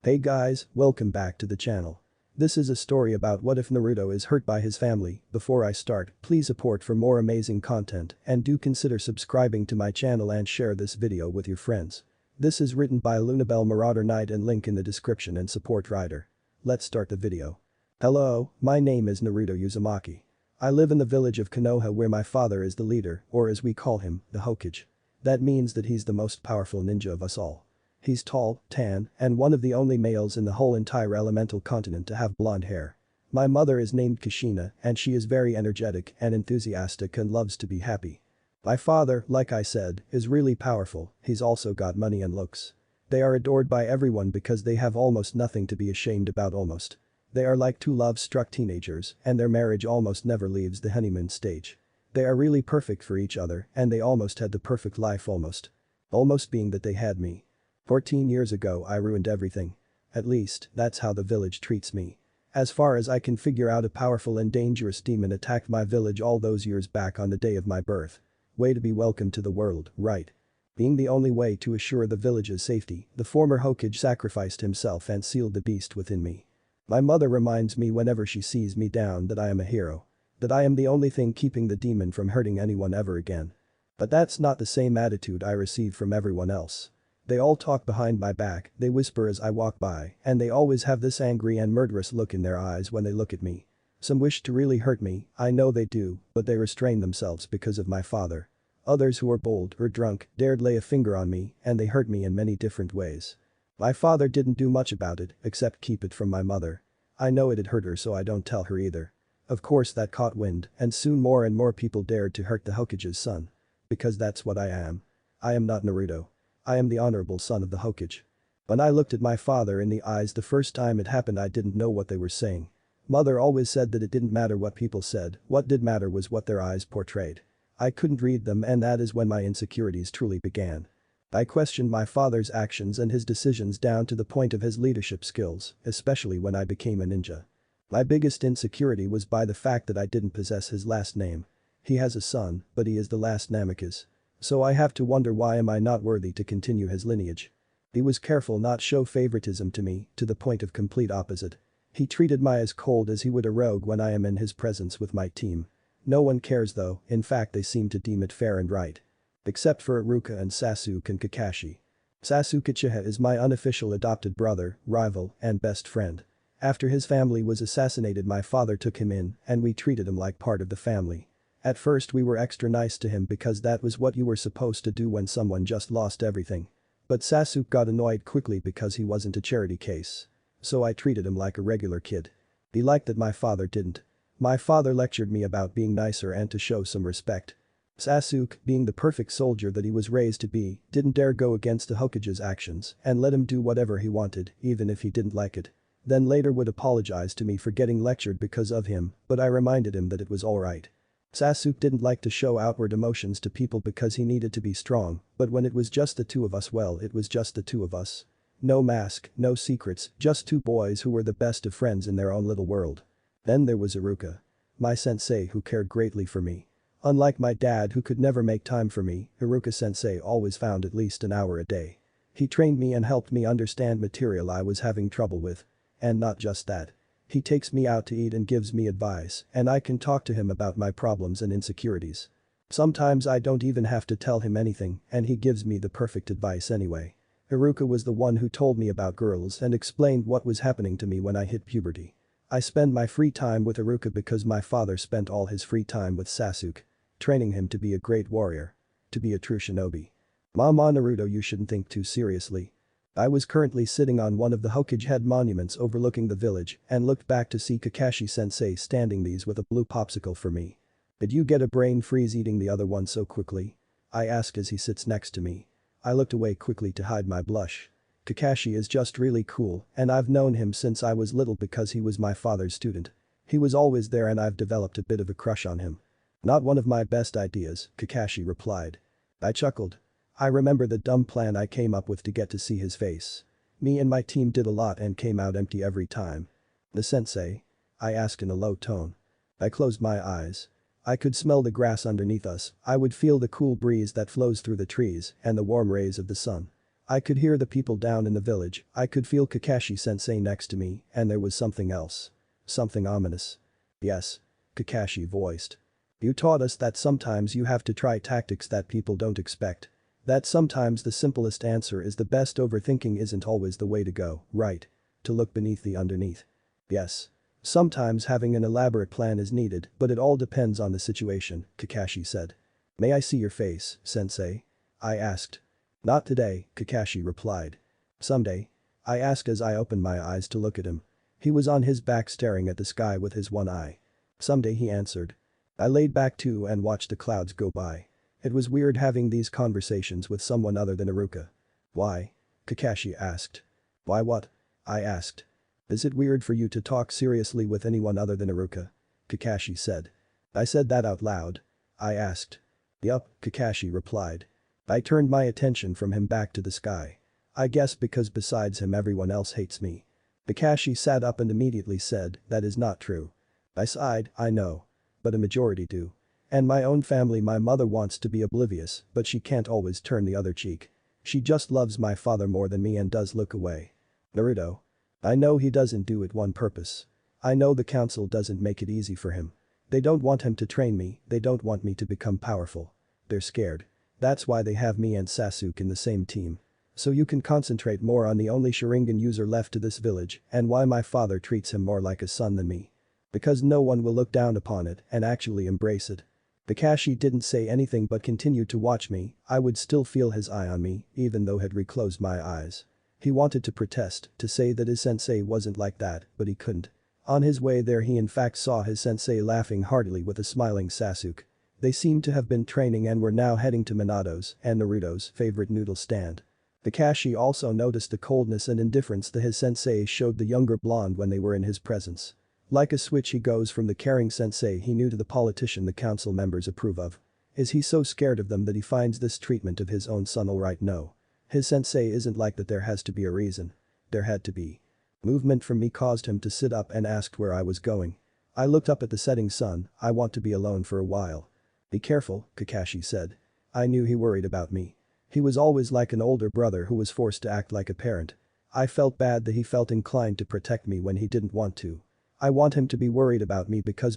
Hey guys, welcome back to the channel. This is a story about what if Naruto is hurt by his family. Before I start, please support for more amazing content and do consider subscribing to my channel and share this video with your friends. This is written by Lunabell, Marauder, Knyte, and link in the description and support writer. Let's start the video. Hello, my name is Naruto Uzumaki. I live in the village of Konoha where my father is the leader, or as we call him, the Hokage. That means that he's the most powerful ninja of us all. He's tall, tan, and one of the only males in the whole entire elemental continent to have blonde hair. My mother is named Kushina and she is very energetic and enthusiastic and loves to be happy. My father, like I said, is really powerful, he's also got money and looks. They are adored by everyone because they have almost nothing to be ashamed about almost. They are like two love-struck teenagers and their marriage almost never leaves the honeymoon stage. They are really perfect for each other and they almost had the perfect life almost. Almost being that they had me. 14 years ago I ruined everything. At least, that's how the village treats me. As far as I can figure out, a powerful and dangerous demon attacked my village all those years back on the day of my birth. Way to be welcome to the world, right? Being the only way to assure the village's safety, the former Hokage sacrificed himself and sealed the beast within me. My mother reminds me whenever she sees me down that I am a hero. That I am the only thing keeping the demon from hurting anyone ever again. But that's not the same attitude I receive from everyone else. They all talk behind my back, they whisper as I walk by, and they always have this angry and murderous look in their eyes when they look at me. Some wish to really hurt me, I know they do, but they restrain themselves because of my father. Others who are bold or drunk dared lay a finger on me and they hurt me in many different ways. My father didn't do much about it except keep it from my mother. I know it'd hurt her so I don't tell her either. Of course that caught wind and soon more and more people dared to hurt the Hokage's son. Because that's what I am. I am not Naruto. I am the honorable son of the Hokage. When I looked at my father in the eyes the first time it happened, I didn't know what they were saying. Mother always said that it didn't matter what people said, what did matter was what their eyes portrayed. I couldn't read them and that is when my insecurities truly began. I questioned my father's actions and his decisions down to the point of his leadership skills, especially when I became a ninja. My biggest insecurity was by the fact that I didn't possess his last name. He has a son, but he is the last Namikaze. So I have to wonder, why am I not worthy to continue his lineage? He was careful not show favoritism to me, to the point of complete opposite. He treated me as cold as he would a rogue when I am in his presence with my team. No one cares though, in fact they seem to deem it fair and right. Except for Iruka and Sasuke and Kakashi. Sasuke is my unofficial adopted brother, rival, and best friend. After his family was assassinated my father took him in and we treated him like part of the family. At first we were extra nice to him because that was what you were supposed to do when someone just lost everything. But Sasuke got annoyed quickly because he wasn't a charity case. So I treated him like a regular kid. He liked that my father didn't. My father lectured me about being nicer and to show some respect. Sasuke, being the perfect soldier that he was raised to be, didn't dare go against the Hokage's actions and let him do whatever he wanted, even if he didn't like it. Then later would apologize to me for getting lectured because of him, but I reminded him that it was alright. Sasuke didn't like to show outward emotions to people because he needed to be strong, but when it was just the two of us, well, it was just the two of us. No mask, no secrets, just two boys who were the best of friends in their own little world. Then there was Iruka. My sensei who cared greatly for me. Unlike my dad who could never make time for me, Iruka sensei always found at least an hour a day. He trained me and helped me understand material I was having trouble with. And not just that. He takes me out to eat and gives me advice, and I can talk to him about my problems and insecurities. Sometimes I don't even have to tell him anything and he gives me the perfect advice anyway. Iruka was the one who told me about girls and explained what was happening to me when I hit puberty. I spend my free time with Iruka because my father spent all his free time with Sasuke. Training him to be a great warrior. To be a true shinobi. Mama Naruto, you shouldn't think too seriously. I was currently sitting on one of the Hokage head monuments overlooking the village and looked back to see Kakashi sensei standing these with a blue popsicle for me. Did you get a brain freeze eating the other one so quickly? I ask as he sits next to me. I looked away quickly to hide my blush. Kakashi is just really cool and I've known him since I was little because he was my father's student. He was always there and I've developed a bit of a crush on him. Not one of my best ideas, Kakashi replied. I chuckled. I remember the dumb plan I came up with to get to see his face. Me and my team did a lot and came out empty every time. The sensei? I asked in a low tone. I closed my eyes. I could smell the grass underneath us, I would feel the cool breeze that flows through the trees and the warm rays of the sun. I could hear the people down in the village, I could feel Kakashi-sensei next to me, and there was something else. Something ominous. Yes. Kakashi voiced. You taught us that sometimes you have to try tactics that people don't expect. That sometimes the simplest answer is the best. Overthinking isn't always the way to go, right? To look beneath the underneath. Yes. Sometimes having an elaborate plan is needed, but it all depends on the situation, Kakashi said. May I see your face, sensei? I asked. Not today, Kakashi replied. Someday? I asked as I opened my eyes to look at him. He was on his back staring at the sky with his one eye. Someday, he answered. I laid back too and watched the clouds go by. It was weird having these conversations with someone other than Iruka. Why? Kakashi asked. Why what? I asked. Is it weird for you to talk seriously with anyone other than Iruka? Kakashi said. I said that out loud. I asked. Yup, Kakashi replied. I turned my attention from him back to the sky. I guess because besides him everyone else hates me. Kakashi sat up and immediately said, that is not true. I sighed, I know. But a majority do. And my own family, my mother wants to be oblivious, but she can't always turn the other cheek. She just loves my father more than me and does look away. Naruto. I know he doesn't do it on purpose. I know the council doesn't make it easy for him. They don't want him to train me, they don't want me to become powerful. They're scared. That's why they have me and Sasuke in the same team. So you can concentrate more on the only Sharingan user left to this village and why my father treats him more like a son than me. Because no one will look down upon it and actually embrace it. Kakashi didn't say anything but continued to watch me. I would still feel his eye on me even though had reclosed my eyes. He wanted to protest, to say that his sensei wasn't like that, but he couldn't. On his way there he in fact saw his sensei laughing heartily with a smiling Sasuke. They seemed to have been training and were now heading to Minato's and Naruto's favorite noodle stand. Kakashi also noticed the coldness and indifference that his sensei showed the younger blonde when they were in his presence. Like a switch he goes from the caring sensei he knew to the politician the council members approve of. Is he so scared of them that he finds this treatment of his own son alright? No. His sensei isn't like that. There has to be a reason. There had to be. Movement from me caused him to sit up and asked where I was going. I looked up at the setting sun. I want to be alone for a while. Be careful, Kakashi said. I knew he worried about me. He was always like an older brother who was forced to act like a parent. I felt bad that he felt inclined to protect me when he didn't want to. I want him to be worried about me because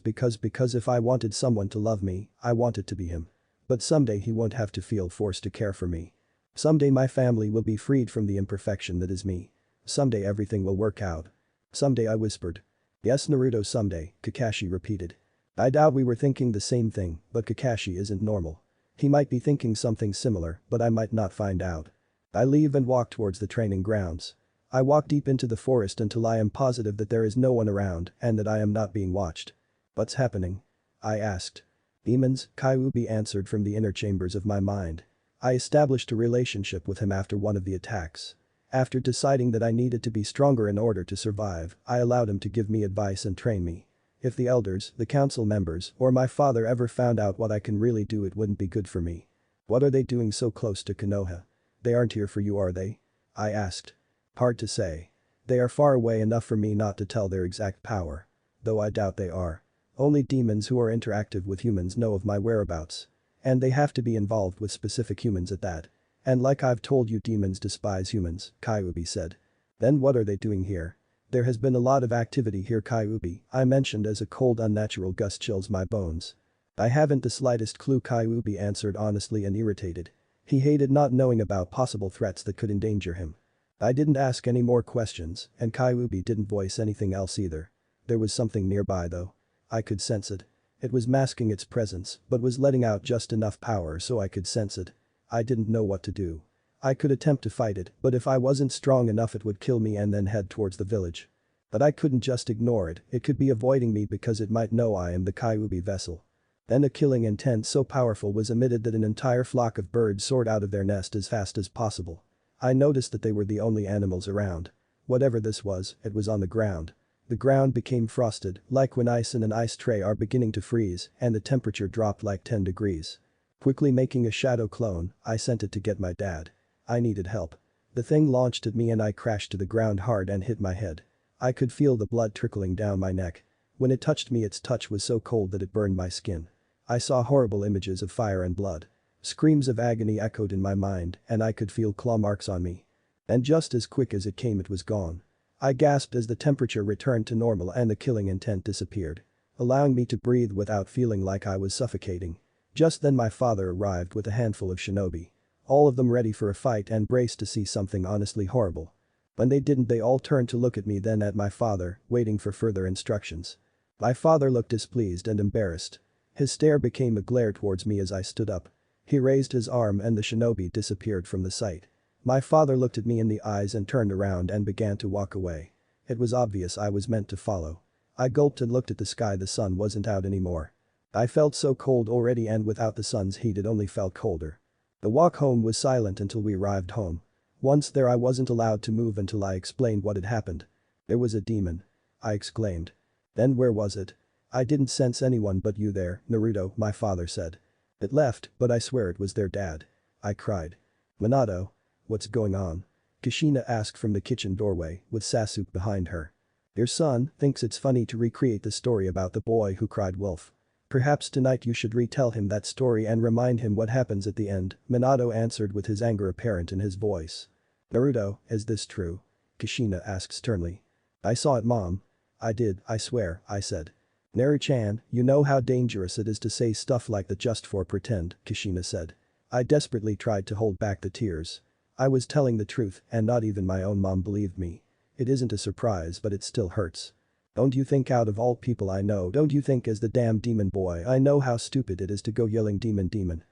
if I wanted someone to love me, I want it to be him. But someday he won't have to feel forced to care for me. Someday my family will be freed from the imperfection that is me. Someday everything will work out. Someday, I whispered. Yes, Naruto, someday, Kakashi repeated. I doubt we were thinking the same thing, but Kakashi isn't normal. He might be thinking something similar, but I might not find out. I leave and walk towards the training grounds. I walk deep into the forest until I am positive that there is no one around and that I am not being watched. What's happening? I asked. Demons, Kyuubi answered from the inner chambers of my mind. I established a relationship with him after one of the attacks. After deciding that I needed to be stronger in order to survive, I allowed him to give me advice and train me. If the elders, the council members, or my father ever found out what I can really do, it wouldn't be good for me. What are they doing so close to Konoha? They aren't here for you, are they? I asked. Hard to say. They are far away enough for me not to tell their exact power. Though I doubt they are. Only demons who are interactive with humans know of my whereabouts. And they have to be involved with specific humans at that. And like I've told you, demons despise humans, Kyuubi said. Then what are they doing here? There has been a lot of activity here, Kyuubi, I mentioned as a cold unnatural gust chills my bones. I haven't the slightest clue, Kyuubi answered honestly and irritated. He hated not knowing about possible threats that could endanger him. I didn't ask any more questions, and Kyuubi didn't voice anything else either. There was something nearby though. I could sense it. It was masking its presence, but was letting out just enough power so I could sense it. I didn't know what to do. I could attempt to fight it, but if I wasn't strong enough it would kill me and then head towards the village. But I couldn't just ignore it, it could be avoiding me because it might know I am the Kyuubi vessel. Then a killing intent so powerful was emitted that an entire flock of birds soared out of their nest as fast as possible. I noticed that they were the only animals around. Whatever this was, it was on the ground. The ground became frosted, like when ice in an ice tray are beginning to freeze, and the temperature dropped like 10 degrees. Quickly making a shadow clone, I sent it to get my dad. I needed help. The thing launched at me and I crashed to the ground hard and hit my head. I could feel the blood trickling down my neck. When it touched me, its touch was so cold that it burned my skin. I saw horrible images of fire and blood. Screams of agony echoed in my mind and I could feel claw marks on me. And just as quick as it came it was gone. I gasped as the temperature returned to normal and the killing intent disappeared, allowing me to breathe without feeling like I was suffocating. Just then my father arrived with a handful of shinobi. All of them ready for a fight and braced to see something honestly horrible. When they didn't, they all turned to look at me, then at my father, waiting for further instructions. My father looked displeased and embarrassed. His stare became a glare towards me as I stood up. He raised his arm and the shinobi disappeared from the sight. My father looked at me in the eyes and turned around and began to walk away. It was obvious I was meant to follow. I gulped and looked at the sky. The sun wasn't out anymore. I felt so cold already, and without the sun's heat it only felt colder. The walk home was silent until we arrived home. Once there I wasn't allowed to move until I explained what had happened. "There was a demon," I exclaimed. "Then where was it?" "I didn't sense anyone but you there, Naruto," my father said. "It left, but I swear it was their dad," I cried. "Minato? What's going on?" Kushina asked from the kitchen doorway, with Sasuke behind her. "Your son thinks it's funny to recreate the story about the boy who cried wolf. Perhaps tonight you should retell him that story and remind him what happens at the end," Minato answered with his anger apparent in his voice. "Naruto, is this true?" Kushina asked sternly. "I saw it, Mom." "I did, I swear," I said. "Naru-chan, you know how dangerous it is to say stuff like that just for pretend," Kushina said. I desperately tried to hold back the tears. I was telling the truth and not even my own mom believed me. It isn't a surprise, but it still hurts. "Don't you think, out of all people I know, don't you think as the damn demon boy I know how stupid it is to go yelling demon demon?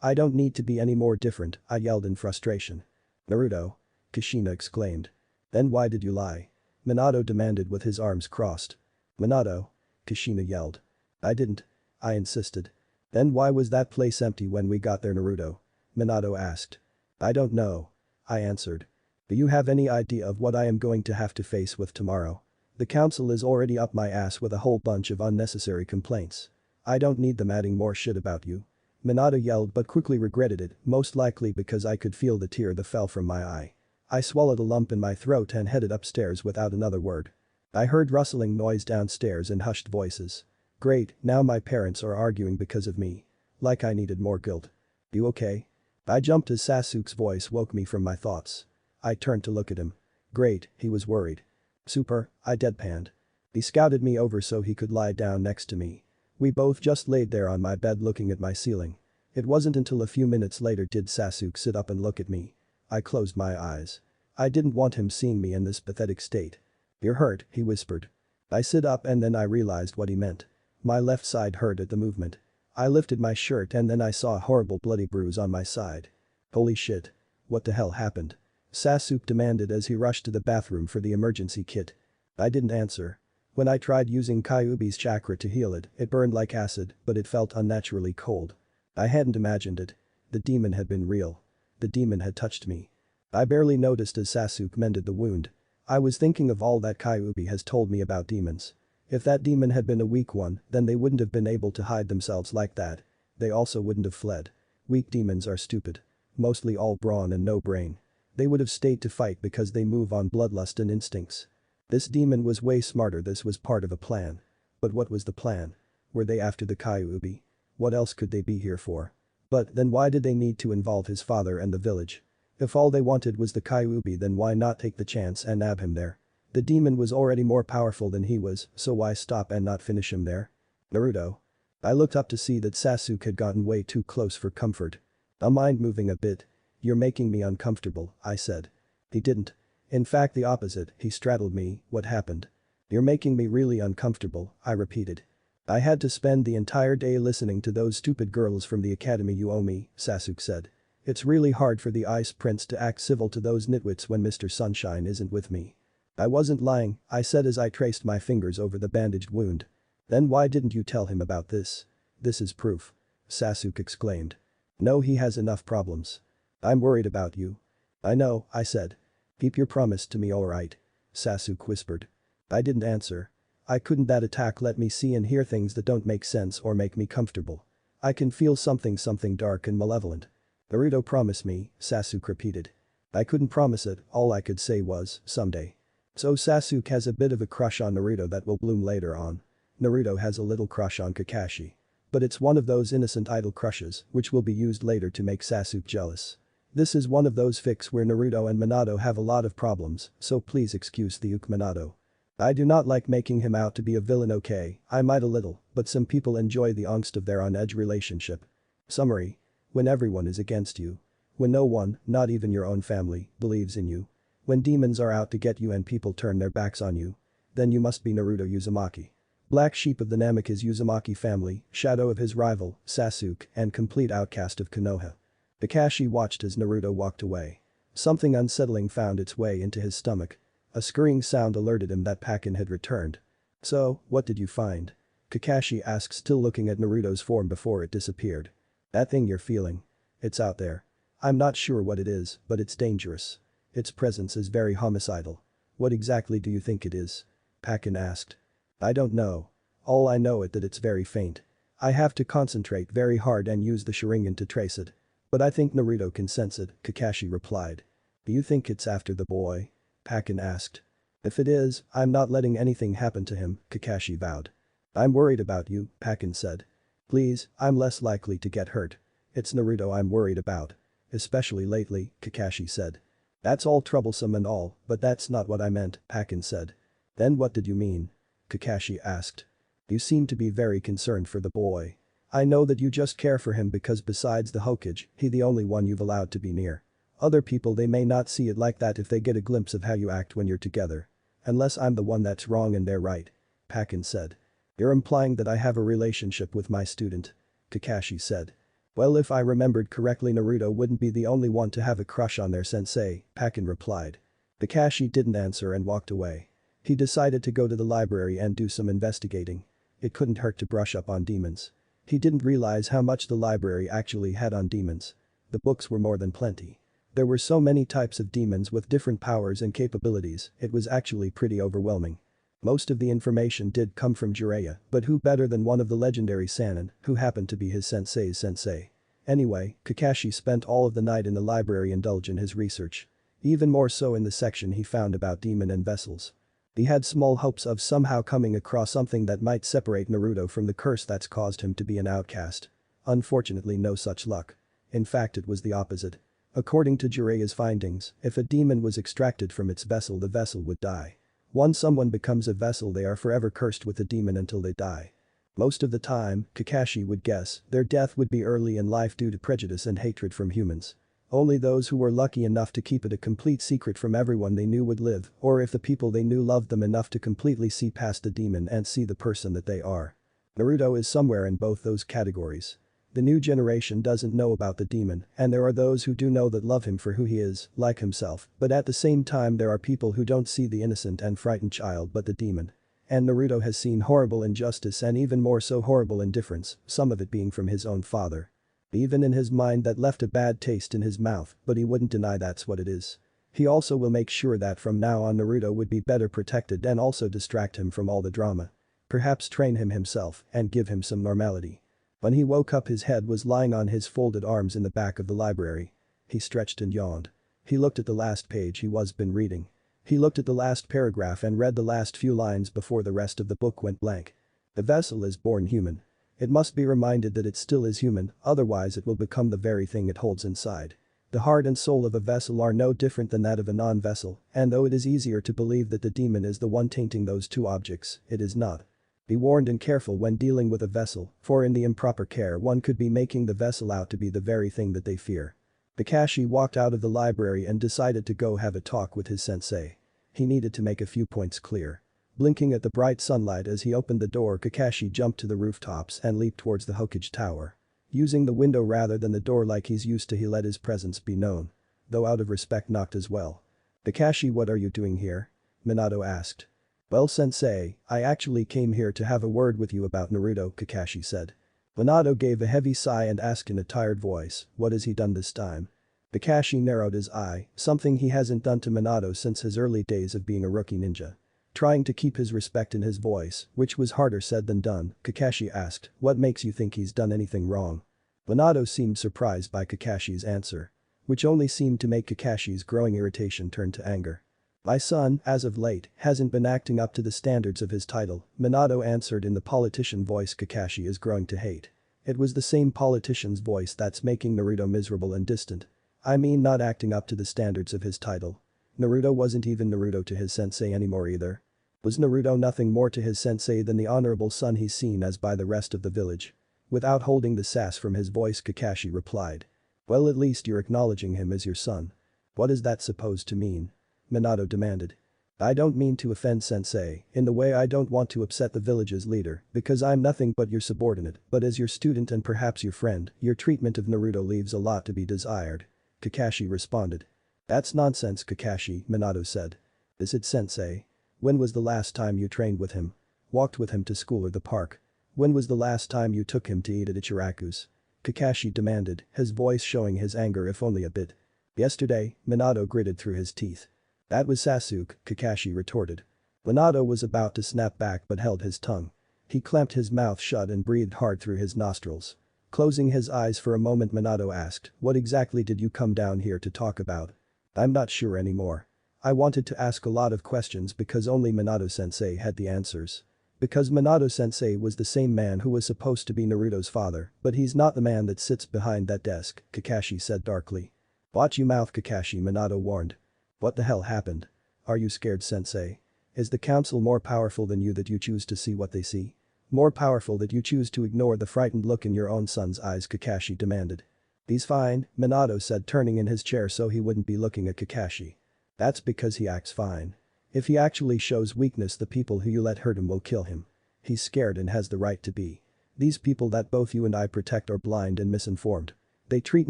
I don't need to be any more different," I yelled in frustration. "Naruto?" Kushina exclaimed. "Then why did you lie?" Minato demanded with his arms crossed. "Minato?" Kushina yelled. "I didn't," I insisted. "Then why was that place empty when we got there, Naruto?" Minato asked. "I don't know," I answered. "Do you have any idea of what I am going to have to face with tomorrow? The council is already up my ass with a whole bunch of unnecessary complaints. I don't need them adding more shit about you." Minato yelled but quickly regretted it, most likely because I could feel the tear that fell from my eye. I swallowed a lump in my throat and headed upstairs without another word. I heard rustling noise downstairs and hushed voices. Great, now my parents are arguing because of me. Like I needed more guilt. "You okay?" I jumped as Sasuke's voice woke me from my thoughts. I turned to look at him. Great, he was worried. "Super," I deadpanned. He scouted me over so he could lie down next to me. We both just laid there on my bed looking at my ceiling. It wasn't until a few minutes later did Sasuke sit up and look at me. I closed my eyes. I didn't want him seeing me in this pathetic state. "You're hurt," he whispered. I sit up and then I realized what he meant. My left side hurt at the movement. I lifted my shirt and then I saw a horrible bloody bruise on my side. "Holy shit. What the hell happened?" Sasuke demanded as he rushed to the bathroom for the emergency kit. I didn't answer. When I tried using Kyuubi's chakra to heal it, it burned like acid, but it felt unnaturally cold. I hadn't imagined it. The demon had been real. The demon had touched me. I barely noticed as Sasuke mended the wound. I was thinking of all that Kyuubi has told me about demons. If that demon had been a weak one, then they wouldn't have been able to hide themselves like that. They also wouldn't have fled. Weak demons are stupid. Mostly all brawn and no brain. They would have stayed to fight because they move on bloodlust and instincts. This demon was way smarter. This was part of a plan. But what was the plan? Were they after the Kyuubi? What else could they be here for? But then why did they need to involve his father and the village? If all they wanted was the Kyuubi, then why not take the chance and nab him there? The demon was already more powerful than he was, so why stop and not finish him there? "Naruto?" I looked up to see that Sasuke had gotten way too close for comfort. "Don't mind moving a bit. You're making me uncomfortable," I said. He didn't. In fact, the opposite, he straddled me. "What happened?" "You're making me really uncomfortable," I repeated. "I had to spend the entire day listening to those stupid girls from the academy you owe me," Sasuke said. "It's really hard for the Ice Prince to act civil to those nitwits when Mr. Sunshine isn't with me." "I wasn't lying," I said as I traced my fingers over the bandaged wound. "Then why didn't you tell him about this?" "This is proof," Sasuke exclaimed. "No, he has enough problems." "I'm worried about you." "I know," I said. "Keep your promise to me, alright?" Sasuke whispered. I didn't answer. I couldn't. That attack let me see and hear things that don't make sense or make me comfortable. I can feel something dark and malevolent. "Naruto, promise me," Sasuke repeated. I couldn't promise it, all I could say was, someday. So Sasuke has a bit of a crush on Naruto that will bloom later on. Naruto has a little crush on Kakashi. But it's one of those innocent idle crushes which will be used later to make Sasuke jealous. This is one of those fics where Naruto and Minato have a lot of problems, so please excuse the Minato. I do not like making him out to be a villain, okay, I might a little, but some people enjoy the angst of their on-edge relationship. Summary. When everyone is against you. When no one, not even your own family, believes in you. When demons are out to get you and people turn their backs on you. Then you must be Naruto Uzumaki. Black sheep of the Namikaze Uzumaki family, shadow of his rival, Sasuke, and complete outcast of Konoha. Kakashi watched as Naruto walked away. Something unsettling found its way into his stomach. A scurrying sound alerted him that Pakin had returned. So, what did you find? Kakashi asked, still looking at Naruto's form before it disappeared. That thing you're feeling. It's out there. I'm not sure what it is, but it's dangerous. Its presence is very homicidal. What exactly do you think it is? Pakin asked. I don't know. All I know is that it's very faint. I have to concentrate very hard and use the Sharingan to trace it. But I think Naruto can sense it, Kakashi replied. Do you think it's after the boy? Pakin asked. If it is, I'm not letting anything happen to him, Kakashi vowed. I'm worried about you, Pakin said. Please, I'm less likely to get hurt. It's Naruto I'm worried about. Especially lately, Kakashi said. That's all troublesome and all, but that's not what I meant, Pakin said. Then what did you mean? Kakashi asked. You seem to be very concerned for the boy. I know that you just care for him because besides the Hokage, he's the only one you've allowed to be near. Other people they may not see it like that if they get a glimpse of how you act when you're together. Unless I'm the one that's wrong and they're right. Pakin said. You're implying that I have a relationship with my student. Kakashi said. Well, if I remembered correctly, Naruto wouldn't be the only one to have a crush on their sensei, Pakin replied. Kakashi didn't answer and walked away. He decided to go to the library and do some investigating. It couldn't hurt to brush up on demons. He didn't realize how much the library actually had on demons. The books were more than plenty. There were so many types of demons with different powers and capabilities, it was actually pretty overwhelming. Most of the information did come from Jiraiya, but who better than one of the legendary Sannin, who happened to be his sensei's sensei. Anyway, Kakashi spent all of the night in the library indulging in his research. Even more so in the section he found about demon and vessels. He had small hopes of somehow coming across something that might separate Naruto from the curse that's caused him to be an outcast. Unfortunately, no such luck. In fact, it was the opposite. According to Jiraiya's findings, if a demon was extracted from its vessel, the vessel would die. Once someone becomes a vessel, they are forever cursed with the demon until they die. Most of the time, Kakashi would guess, their death would be early in life due to prejudice and hatred from humans. Only those who were lucky enough to keep it a complete secret from everyone they knew would live, or if the people they knew loved them enough to completely see past the demon and see the person that they are. Naruto is somewhere in both those categories. The new generation doesn't know about the demon, and there are those who do know that love him for who he is, like himself, but at the same time there are people who don't see the innocent and frightened child but the demon. And Naruto has seen horrible injustice and even more so horrible indifference, some of it being from his own father. Even in his mind that left a bad taste in his mouth, but he wouldn't deny that's what it is. He also will make sure that from now on Naruto would be better protected and also distract him from all the drama. Perhaps train him himself and give him some normality. When he woke up, his head was lying on his folded arms in the back of the library. He stretched and yawned. He looked at the last page he was been reading. He looked at the last paragraph and read the last few lines before the rest of the book went blank. The vessel is born human. It must be reminded that it still is human, otherwise it will become the very thing it holds inside. The heart and soul of a vessel are no different than that of a non-vessel, and though it is easier to believe that the demon is the one tainting those two objects, it is not. Be warned and careful when dealing with a vessel, for in the improper care one could be making the vessel out to be the very thing that they fear. Kakashi walked out of the library and decided to go have a talk with his sensei. He needed to make a few points clear. Blinking at the bright sunlight as he opened the door, Kakashi jumped to the rooftops and leaped towards the Hokage tower. Using the window rather than the door like he's used to, he let his presence be known. Though out of respect, knocked as well. Kakashi, what are you doing here? Minato asked. Well, sensei, I actually came here to have a word with you about Naruto, Kakashi said. Minato gave a heavy sigh and asked in a tired voice, what has he done this time? Kakashi narrowed his eye, something he hasn't done to Minato since his early days of being a rookie ninja. Trying to keep his respect in his voice, which was harder said than done, Kakashi asked, what makes you think he's done anything wrong? Minato seemed surprised by Kakashi's answer. Which only seemed to make Kakashi's growing irritation turn to anger. My son, as of late, hasn't been acting up to the standards of his title, Minato answered in the politician voice Kakashi is growing to hate. It was the same politician's voice that's making Naruto miserable and distant. I mean not acting up to the standards of his title. Naruto wasn't even Naruto to his sensei anymore either. Was Naruto nothing more to his sensei than the honorable son he's seen as by the rest of the village? Without holding the sass from his voice, Kakashi replied. Well, at least you're acknowledging him as your son. What is that supposed to mean? Minato demanded. I don't mean to offend sensei, in the way I don't want to upset the village's leader, because I'm nothing but your subordinate, but as your student and perhaps your friend, your treatment of Naruto leaves a lot to be desired. Kakashi responded. That's nonsense, Kakashi, Minato said. Is it sensei? When was the last time you trained with him? Walked with him to school or the park? When was the last time you took him to eat at Ichiraku's? Kakashi demanded, his voice showing his anger if only a bit. Yesterday, Minato gritted through his teeth. That was Sasuke, Kakashi retorted. Minato was about to snap back but held his tongue. He clamped his mouth shut and breathed hard through his nostrils. Closing his eyes for a moment, Minato asked, what exactly did you come down here to talk about? I'm not sure anymore. I wanted to ask a lot of questions because only Minato-sensei had the answers. Because Minato-sensei was the same man who was supposed to be Naruto's father, but he's not the man that sits behind that desk, Kakashi said darkly. Watch your mouth, Kakashi, Minato warned. What the hell happened? Are you scared, sensei? Is the council more powerful than you that you choose to see what they see? More powerful that you choose to ignore the frightened look in your own son's eyes, Kakashi demanded. He's fine, Minato said, turning in his chair so he wouldn't be looking at Kakashi. That's because he acts fine. If he actually shows weakness, the people who you let hurt him will kill him. He's scared and has the right to be. These people that both you and I protect are blind and misinformed. They treat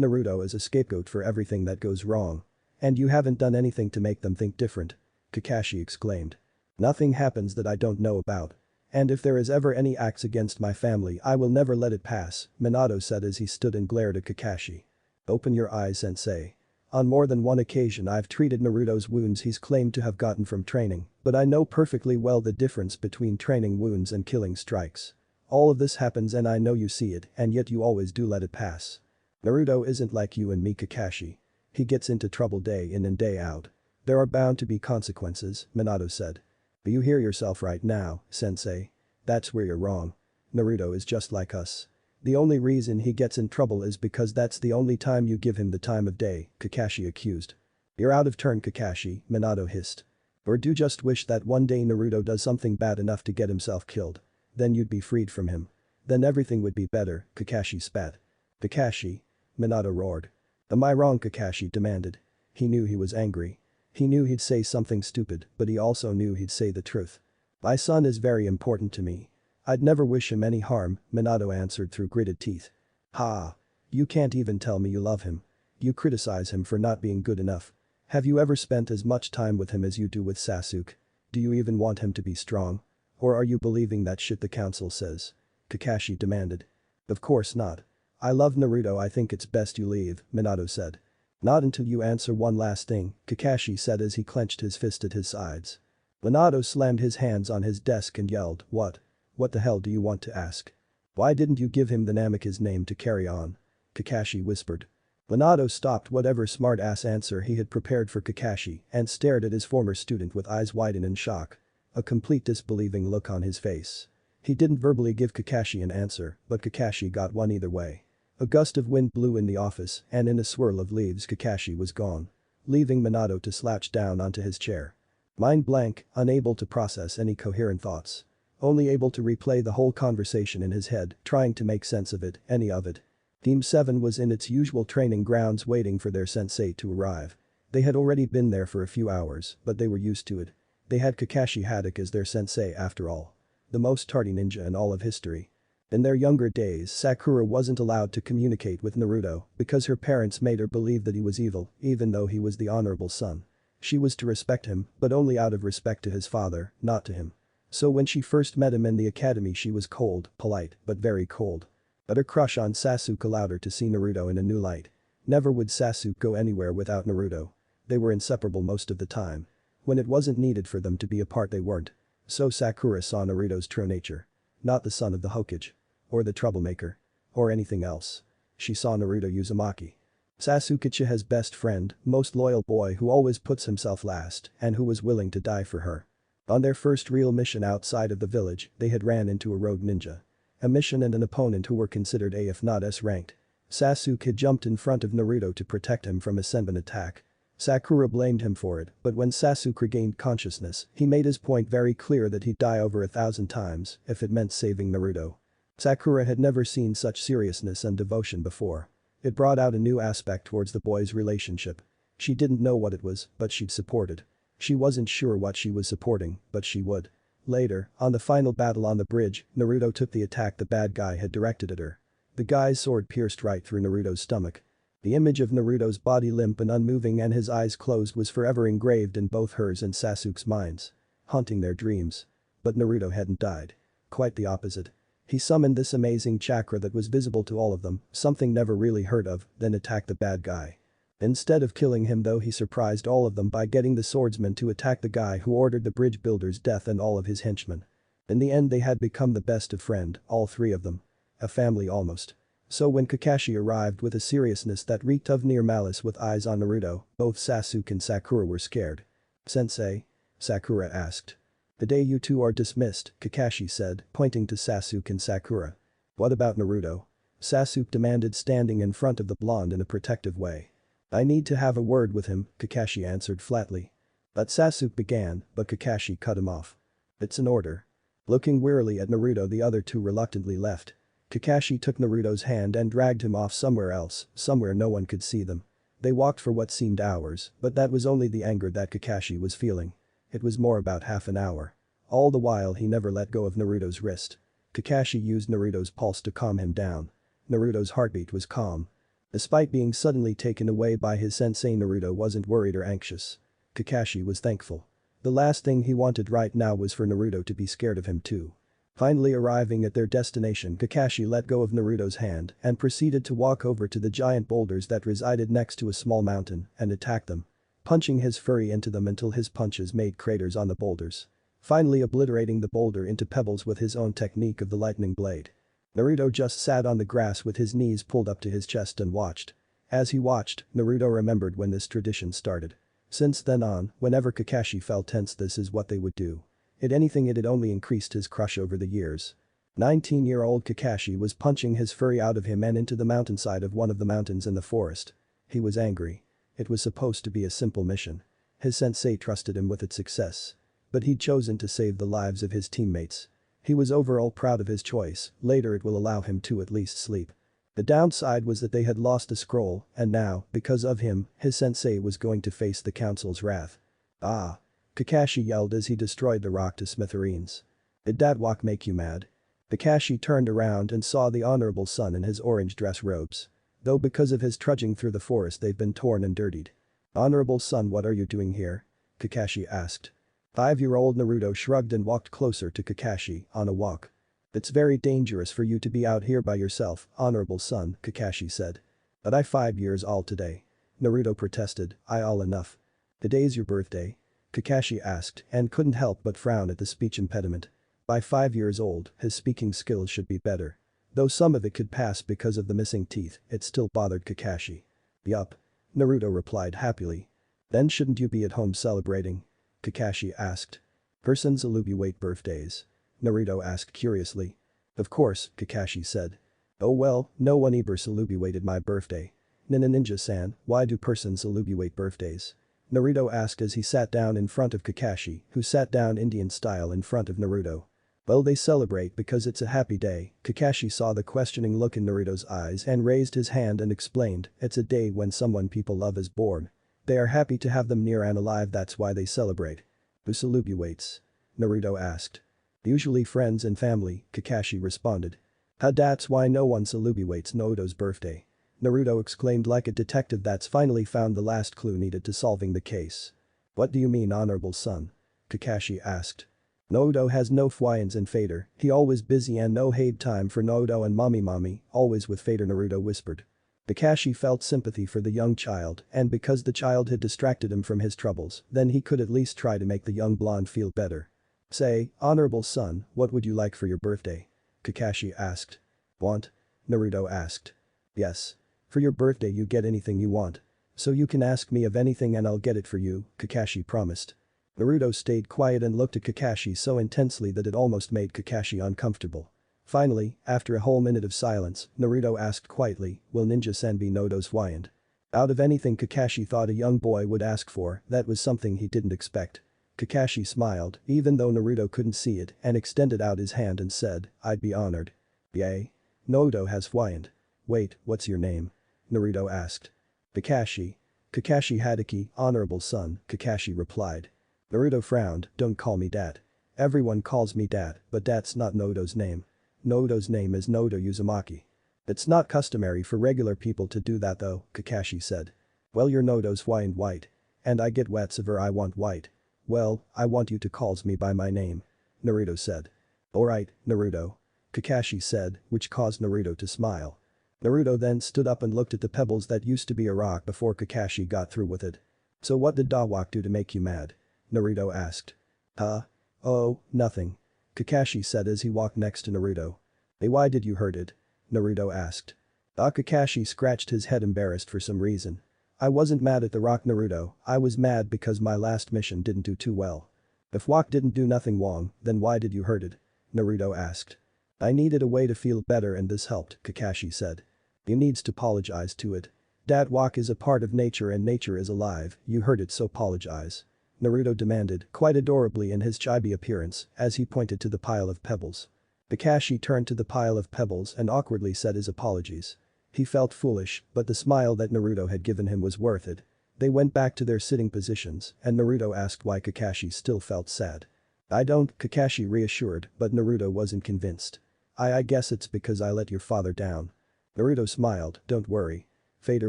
Naruto as a scapegoat for everything that goes wrong. And you haven't done anything to make them think different. Kakashi exclaimed. Nothing happens that I don't know about. And if there is ever any acts against my family, I will never let it pass, Minato said as he stood and glared at Kakashi. Open your eyes, sensei. On more than one occasion I've treated Naruto's wounds he's claimed to have gotten from training, but I know perfectly well the difference between training wounds and killing strikes. All of this happens and I know you see it, and yet you always do let it pass. Naruto isn't like you and me, Kakashi. He gets into trouble day in and day out. There are bound to be consequences, Minato said. But you hear yourself right now, sensei. That's where you're wrong. Naruto is just like us. The only reason he gets in trouble is because that's the only time you give him the time of day, Kakashi accused. You're out of turn, Kakashi, Minato hissed. Or do just wish that one day Naruto does something bad enough to get himself killed. Then you'd be freed from him. Then everything would be better, Kakashi spat. Kakashi? Minato roared. Am I wrong, Kakashi demanded. He knew he was angry. He knew he'd say something stupid, but he also knew he'd say the truth. My son is very important to me. I'd never wish him any harm, Minato answered through gritted teeth. Ha! You can't even tell me you love him. You criticize him for not being good enough. Have you ever spent as much time with him as you do with Sasuke? Do you even want him to be strong? Or are you believing that shit the council says? Kakashi demanded. Of course not. I love Naruto. I think it's best you leave, Minato said. Not until you answer one last thing, Kakashi said as he clenched his fist at his sides. Minato slammed his hands on his desk and yelled, What? What the hell do you want to ask? Why didn't you give him the Namikaze name to carry on? Kakashi whispered. Minato stopped whatever smart-ass answer he had prepared for Kakashi and stared at his former student with eyes widened in shock. A complete disbelieving look on his face. He didn't verbally give Kakashi an answer, but Kakashi got one either way. A gust of wind blew in the office and in a swirl of leaves Kakashi was gone. Leaving Minato to slouch down onto his chair. Mind blank, unable to process any coherent thoughts. Only able to replay the whole conversation in his head, trying to make sense of it, any of it. Team 7 was in its usual training grounds waiting for their sensei to arrive. They had already been there for a few hours, but they were used to it. They had Kakashi Haddock as their sensei after all. The most tardy ninja in all of history. In their younger days, Sakura wasn't allowed to communicate with Naruto because her parents made her believe that he was evil, even though he was the honorable son. She was to respect him, but only out of respect to his father, not to him. So when she first met him in the academy, she was cold, polite, but very cold. But her crush on Sasuke allowed her to see Naruto in a new light. Never would Sasuke go anywhere without Naruto. They were inseparable most of the time. When it wasn't needed for them to be apart, they weren't. So Sakura saw Naruto's true nature. Not the son of the Hokage. Or the troublemaker. Or anything else. She saw Naruto Uzumaki. Sasuke Uchiha's best friend, most loyal boy who always puts himself last and who was willing to die for her. On their first real mission outside of the village, they had ran into a rogue ninja. A mission and an opponent who were considered A if not S ranked. Sasuke had jumped in front of Naruto to protect him from a Senbon attack. Sakura blamed him for it, but when Sasuke regained consciousness, he made his point very clear that he'd die over 1,000 times if it meant saving Naruto. Sakura had never seen such seriousness and devotion before. It brought out a new aspect towards the boys' relationship. She didn't know what it was, but she'd support it. She wasn't sure what she was supporting, but she would. Later, on the final battle on the bridge, Naruto took the attack the bad guy had directed at her. The guy's sword pierced right through Naruto's stomach. The image of Naruto's body limp and unmoving and his eyes closed was forever engraved in both hers and Sasuke's minds, haunting their dreams. But Naruto hadn't died. Quite the opposite. He summoned this amazing chakra that was visible to all of them, something never really heard of, then attacked the bad guy. Instead of killing him though, he surprised all of them by getting the swordsman to attack the guy who ordered the bridge builder's death and all of his henchmen. In the end they had become the best of friends, all three of them. A family almost. So when Kakashi arrived with a seriousness that reeked of near malice with eyes on Naruto, both Sasuke and Sakura were scared. "Sensei?" Sakura asked. "The day you two are dismissed," Kakashi said, pointing to Sasuke and Sakura. "What about Naruto?" Sasuke demanded, standing in front of the blonde in a protective way. "I need to have a word with him," Kakashi answered flatly. But Sasuke began, but Kakashi cut him off. "It's an order." Looking wearily at Naruto, the other two reluctantly left. Kakashi took Naruto's hand and dragged him off somewhere else, somewhere no one could see them. They walked for what seemed hours, but that was only the anger that Kakashi was feeling. It was more about half an hour. All the while he never let go of Naruto's wrist. Kakashi used Naruto's pulse to calm him down. Naruto's heartbeat was calm. Despite being suddenly taken away by his sensei, Naruto wasn't worried or anxious. Kakashi was thankful. The last thing he wanted right now was for Naruto to be scared of him too. Finally arriving at their destination, Kakashi let go of Naruto's hand and proceeded to walk over to the giant boulders that resided next to a small mountain and attack them. Punching his fury into them until his punches made craters on the boulders. Finally obliterating the boulder into pebbles with his own technique of the lightning blade. Naruto just sat on the grass with his knees pulled up to his chest and watched. As he watched, Naruto remembered when this tradition started. Since then on, whenever Kakashi felt tense, this is what they would do. If anything, it had only increased his crush over the years. 19-year-old Kakashi was punching his fury out of him and into the mountainside of one of the mountains in the forest. He was angry. It was supposed to be a simple mission. His sensei trusted him with its success. But he'd chosen to save the lives of his teammates. He was overall proud of his choice, later it will allow him to at least sleep. The downside was that they had lost a scroll, and now, because of him, his sensei was going to face the council's wrath. "Ah!" Kakashi yelled as he destroyed the rock to smithereens. "Did that walk make you mad?" Kakashi turned around and saw the honorable son in his orange dress robes. Though because of his trudging through the forest they've been torn and dirtied. "Honorable son, what are you doing here?" Kakashi asked. 5-year-old Naruto shrugged and walked closer to Kakashi on a walk. "It's very dangerous for you to be out here by yourself, honorable son," Kakashi said. "But I 5 years old today." Naruto protested, "I all enough." "Today's your birthday?" Kakashi asked and couldn't help but frown at the speech impediment. By 5 years old, his speaking skills should be better. Though some of it could pass because of the missing teeth, it still bothered Kakashi. "Yup." Naruto replied happily. "Then shouldn't you be at home celebrating?" Kakashi asked. "Persons celebrate birthdays?" Naruto asked curiously. "Of course," Kakashi said. "Oh well, no one ever celebrated my birthday." "Ninja-san, why do persons celebrate birthdays?" Naruto asked as he sat down in front of Kakashi, who sat down Indian style in front of Naruto. "Well, they celebrate because it's a happy day." Kakashi saw the questioning look in Naruto's eyes and raised his hand and explained, "It's a day when someone people love is born. They are happy to have them near and alive, that's why they celebrate." "Who celebrates?" Naruto asked. "Usually friends and family," Kakashi responded. That's why no one celebrates Naruto's birthday." Naruto exclaimed like a detective that's finally found the last clue needed to solving the case. "What do you mean, honorable son?" Kakashi asked. "Naruto has no friends and fader, he always busy and no have time for Naruto and mommy, always with fader," Naruto whispered. Kakashi felt sympathy for the young child, and because the child had distracted him from his troubles, then he could at least try to make the young blonde feel better. "Say, honorable son, what would you like for your birthday?" Kakashi asked. "Want?" Naruto asked. "Yes. For your birthday you get anything you want. So you can ask me of anything and I'll get it for you," Kakashi promised. Naruto stayed quiet and looked at Kakashi so intensely that it almost made Kakashi uncomfortable. Finally, after a whole minute of silence, Naruto asked quietly, will Ninja-san be Nodo's Wyand? Out of anything Kakashi thought a young boy would ask for, that was something he didn't expect. Kakashi smiled, even though Naruto couldn't see it, and extended out his hand and said, I'd be honored. Yay. Nodo has Wyand. Wait, what's your name? Naruto asked. Kakashi. Kakashi Hadaki, honorable son, Kakashi replied. Naruto frowned, don't call me dat. Everyone calls me dat, but that's not Nodo's name. Nodo's name is Nodo Uzumaki. It's not customary for regular people to do that though, Kakashi said. Well you're Nodo's Wyand white. And I get whatever I want white. Well, I want you to calls me by my name. Naruto said. Alright, Naruto. Kakashi said, which caused Naruto to smile. Naruto then stood up and looked at the pebbles that used to be a rock before Kakashi got through with it. So what did Dawak do to make you mad? Naruto asked. Huh? Oh, nothing. Kakashi said as he walked next to Naruto. Hey, why did you hurt it? Naruto asked. Kakashi scratched his head embarrassed for some reason. I wasn't mad at the rock Naruto, I was mad because my last mission didn't do too well. If Wak didn't do nothing wrong, then why did you hurt it? Naruto asked. I needed a way to feel better and this helped, Kakashi said. You needs to apologize to it. Dat Wak is a part of nature and nature is alive, you hurt it so apologize. Naruto demanded, quite adorably in his chibi appearance, as he pointed to the pile of pebbles. Kakashi turned to the pile of pebbles and awkwardly said his apologies. He felt foolish, but the smile that Naruto had given him was worth it. They went back to their sitting positions, and Naruto asked why Kakashi still felt sad. I don't, Kakashi reassured, but Naruto wasn't convinced. I guess it's because I let your father down. Naruto smiled, don't worry. Fader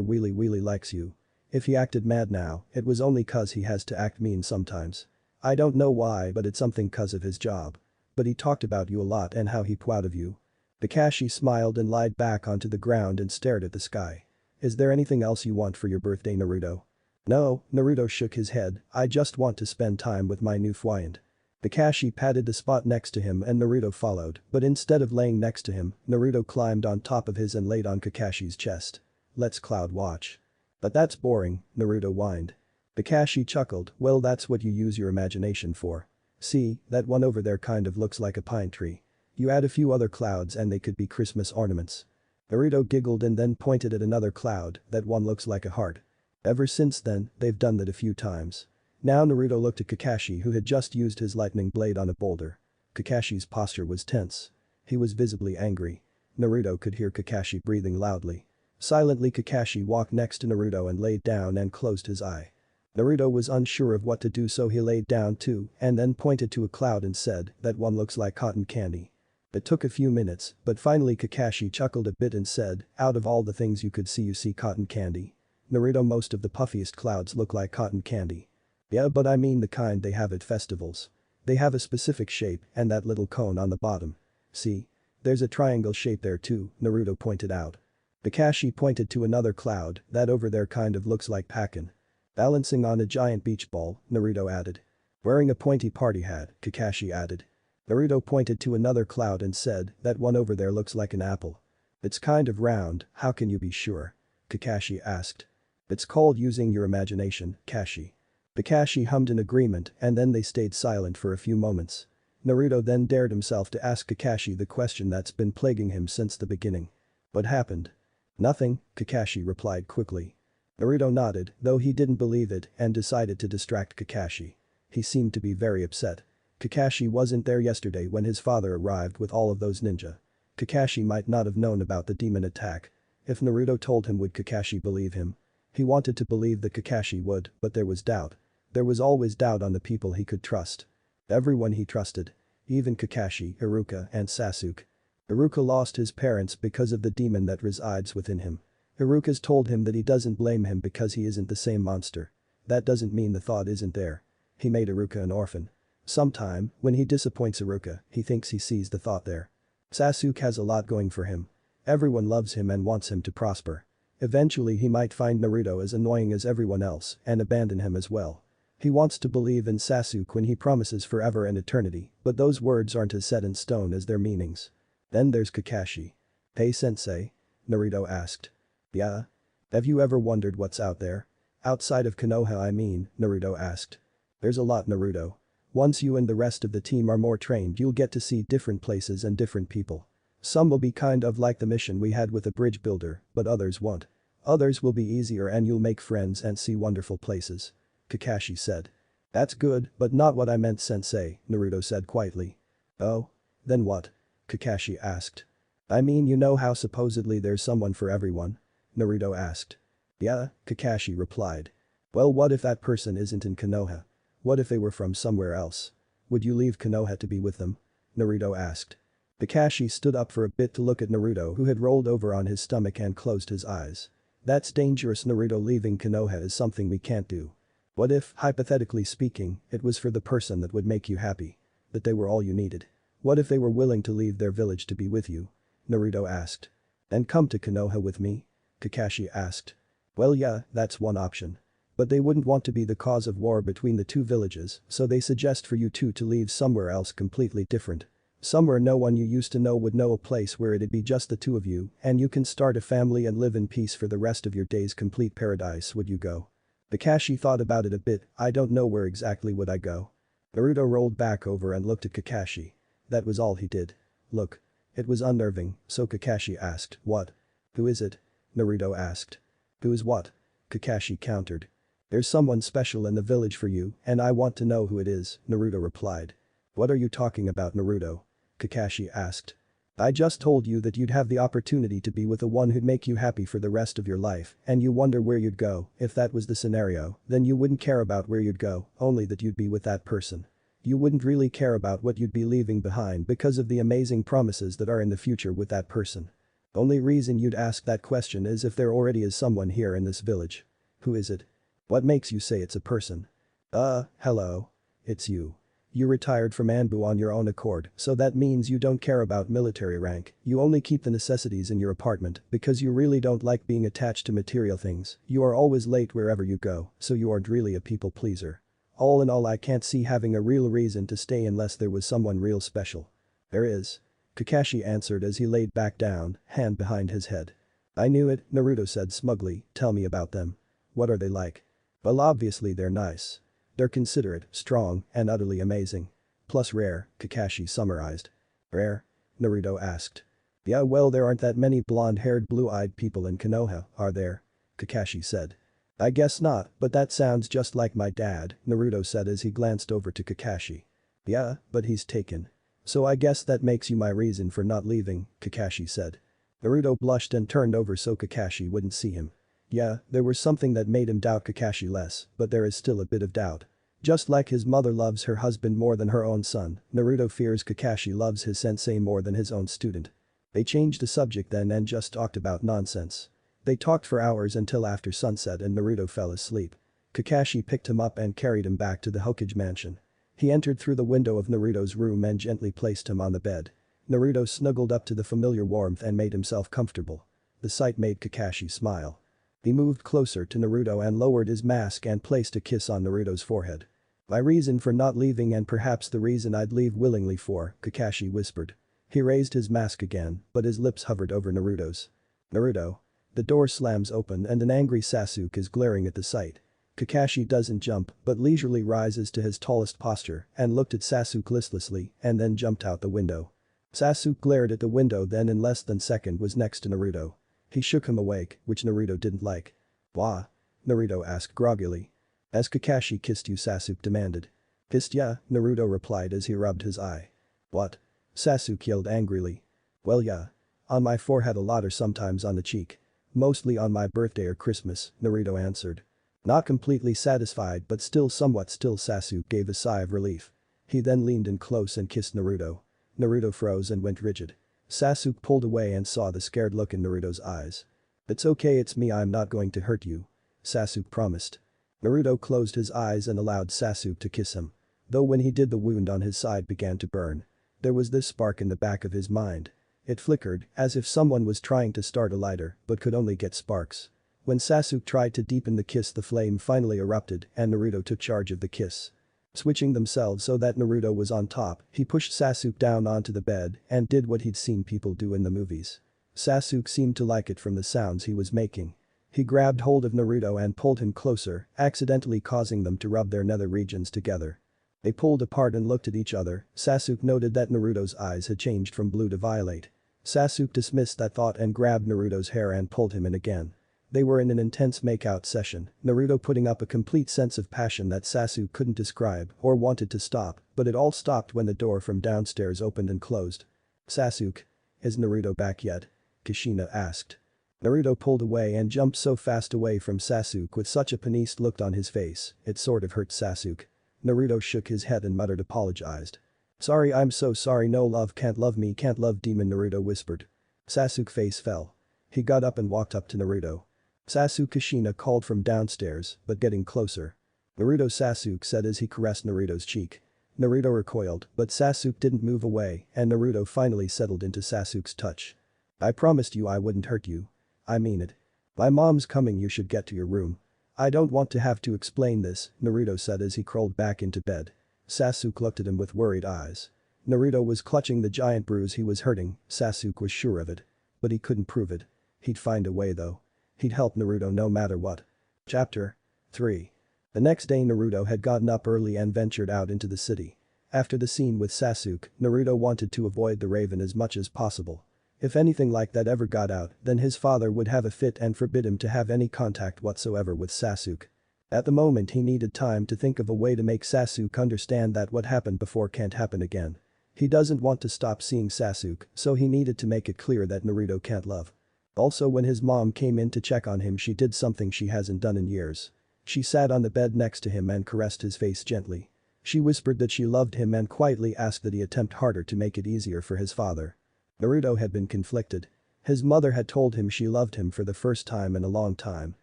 really likes you. If he acted mad now, it was only cause he has to act mean sometimes. I don't know why but it's something cause of his job. But he talked about you a lot and how he proud of you. Kakashi smiled and lied back onto the ground and stared at the sky. Is there anything else you want for your birthday Naruto? No, Naruto shook his head, I just want to spend time with my new Wyand. Kakashi patted the spot next to him and Naruto followed, but instead of laying next to him, Naruto climbed on top of his and laid on Kakashi's chest. Let's cloud watch. But that's boring, Naruto whined. Kakashi chuckled, well that's what you use your imagination for. See, that one over there kind of looks like a pine tree. You add a few other clouds and they could be Christmas ornaments. Naruto giggled and then pointed at another cloud, that one looks like a heart. Ever since then, they've done that a few times. Now Naruto looked at Kakashi who had just used his lightning blade on a boulder. Kakashi's posture was tense. He was visibly angry. Naruto could hear Kakashi breathing loudly. Silently Kakashi walked next to Naruto and laid down and closed his eye. Naruto was unsure of what to do so he laid down too and then pointed to a cloud and said, that one looks like cotton candy. It took a few minutes, but finally Kakashi chuckled a bit and said, out of all the things you see cotton candy. Naruto most of the puffiest clouds look like cotton candy. Yeah but I mean the kind they have at festivals. They have a specific shape and that little cone on the bottom. See? There's a triangle shape there too, Naruto pointed out. Kakashi pointed to another cloud, that over there kind of looks like Pakin. Balancing on a giant beach ball, Naruto added. Wearing a pointy party hat, Kakashi added. Naruto pointed to another cloud and said, that one over there looks like an apple. It's kind of round, how can you be sure? Kakashi asked. It's called using your imagination, Kakashi. Kakashi hummed in agreement and then they stayed silent for a few moments. Naruto then dared himself to ask Kakashi the question that's been plaguing him since the beginning. What happened? Nothing, Kakashi replied quickly. Naruto nodded, though he didn't believe it and decided to distract Kakashi. He seemed to be very upset. Kakashi wasn't there yesterday when his father arrived with all of those ninja. Kakashi might not have known about the demon attack. If Naruto told him would Kakashi believe him? He wanted to believe that Kakashi would, but there was doubt. There was always doubt on the people he could trust. Everyone he trusted. Even Kakashi, Iruka and Sasuke. Iruka lost his parents because of the demon that resides within him. Iruka's told him that he doesn't blame him because he isn't the same monster. That doesn't mean the thought isn't there. He made Iruka an orphan. Sometime, when he disappoints Iruka, he thinks he sees the thought there. Sasuke has a lot going for him. Everyone loves him and wants him to prosper. Eventually he might find Naruto as annoying as everyone else and abandon him as well. He wants to believe in Sasuke when he promises forever and eternity, but those words aren't as set in stone as their meanings. Then there's Kakashi. Hey sensei? Naruto asked. Yeah? Have you ever wondered what's out there? Outside of Konoha I mean, Naruto asked. There's a lot Naruto. Once you and the rest of the team are more trained you'll get to see different places and different people. Some will be kind of like the mission we had with the bridge builder, but others won't. Others will be easier and you'll make friends and see wonderful places. Kakashi said. That's good, but not what I meant, sensei, Naruto said quietly. Oh? Then what? Kakashi asked. I mean, you know how supposedly there's someone for everyone? Naruto asked. Yeah, Kakashi replied. Well, what if that person isn't in Konoha? What if they were from somewhere else? Would you leave Konoha to be with them? Naruto asked. Kakashi stood up for a bit to look at Naruto, who had rolled over on his stomach and closed his eyes. That's dangerous, Naruto. Leaving Konoha is something we can't do. What if, hypothetically speaking, it was for the person that would make you happy? That they were all you needed? What if they were willing to leave their village to be with you? Naruto asked. And come to Konoha with me? Kakashi asked. Well, yeah, that's one option. But they wouldn't want to be the cause of war between the two villages, so they suggest for you two to leave somewhere else completely different. Somewhere no one you used to know would know, a place where it'd be just the two of you and you can start a family and live in peace for the rest of your days. Complete paradise. Would you go? Kakashi thought about it a bit. I don't know where exactly would I go. Naruto rolled back over and looked at Kakashi. That was all he did. Look. It was unnerving, so Kakashi asked, what? Who is it? Naruto asked. Who is what? Kakashi countered. There's someone special in the village for you and I want to know who it is, Naruto replied. What are you talking about, Naruto? Kakashi asked. I just told you that you'd have the opportunity to be with the one who'd make you happy for the rest of your life and you wonder where you'd go. If that was the scenario, then you wouldn't care about where you'd go, only that you'd be with that person. You wouldn't really care about what you'd be leaving behind because of the amazing promises that are in the future with that person. Only reason you'd ask that question is if there already is someone here in this village. Who is it? What makes you say it's a person? Hello. It's you. You retired from Anbu on your own accord, so that means you don't care about military rank, you only keep the necessities in your apartment because you really don't like being attached to material things, you are always late wherever you go, so you aren't really a people pleaser. All in all, I can't see having a real reason to stay unless there was someone real special. There is. Kakashi answered as he laid back down, hand behind his head. I knew it, Naruto said smugly, tell me about them. What are they like? Well, obviously they're nice. They're considerate, strong, and utterly amazing. Plus rare, Kakashi summarized. Rare? Naruto asked. Yeah, well, there aren't that many blonde-haired blue-eyed people in Konoha, are there? Kakashi said. I guess not, but that sounds just like my dad, Naruto said as he glanced over to Kakashi. Yeah, but he's taken. So I guess that makes you my reason for not leaving, Kakashi said. Naruto blushed and turned over so Kakashi wouldn't see him. Yeah, there was something that made him doubt Kakashi less, but there is still a bit of doubt. Just like his mother loves her husband more than her own son, Naruto fears Kakashi loves his sensei more than his own student. They changed the subject then and just talked about nonsense. They talked for hours until after sunset and Naruto fell asleep. Kakashi picked him up and carried him back to the Hokage mansion. He entered through the window of Naruto's room and gently placed him on the bed. Naruto snuggled up to the familiar warmth and made himself comfortable. The sight made Kakashi smile. He moved closer to Naruto and lowered his mask and placed a kiss on Naruto's forehead. My reason for not leaving and perhaps the reason I'd leave willingly for, Kakashi whispered. He raised his mask again, but his lips hovered over Naruto's. Naruto. The door slams open and an angry Sasuke is glaring at the sight. Kakashi doesn't jump but leisurely rises to his tallest posture and looked at Sasuke listlessly and then jumped out the window. Sasuke glared at the window, then in less than a second was next to Naruto. He shook him awake, which Naruto didn't like. Why? Naruto asked groggily. As Kakashi kissed you, Sasuke demanded. Kissed ya? Naruto replied as he rubbed his eye. What? Sasuke yelled angrily. Well, yeah. On my forehead a lot or sometimes on the cheek. Mostly on my birthday or Christmas, Naruto answered. Not completely satisfied but still somewhat still, Sasuke gave a sigh of relief. He then leaned in close and kissed Naruto. Naruto froze and went rigid. Sasuke pulled away and saw the scared look in Naruto's eyes. It's okay, it's me, I'm not going to hurt you. Sasuke promised. Naruto closed his eyes and allowed Sasuke to kiss him. Though when he did, the wound on his side began to burn. There was this spark in the back of his mind. It flickered, as if someone was trying to start a lighter but could only get sparks. When Sasuke tried to deepen the kiss, the flame finally erupted and Naruto took charge of the kiss. Switching themselves so that Naruto was on top, he pushed Sasuke down onto the bed and did what he'd seen people do in the movies. Sasuke seemed to like it from the sounds he was making. He grabbed hold of Naruto and pulled him closer, accidentally causing them to rub their nether regions together. They pulled apart and looked at each other. Sasuke noted that Naruto's eyes had changed from blue to violet. Sasuke dismissed that thought and grabbed Naruto's hair and pulled him in again. They were in an intense makeout session, Naruto putting up a complete sense of passion that Sasuke couldn't describe or wanted to stop, but it all stopped when the door from downstairs opened and closed. "Sasuke, is Naruto back yet?" Kushina asked. Naruto pulled away and jumped so fast away from Sasuke with such a panicked look on his face, it sort of hurt Sasuke. Naruto shook his head and muttered apologized. "Sorry, I'm so sorry, no love, can't love me, can't love demon," Naruto whispered. Sasuke's face fell. He got up and walked up to Naruto. "Sasuke," Kushina called from downstairs, but getting closer. "Naruto," Sasuke said as he caressed Naruto's cheek. Naruto recoiled, but Sasuke didn't move away and Naruto finally settled into Sasuke's touch. "I promised you I wouldn't hurt you. I mean it. My mom's coming, you should get to your room." "I don't want to have to explain this," Naruto said as he crawled back into bed. Sasuke looked at him with worried eyes. Naruto was clutching the giant bruise he was hurting, Sasuke was sure of it. But he couldn't prove it. He'd find a way though. He'd help Naruto no matter what. Chapter 3. The next day Naruto had gotten up early and ventured out into the city. After the scene with Sasuke, Naruto wanted to avoid the Raven as much as possible. If anything like that ever got out, then his father would have a fit and forbid him to have any contact whatsoever with Sasuke. At the moment he needed time to think of a way to make Sasuke understand that what happened before can't happen again. He doesn't want to stop seeing Sasuke, so he needed to make it clear that Naruto can't love. Also, when his mom came in to check on him, she did something she hasn't done in years. She sat on the bed next to him and caressed his face gently. She whispered that she loved him and quietly asked that he attempt harder to make it easier for his father. Naruto had been conflicted. His mother had told him she loved him for the first time in a long time.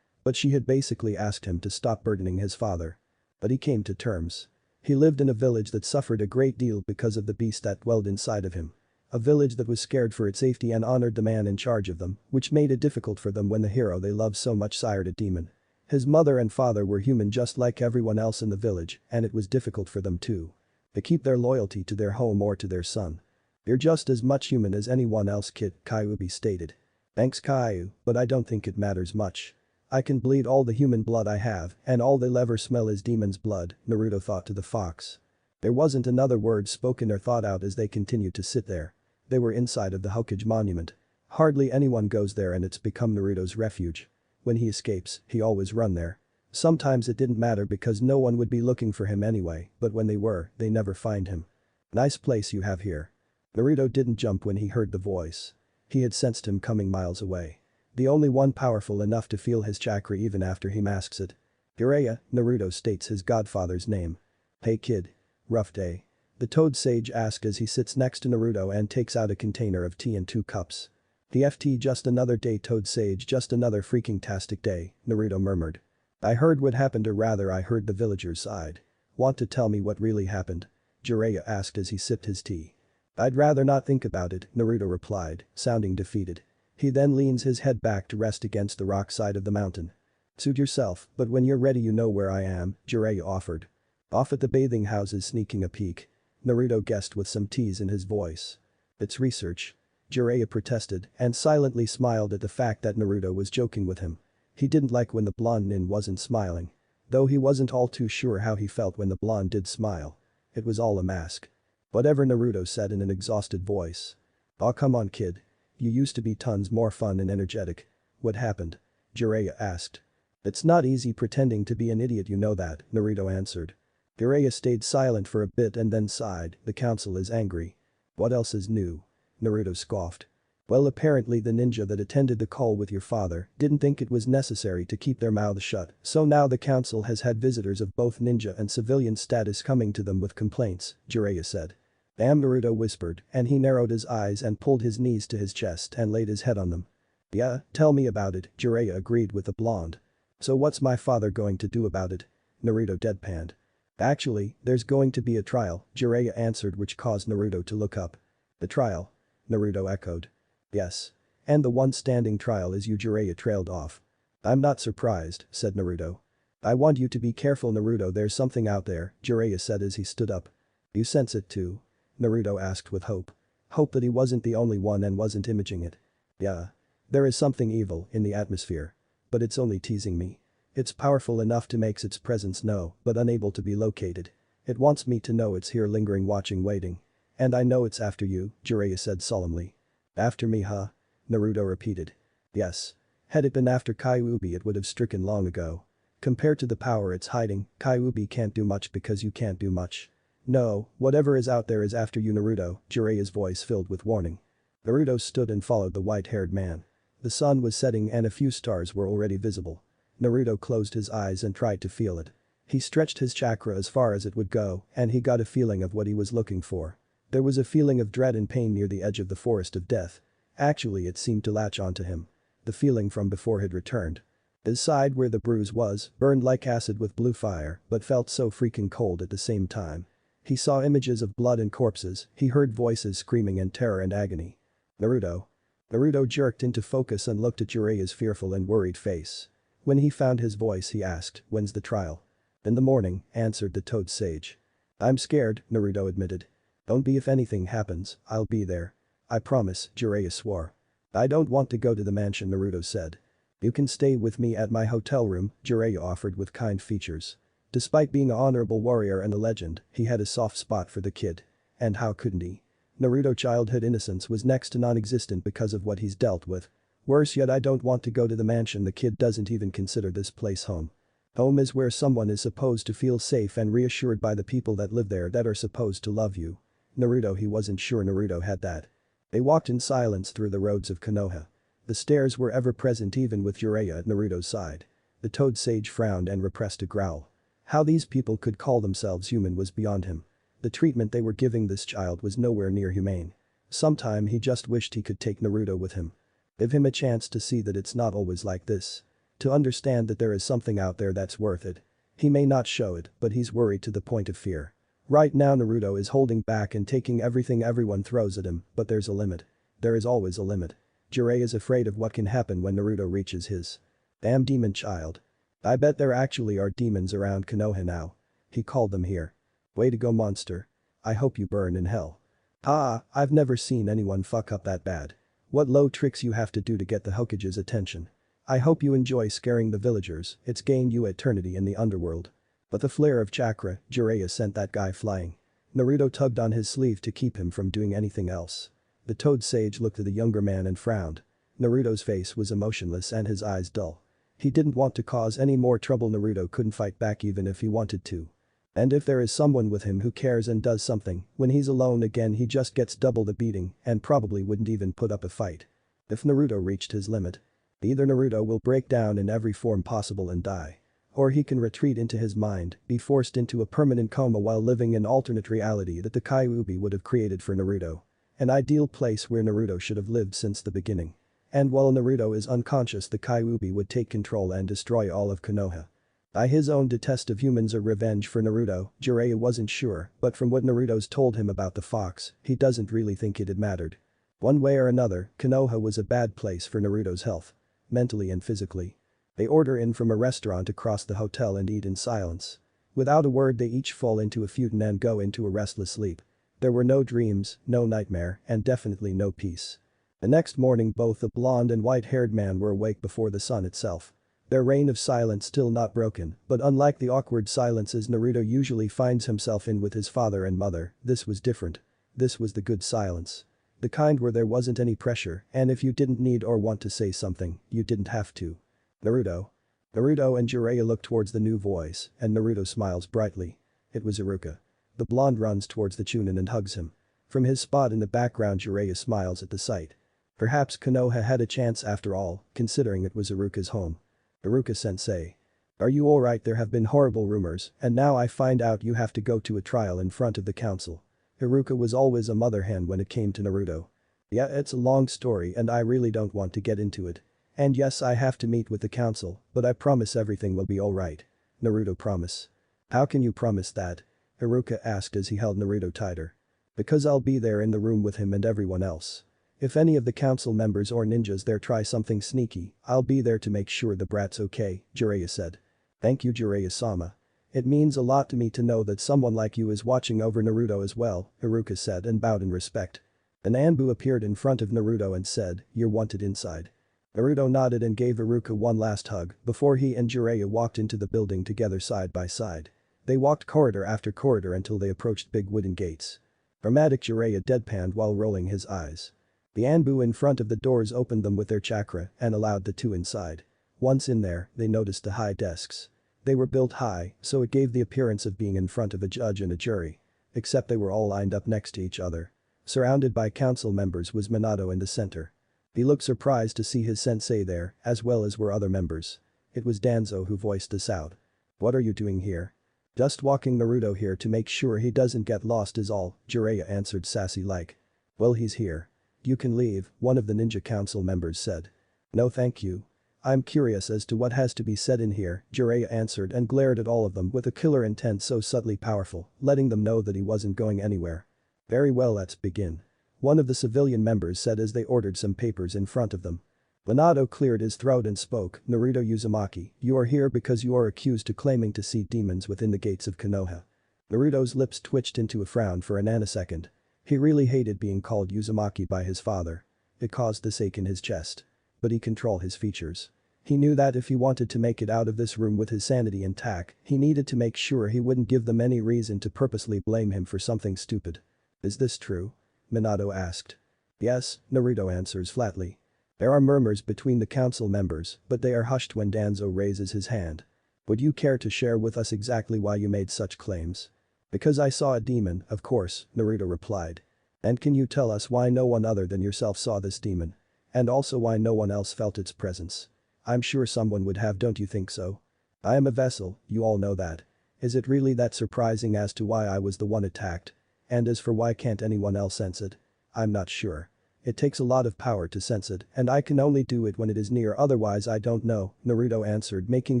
But she had basically asked him to stop burdening his father. But he came to terms. He lived in a village that suffered a great deal because of the beast that dwelled inside of him. A village that was scared for its safety and honored the man in charge of them, which made it difficult for them when the hero they loved so much sired a demon. His mother and father were human just like everyone else in the village, and it was difficult for them too. To keep their loyalty to their home or to their son. "You're just as much human as anyone else, kid," Kyuubi stated. "Thanks, Kyu, but I don't think it matters much. I can bleed all the human blood I have, and all they'll ever smell is demon's blood," Naruto thought to the fox. There wasn't another word spoken or thought out as they continued to sit there. They were inside of the Hokage monument. Hardly anyone goes there and it's become Naruto's refuge. When he escapes, he always run there. Sometimes it didn't matter because no one would be looking for him anyway, but when they were, they never find him. "Nice place you have here." Naruto didn't jump when he heard the voice. He had sensed him coming miles away. The only one powerful enough to feel his chakra even after he masks it. "Jiraiya," Naruto states his godfather's name. "Hey kid. Rough day?" The Toad Sage asked as he sits next to Naruto and takes out a container of tea and 2 cups. "TFT, just another day, Toad Sage, just another freaking tastic day," Naruto murmured. "I heard what happened, or rather I heard the villagers sighed." "Want to tell me what really happened?" Jiraiya asked as he sipped his tea. "I'd rather not think about it," Naruto replied, sounding defeated. He then leans his head back to rest against the rock side of the mountain. "Suit yourself, but when you're ready you know where I am," Jiraiya offered. "Off at the bathing houses, sneaking a peek," Naruto guessed with some tease in his voice. "It's research." Jiraiya protested and silently smiled at the fact that Naruto was joking with him. He didn't like when the blonde nin wasn't smiling. Though he wasn't all too sure how he felt when the blonde did smile. It was all a mask. Whatever, Naruto said in an exhausted voice. "Aw, come on kid. You used to be tons more fun and energetic." "What happened?" Jiraiya asked. "It's not easy pretending to be an idiot, you know that," Naruto answered. Jiraiya stayed silent for a bit and then sighed, "The council is angry." "What else is new?" Naruto scoffed. "Well, apparently the ninja that attended the call with your father didn't think it was necessary to keep their mouths shut, so now the council has had visitors of both ninja and civilian status coming to them with complaints," Jiraiya said. "Damn," Naruto whispered, and he narrowed his eyes and pulled his knees to his chest and laid his head on them. "Yeah, tell me about it," Jiraiya agreed with the blonde. "So what's my father going to do about it?" Naruto deadpanned. "Actually, there's going to be a trial," Jiraiya answered, which caused Naruto to look up. "The trial?" Naruto echoed. "Yes. And the one standing trial is you," Jiraiya trailed off. "I'm not surprised," said Naruto. "I want you to be careful, Naruto, there's something out there," Jiraiya said as he stood up. "You sense it too?" Naruto asked with hope. Hope that he wasn't the only one and wasn't imaging it. "Yeah. There is something evil in the atmosphere. But it's only teasing me. It's powerful enough to make its presence known, but unable to be located. It wants me to know it's here, lingering, watching, waiting. And I know it's after you," Jiraiya said solemnly. After me, huh? Naruto repeated. Yes. Had it been after Kyuubi, it would have stricken long ago. Compared to the power it's hiding, Kyuubi can't do much because you can't do much. No, whatever is out there is after you, Naruto, Jiraiya's voice filled with warning. Naruto stood and followed the white-haired man. The sun was setting and a few stars were already visible. Naruto closed his eyes and tried to feel it. He stretched his chakra as far as it would go and he got a feeling of what he was looking for. There was a feeling of dread and pain near the edge of the forest of death. Actually, it seemed to latch onto him. The feeling from before had returned. His side where the bruise was burned like acid with blue fire but felt so freaking cold at the same time. He saw images of blood and corpses, he heard voices screaming in terror and agony. Naruto. Naruto jerked into focus and looked at Jiraiya's fearful and worried face. When he found his voice he asked, "When's the trial?" "In the morning," answered the Toad Sage. "I'm scared," Naruto admitted. "Don't be, if anything happens, I'll be there. I promise," Jiraiya swore. "I don't want to go to the mansion," Naruto said. "You can stay with me at my hotel room," Jiraiya offered with kind features. Despite being an honorable warrior and a legend, he had a soft spot for the kid. And how couldn't he? Naruto's childhood innocence was next to non-existent because of what he's dealt with. Worse yet, I don't want to go to the mansion. The kid doesn't even consider this place home. Home is where someone is supposed to feel safe and reassured by the people that live there that are supposed to love you. Naruto, he wasn't sure Naruto had that. They walked in silence through the roads of Konoha. The stares were ever present even with Jiraiya at Naruto's side. The Toad Sage frowned and repressed a growl. How these people could call themselves human was beyond him. The treatment they were giving this child was nowhere near humane. Sometime he just wished he could take Naruto with him. Give him a chance to see that it's not always like this. To understand that there is something out there that's worth it. He may not show it, but he's worried to the point of fear. Right now Naruto is holding back and taking everything everyone throws at him, but there's a limit. There is always a limit. Jiraiya is afraid of what can happen when Naruto reaches his. Damn demon child. I bet there actually are demons around Konoha now. He called them here. Way to go, monster. I hope you burn in hell. Ah, I've never seen anyone fuck up that bad. What low tricks you have to do to get the Hokage's attention. I hope you enjoy scaring the villagers, it's gained you eternity in the underworld. But the flare of chakra, Jiraiya sent that guy flying. Naruto tugged on his sleeve to keep him from doing anything else. The Toad Sage looked at the younger man and frowned. Naruto's face was emotionless and his eyes dull. He didn't want to cause any more trouble. Naruto couldn't fight back even if he wanted to. And if there is someone with him who cares and does something, when he's alone again he just gets double the beating and probably wouldn't even put up a fight. If Naruto reached his limit. Either Naruto will break down in every form possible and die. Or he can retreat into his mind, be forced into a permanent coma while living in alternate reality that the Kyuubi would have created for Naruto. An ideal place where Naruto should have lived since the beginning. And while Naruto is unconscious, the Kyuubi would take control and destroy all of Konoha. By his own detest of humans or revenge for Naruto, Jiraiya wasn't sure, but from what Naruto's told him about the fox, he doesn't really think it had mattered. One way or another, Konoha was a bad place for Naruto's health. Mentally and physically. They order in from a restaurant across the hotel and eat in silence. Without a word they each fall into a futon and go into a restless sleep. There were no dreams, no nightmare, and definitely no peace. The next morning both the blonde and white-haired man were awake before the sun itself. Their reign of silence still not broken, but unlike the awkward silences Naruto usually finds himself in with his father and mother, this was different. This was the good silence. The kind where there wasn't any pressure, and if you didn't need or want to say something, you didn't have to. Naruto. Naruto and Jiraiya look towards the new voice, and Naruto smiles brightly. It was Iruka. The blonde runs towards the Chunin and hugs him. From his spot in the background Jiraiya smiles at the sight. Perhaps Konoha had a chance after all, considering it was Iruka's home. Iruka-sensei. Are you alright? There have been horrible rumors, and now I find out you have to go to a trial in front of the council. Iruka was always a mother hen when it came to Naruto. Yeah, it's a long story and I really don't want to get into it. And yes, I have to meet with the council, but I promise everything will be alright. Naruto promise. How can you promise that? Iruka asked as he held Naruto tighter. Because I'll be there in the room with him and everyone else. If any of the council members or ninjas there try something sneaky, I'll be there to make sure the brat's okay, Jiraiya said. Thank you, Jiraiya-sama. It means a lot to me to know that someone like you is watching over Naruto as well, Iruka said and bowed in respect. An Anbu appeared in front of Naruto and said, "You're wanted inside." Naruto nodded and gave Iruka one last hug before he and Jiraiya walked into the building together side by side. They walked corridor after corridor until they approached big wooden gates. Dramatic Jiraiya deadpanned while rolling his eyes. The Anbu in front of the doors opened them with their chakra and allowed the two inside. Once in there, they noticed the high desks. They were built high, so it gave the appearance of being in front of a judge and a jury. Except they were all lined up next to each other. Surrounded by council members was Minato in the center. He looked surprised to see his sensei there, as well as were other members. It was Danzo who voiced this out. "What are you doing here?" "Just walking Naruto here to make sure he doesn't get lost is all," Jiraiya answered sassy-like. "Well, he's here. You can leave," one of the ninja council members said. "No thank you. I'm curious as to what has to be said in here," Jiraiya answered and glared at all of them with a killer intent so subtly powerful, letting them know that he wasn't going anywhere. "Very well, let's begin," one of the civilian members said as they ordered some papers in front of them. Minato cleared his throat and spoke, "Naruto Uzumaki, you are here because you are accused of claiming to see demons within the gates of Konoha." Naruto's lips twitched into a frown for a nanosecond. He really hated being called Uzumaki by his father. It caused this ache in his chest. But he controlled his features. He knew that if he wanted to make it out of this room with his sanity intact, he needed to make sure he wouldn't give them any reason to purposely blame him for something stupid. "Is this true?" Minato asked. "Yes," Naruto answers flatly. There are murmurs between the council members, but they are hushed when Danzo raises his hand. "Would you care to share with us exactly why you made such claims?" "Because I saw a demon, of course," Naruto replied. "And can you tell us why no one other than yourself saw this demon? And also why no one else felt its presence? I'm sure someone would have, don't you think so? I am a vessel, you all know that. Is it really that surprising as to why I was the one attacked? And as for why can't anyone else sense it? I'm not sure. It takes a lot of power to sense it, and I can only do it when it is near, otherwise I don't know," Naruto answered, making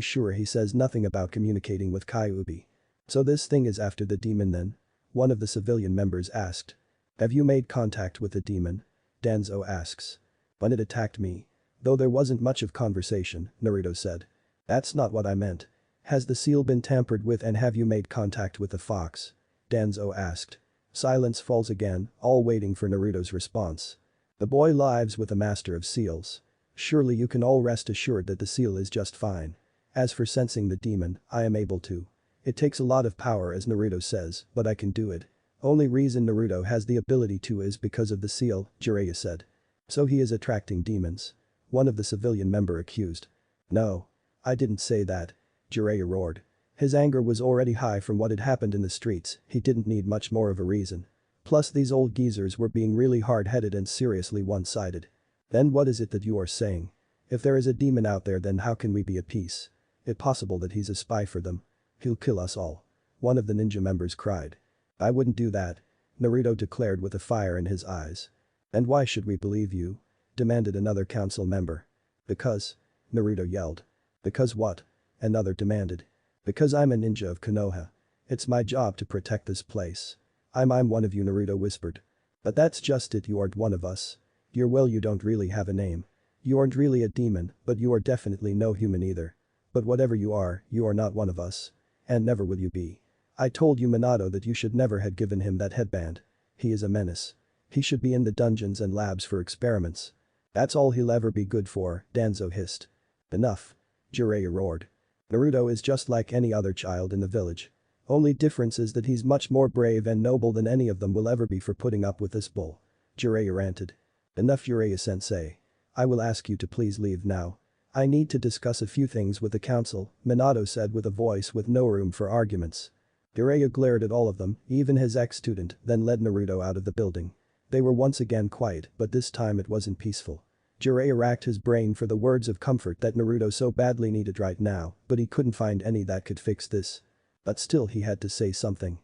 sure he says nothing about communicating with Kyuubi. "So this thing is after the demon then?" one of the civilian members asked. "Have you made contact with the demon?" Danzo asks. "When it attacked me. Though there wasn't much of conversation," Naruto said. "That's not what I meant. Has the seal been tampered with and have you made contact with the fox?" Danzo asked. Silence falls again, all waiting for Naruto's response. The boy lives with a master of seals. Surely you can all rest assured that the seal is just fine. As for sensing the demon, I am able to. It takes a lot of power as Naruto says, but I can do it. Only reason Naruto has the ability to is because of the seal, Jiraiya said. "So he is attracting demons?" one of the civilian member accused. "No. I didn't say that," Jiraiya roared. His anger was already high from what had happened in the streets, he didn't need much more of a reason. Plus these old geezers were being really hard-headed and seriously one-sided. "Then what is it that you are saying? If there is a demon out there then how can we be at peace? It's possible that he's a spy for them. He'll kill us all," one of the ninja members cried. "I wouldn't do that," Naruto declared with a fire in his eyes. "And why should we believe you?" demanded another council member. "Because," Naruto yelled. "Because what?" another demanded. "Because I'm a ninja of Konoha. It's my job to protect this place. I'm one of you," Naruto whispered. "But that's just it, you aren't one of us. You don't really have a name. You aren't really a demon, but you are definitely no human either. But whatever you are not one of us. And never will you be. I told you Minato that you should never have given him that headband. He is a menace. He should be in the dungeons and labs for experiments. That's all he'll ever be good for," Danzo hissed. "Enough," Jiraiya roared. "Naruto is just like any other child in the village. Only difference is that he's much more brave and noble than any of them will ever be for putting up with this bull," Jiraiya ranted. "Enough, Jiraiya-sensei. I will ask you to please leave now. I need to discuss a few things with the council," Minato said with a voice with no room for arguments. Jiraiya glared at all of them, even his ex-student, then led Naruto out of the building. They were once again quiet, but this time it wasn't peaceful. Jiraiya racked his brain for the words of comfort that Naruto so badly needed right now, but he couldn't find any that could fix this. But still he had to say something.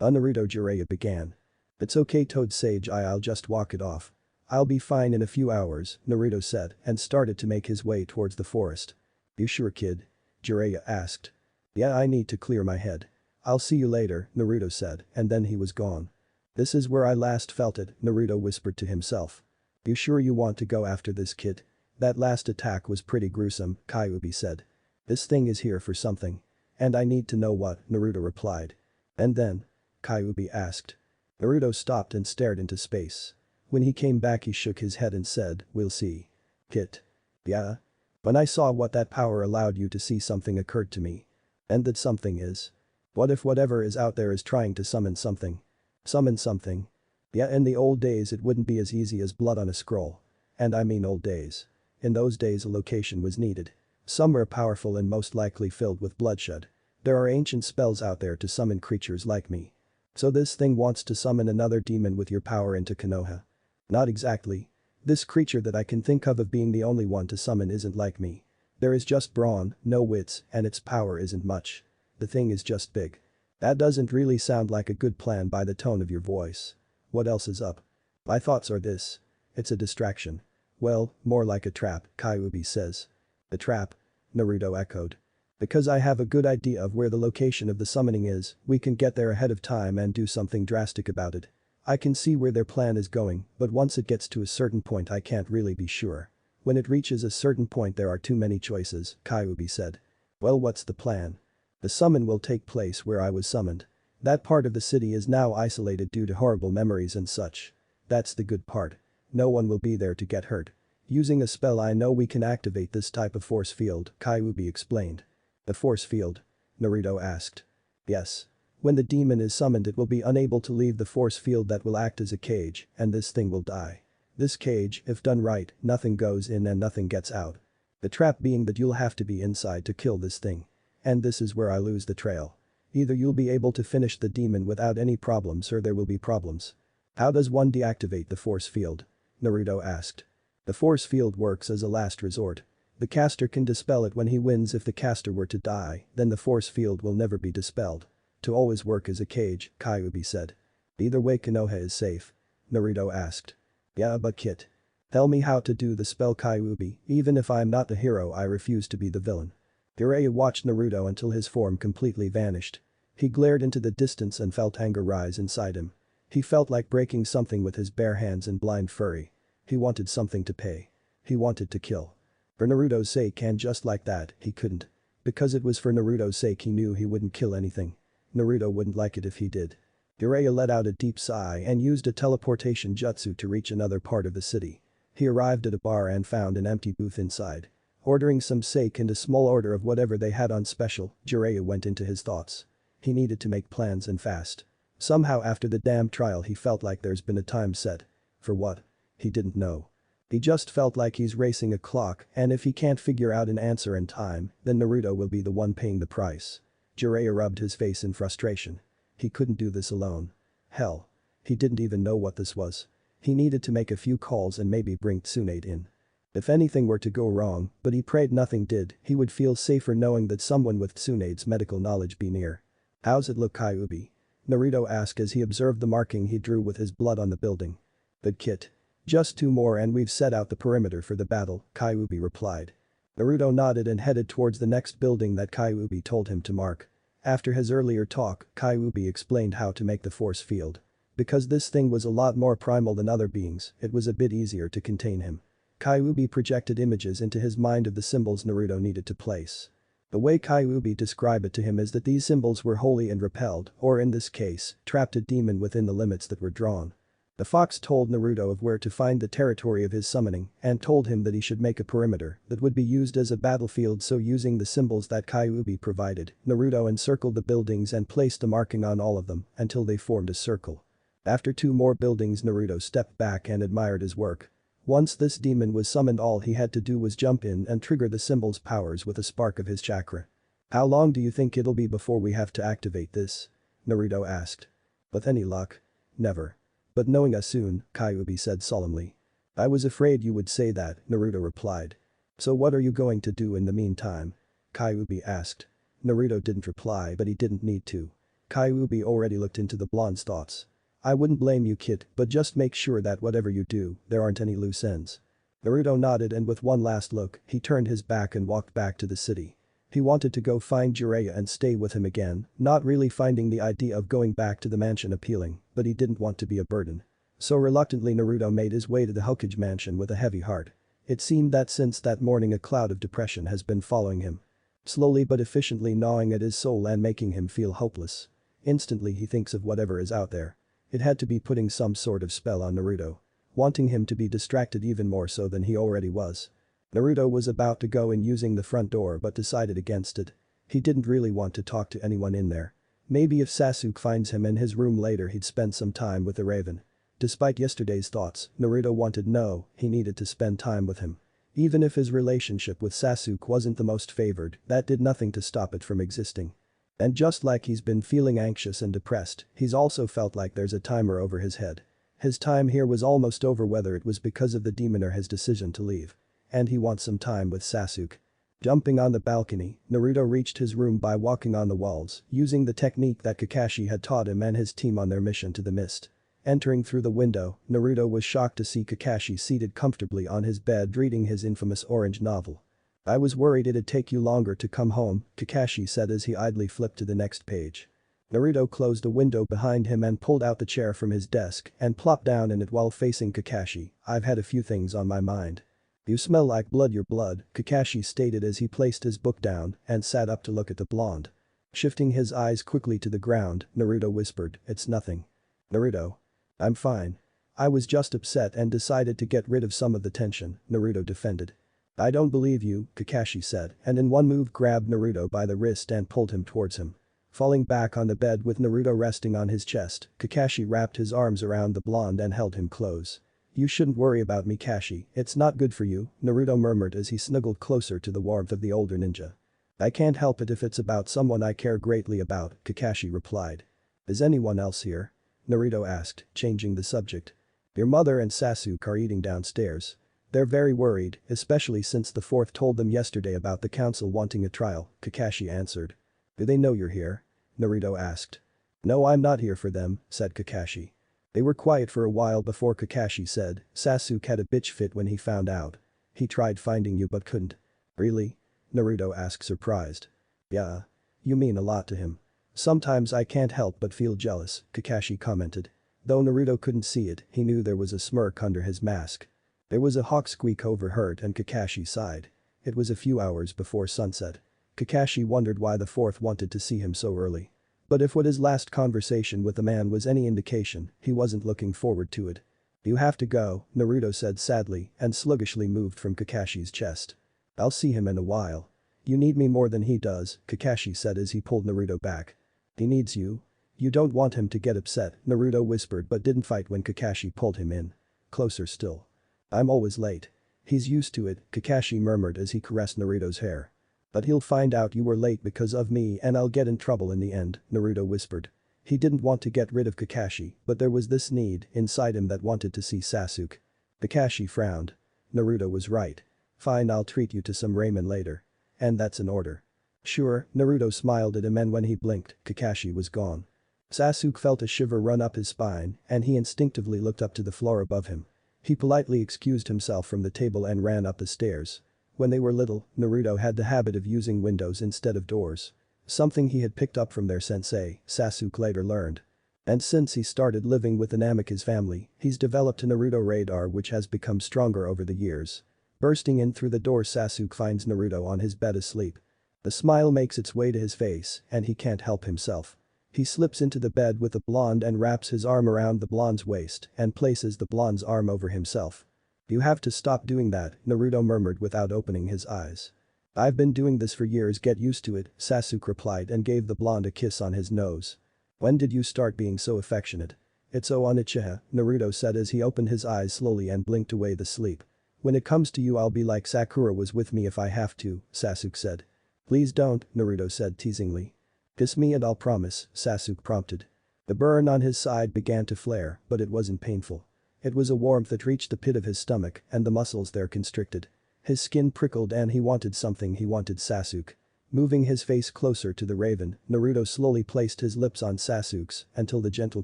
Naruto, Jiraiya began. "It's okay, Toad Sage, I'll just walk it off. I'll be fine in a few hours," Naruto said and started to make his way towards the forest. "You sure, kid?" Jiraiya asked. "Yeah, I need to clear my head. I'll see you later," Naruto said, and then he was gone. "This is where I last felt it," Naruto whispered to himself. "You sure you want to go after this kid? That last attack was pretty gruesome," Kyuubi said. "This thing is here for something. And I need to know what," Naruto replied. "And then?" Kyuubi asked. Naruto stopped and stared into space. When he came back he shook his head and said, "We'll see." "Kit." "Yeah?" "When I saw what that power allowed you to see, something occurred to me. And that something is? What if whatever is out there is trying to summon something?" "Summon something?" Yeah, in the old days it wouldn't be as easy as blood on a scroll. And I mean old days. In those days a location was needed. Somewhere powerful and most likely filled with bloodshed. There are ancient spells out there to summon creatures like me. So this thing wants to summon another demon with your power into Konoha. Not exactly. This creature that I can think of being the only one to summon isn't like me. There is just brawn, no wits, and its power isn't much. The thing is just big. That doesn't really sound like a good plan by the tone of your voice. What else is up? My thoughts are this. It's a distraction. Well, more like a trap, Kyuubi says. The trap? Naruto echoed. Because I have a good idea of where the location of the summoning is, we can get there ahead of time and do something drastic about it. I can see where their plan is going, but once it gets to a certain point I can't really be sure. When it reaches a certain point there are too many choices, Kyuubi said. Well, what's the plan? The summon will take place where I was summoned. That part of the city is now isolated due to horrible memories and such. That's the good part. No one will be there to get hurt. Using a spell I know we can activate this type of force field, Kyuubi explained. The force field? Naruto asked. Yes. When the demon is summoned it will be unable to leave the force field that will act as a cage, and this thing will die. This cage, if done right, nothing goes in and nothing gets out. The trap being that you'll have to be inside to kill this thing. And this is where I lose the trail. Either you'll be able to finish the demon without any problems or there will be problems. How does one deactivate the force field? Naruto asked. The force field works as a last resort. The caster can dispel it when he wins. If the caster were to die, then the force field will never be dispelled. To always work as a cage, Kyuubi said. Either way Konoha is safe. Naruto asked. Yeah, but Kit. Tell me how to do the spell, Kyuubi. Even if I'm not the hero I refuse to be the villain. Jiraiya watched Naruto until his form completely vanished. He glared into the distance and felt anger rise inside him. He felt like breaking something with his bare hands in blind fury. He wanted something to pay. He wanted to kill. For Naruto's sake, and just like that, he couldn't. Because it was for Naruto's sake he knew he wouldn't kill anything. Naruto wouldn't like it if he did. Jiraiya let out a deep sigh and used a teleportation jutsu to reach another part of the city. He arrived at a bar and found an empty booth inside. Ordering some sake and a small order of whatever they had on special, Jiraiya went into his thoughts. He needed to make plans and fast. Somehow after the damn trial he felt like there's been a time set. For what? He didn't know. He just felt like he's racing a clock, and if he can't figure out an answer in time, then Naruto will be the one paying the price. Jiraiya rubbed his face in frustration. He couldn't do this alone. Hell. He didn't even know what this was. He needed to make a few calls and maybe bring Tsunade in. If anything were to go wrong, but he prayed nothing did, he would feel safer knowing that someone with Tsunade's medical knowledge be near. How's it look, Kyuubi? Naruto asked as he observed the marking he drew with his blood on the building. Good Kit. Just 2 more and we've set out the perimeter for the battle, Kyuubi replied. Naruto nodded and headed towards the next building that Kyuubi told him to mark. After his earlier talk, Kyuubi explained how to make the force field. Because this thing was a lot more primal than other beings, it was a bit easier to contain him. Kyuubi projected images into his mind of the symbols Naruto needed to place. The way Kyuubi described it to him is that these symbols were holy and repelled, or in this case, trapped a demon within the limits that were drawn. The fox told Naruto of where to find the territory of his summoning and told him that he should make a perimeter that would be used as a battlefield, so using the symbols that Kyuubi provided, Naruto encircled the buildings and placed a marking on all of them until they formed a circle. After 2 more buildings Naruto stepped back and admired his work. Once this demon was summoned all he had to do was jump in and trigger the symbol's powers with a spark of his chakra. How long do you think it'll be before we have to activate this? Naruto asked. With any luck? Never. But knowing us soon, Kyuubi said solemnly. I was afraid you would say that, Naruto replied. So what are you going to do in the meantime? Kyuubi asked. Naruto didn't reply but he didn't need to. Kyuubi already looked into the blonde's thoughts. I wouldn't blame you, Kit, but just make sure that whatever you do, there aren't any loose ends. Naruto nodded and with one last look, he turned his back and walked back to the city. He wanted to go find Jiraiya and stay with him again, not really finding the idea of going back to the mansion appealing, but he didn't want to be a burden. So reluctantly Naruto made his way to the Hokage mansion with a heavy heart. It seemed that since that morning a cloud of depression has been following him. Slowly but efficiently gnawing at his soul and making him feel hopeless. Instantly he thinks of whatever is out there. It had to be putting some sort of spell on Naruto. Wanting him to be distracted even more so than he already was. Naruto was about to go in using the front door but decided against it. He didn't really want to talk to anyone in there. Maybe if Sasuke finds him in his room later he'd spend some time with the Raven. Despite yesterday's thoughts, Naruto wanted no, he needed to spend time with him. Even if his relationship with Sasuke wasn't the most favored, that did nothing to stop it from existing. And just like he's been feeling anxious and depressed, he's also felt like there's a timer over his head. His time here was almost over, whether it was because of the demon or his decision to leave. And he wants some time with Sasuke. Jumping on the balcony, Naruto reached his room by walking on the walls, using the technique that Kakashi had taught him and his team on their mission to the mist. Entering through the window, Naruto was shocked to see Kakashi seated comfortably on his bed reading his infamous orange novel. "I was worried it'd take you longer to come home," Kakashi said as he idly flipped to the next page. Naruto closed a window behind him and pulled out the chair from his desk and plopped down in it while facing Kakashi. "I've had a few things on my mind." "You smell like blood, your blood," Kakashi stated as he placed his book down and sat up to look at the blonde. Shifting his eyes quickly to the ground, Naruto whispered, "It's nothing." "Naruto. I'm fine. I was just upset and decided to get rid of some of the tension," Naruto defended. "I don't believe you," Kakashi said, and in one move grabbed Naruto by the wrist and pulled him towards him. Falling back on the bed with Naruto resting on his chest, Kakashi wrapped his arms around the blonde and held him close. "You shouldn't worry about me, Kashi, it's not good for you," Naruto murmured as he snuggled closer to the warmth of the older ninja. "I can't help it if it's about someone I care greatly about," Kakashi replied. "Is anyone else here?" Naruto asked, changing the subject. "Your mother and Sasuke are eating downstairs. They're very worried, especially since the fourth told them yesterday about the council wanting a trial," Kakashi answered. "Do they know you're here?" Naruto asked. "No, I'm not here for them," said Kakashi. They were quiet for a while before Kakashi said, "Sasuke had a bitch fit when he found out. He tried finding you but couldn't." "Really?" Naruto asked, surprised. "Yeah. You mean a lot to him." "Sometimes I can't help but feel jealous," Kakashi commented. Though Naruto couldn't see it, he knew there was a smirk under his mask. There was a hawk squeak overheard and Kakashi sighed. It was a few hours before sunset. Kakashi wondered why the fourth wanted to see him so early. But if what his last conversation with the man was any indication, he wasn't looking forward to it. "You have to go," Naruto said sadly and sluggishly moved from Kakashi's chest. "I'll see him in a while." "You need me more than he does," Kakashi said as he pulled Naruto back. "He needs you. You don't want him to get upset," Naruto whispered but didn't fight when Kakashi pulled him in. Closer still. "I'm always late." "He's used to it," Kakashi murmured as he caressed Naruto's hair. "But he'll find out you were late because of me and I'll get in trouble in the end," Naruto whispered. He didn't want to get rid of Kakashi, but there was this need inside him that wanted to see Sasuke. Kakashi frowned. Naruto was right. "Fine, I'll treat you to some ramen later. And that's an order." "Sure," Naruto smiled at him and when he blinked, Kakashi was gone. Sasuke felt a shiver run up his spine and he instinctively looked up to the floor above him. He politely excused himself from the table and ran up the stairs. When they were little, Naruto had the habit of using windows instead of doors. Something he had picked up from their sensei, Sasuke later learned. And since he started living with the Namikaze family, he's developed a Naruto radar which has become stronger over the years. Bursting in through the door, Sasuke finds Naruto on his bed asleep. The smile makes its way to his face and he can't help himself. He slips into the bed with the blonde and wraps his arm around the blonde's waist and places the blonde's arm over himself. "You have to stop doing that," Naruto murmured without opening his eyes. "I've been doing this for years, get used to it," Sasuke replied and gave the blonde a kiss on his nose. "When did you start being so affectionate?" "It's so Onichiha," Naruto said as he opened his eyes slowly and blinked away the sleep. "When it comes to you, I'll be like Sakura was with me if I have to," Sasuke said. "Please don't," Naruto said teasingly. "Kiss me and I'll promise," Sasuke prompted. The burn on his side began to flare, but it wasn't painful. It was a warmth that reached the pit of his stomach and the muscles there constricted. His skin prickled and he wanted something, he wanted Sasuke. Moving his face closer to the raven, Naruto slowly placed his lips on Sasuke's until the gentle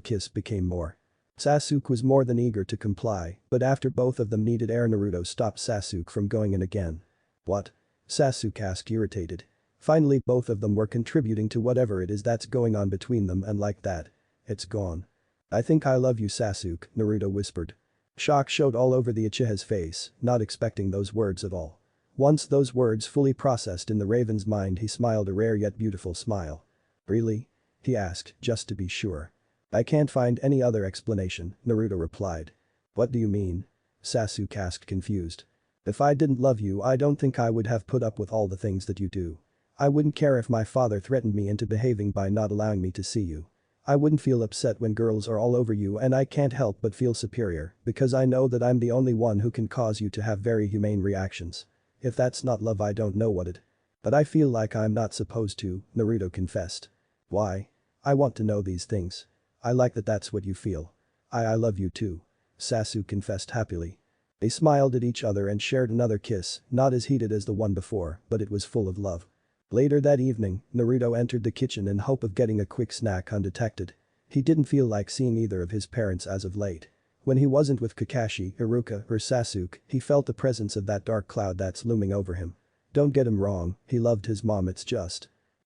kiss became more. Sasuke was more than eager to comply, but after both of them needed air, Naruto stopped Sasuke from going in again. "What?" Sasuke asked, irritated. Finally both of them were contributing to whatever it is that's going on between them and like that. It's gone. "I think I love you, Sasuke," Naruto whispered. Shock showed all over the Uchiha's face, not expecting those words at all. Once those words fully processed in the raven's mind, he smiled a rare yet beautiful smile. "Really?" he asked, just to be sure. "I can't find any other explanation," Naruto replied. "What do you mean?" Sasuke asked, confused. "If I didn't love you, I don't think I would have put up with all the things that you do. I wouldn't care if my father threatened me into behaving by not allowing me to see you. I wouldn't feel upset when girls are all over you and I can't help but feel superior because I know that I'm the only one who can cause you to have very humane reactions. If that's not love I don't know what it. But I feel like I'm not supposed to, Naruto confessed. Why? I want to know these things. I like that that's what you feel. I love you too. Sasuke confessed happily. They smiled at each other and shared another kiss, not as heated as the one before, but it was full of love. Later that evening, Naruto entered the kitchen in hope of getting a quick snack undetected. He didn't feel like seeing either of his parents as of late. When he wasn't with Kakashi, Iruka, or Sasuke, he felt the presence of that dark cloud that's looming over him. Don't get him wrong, he loved his mom,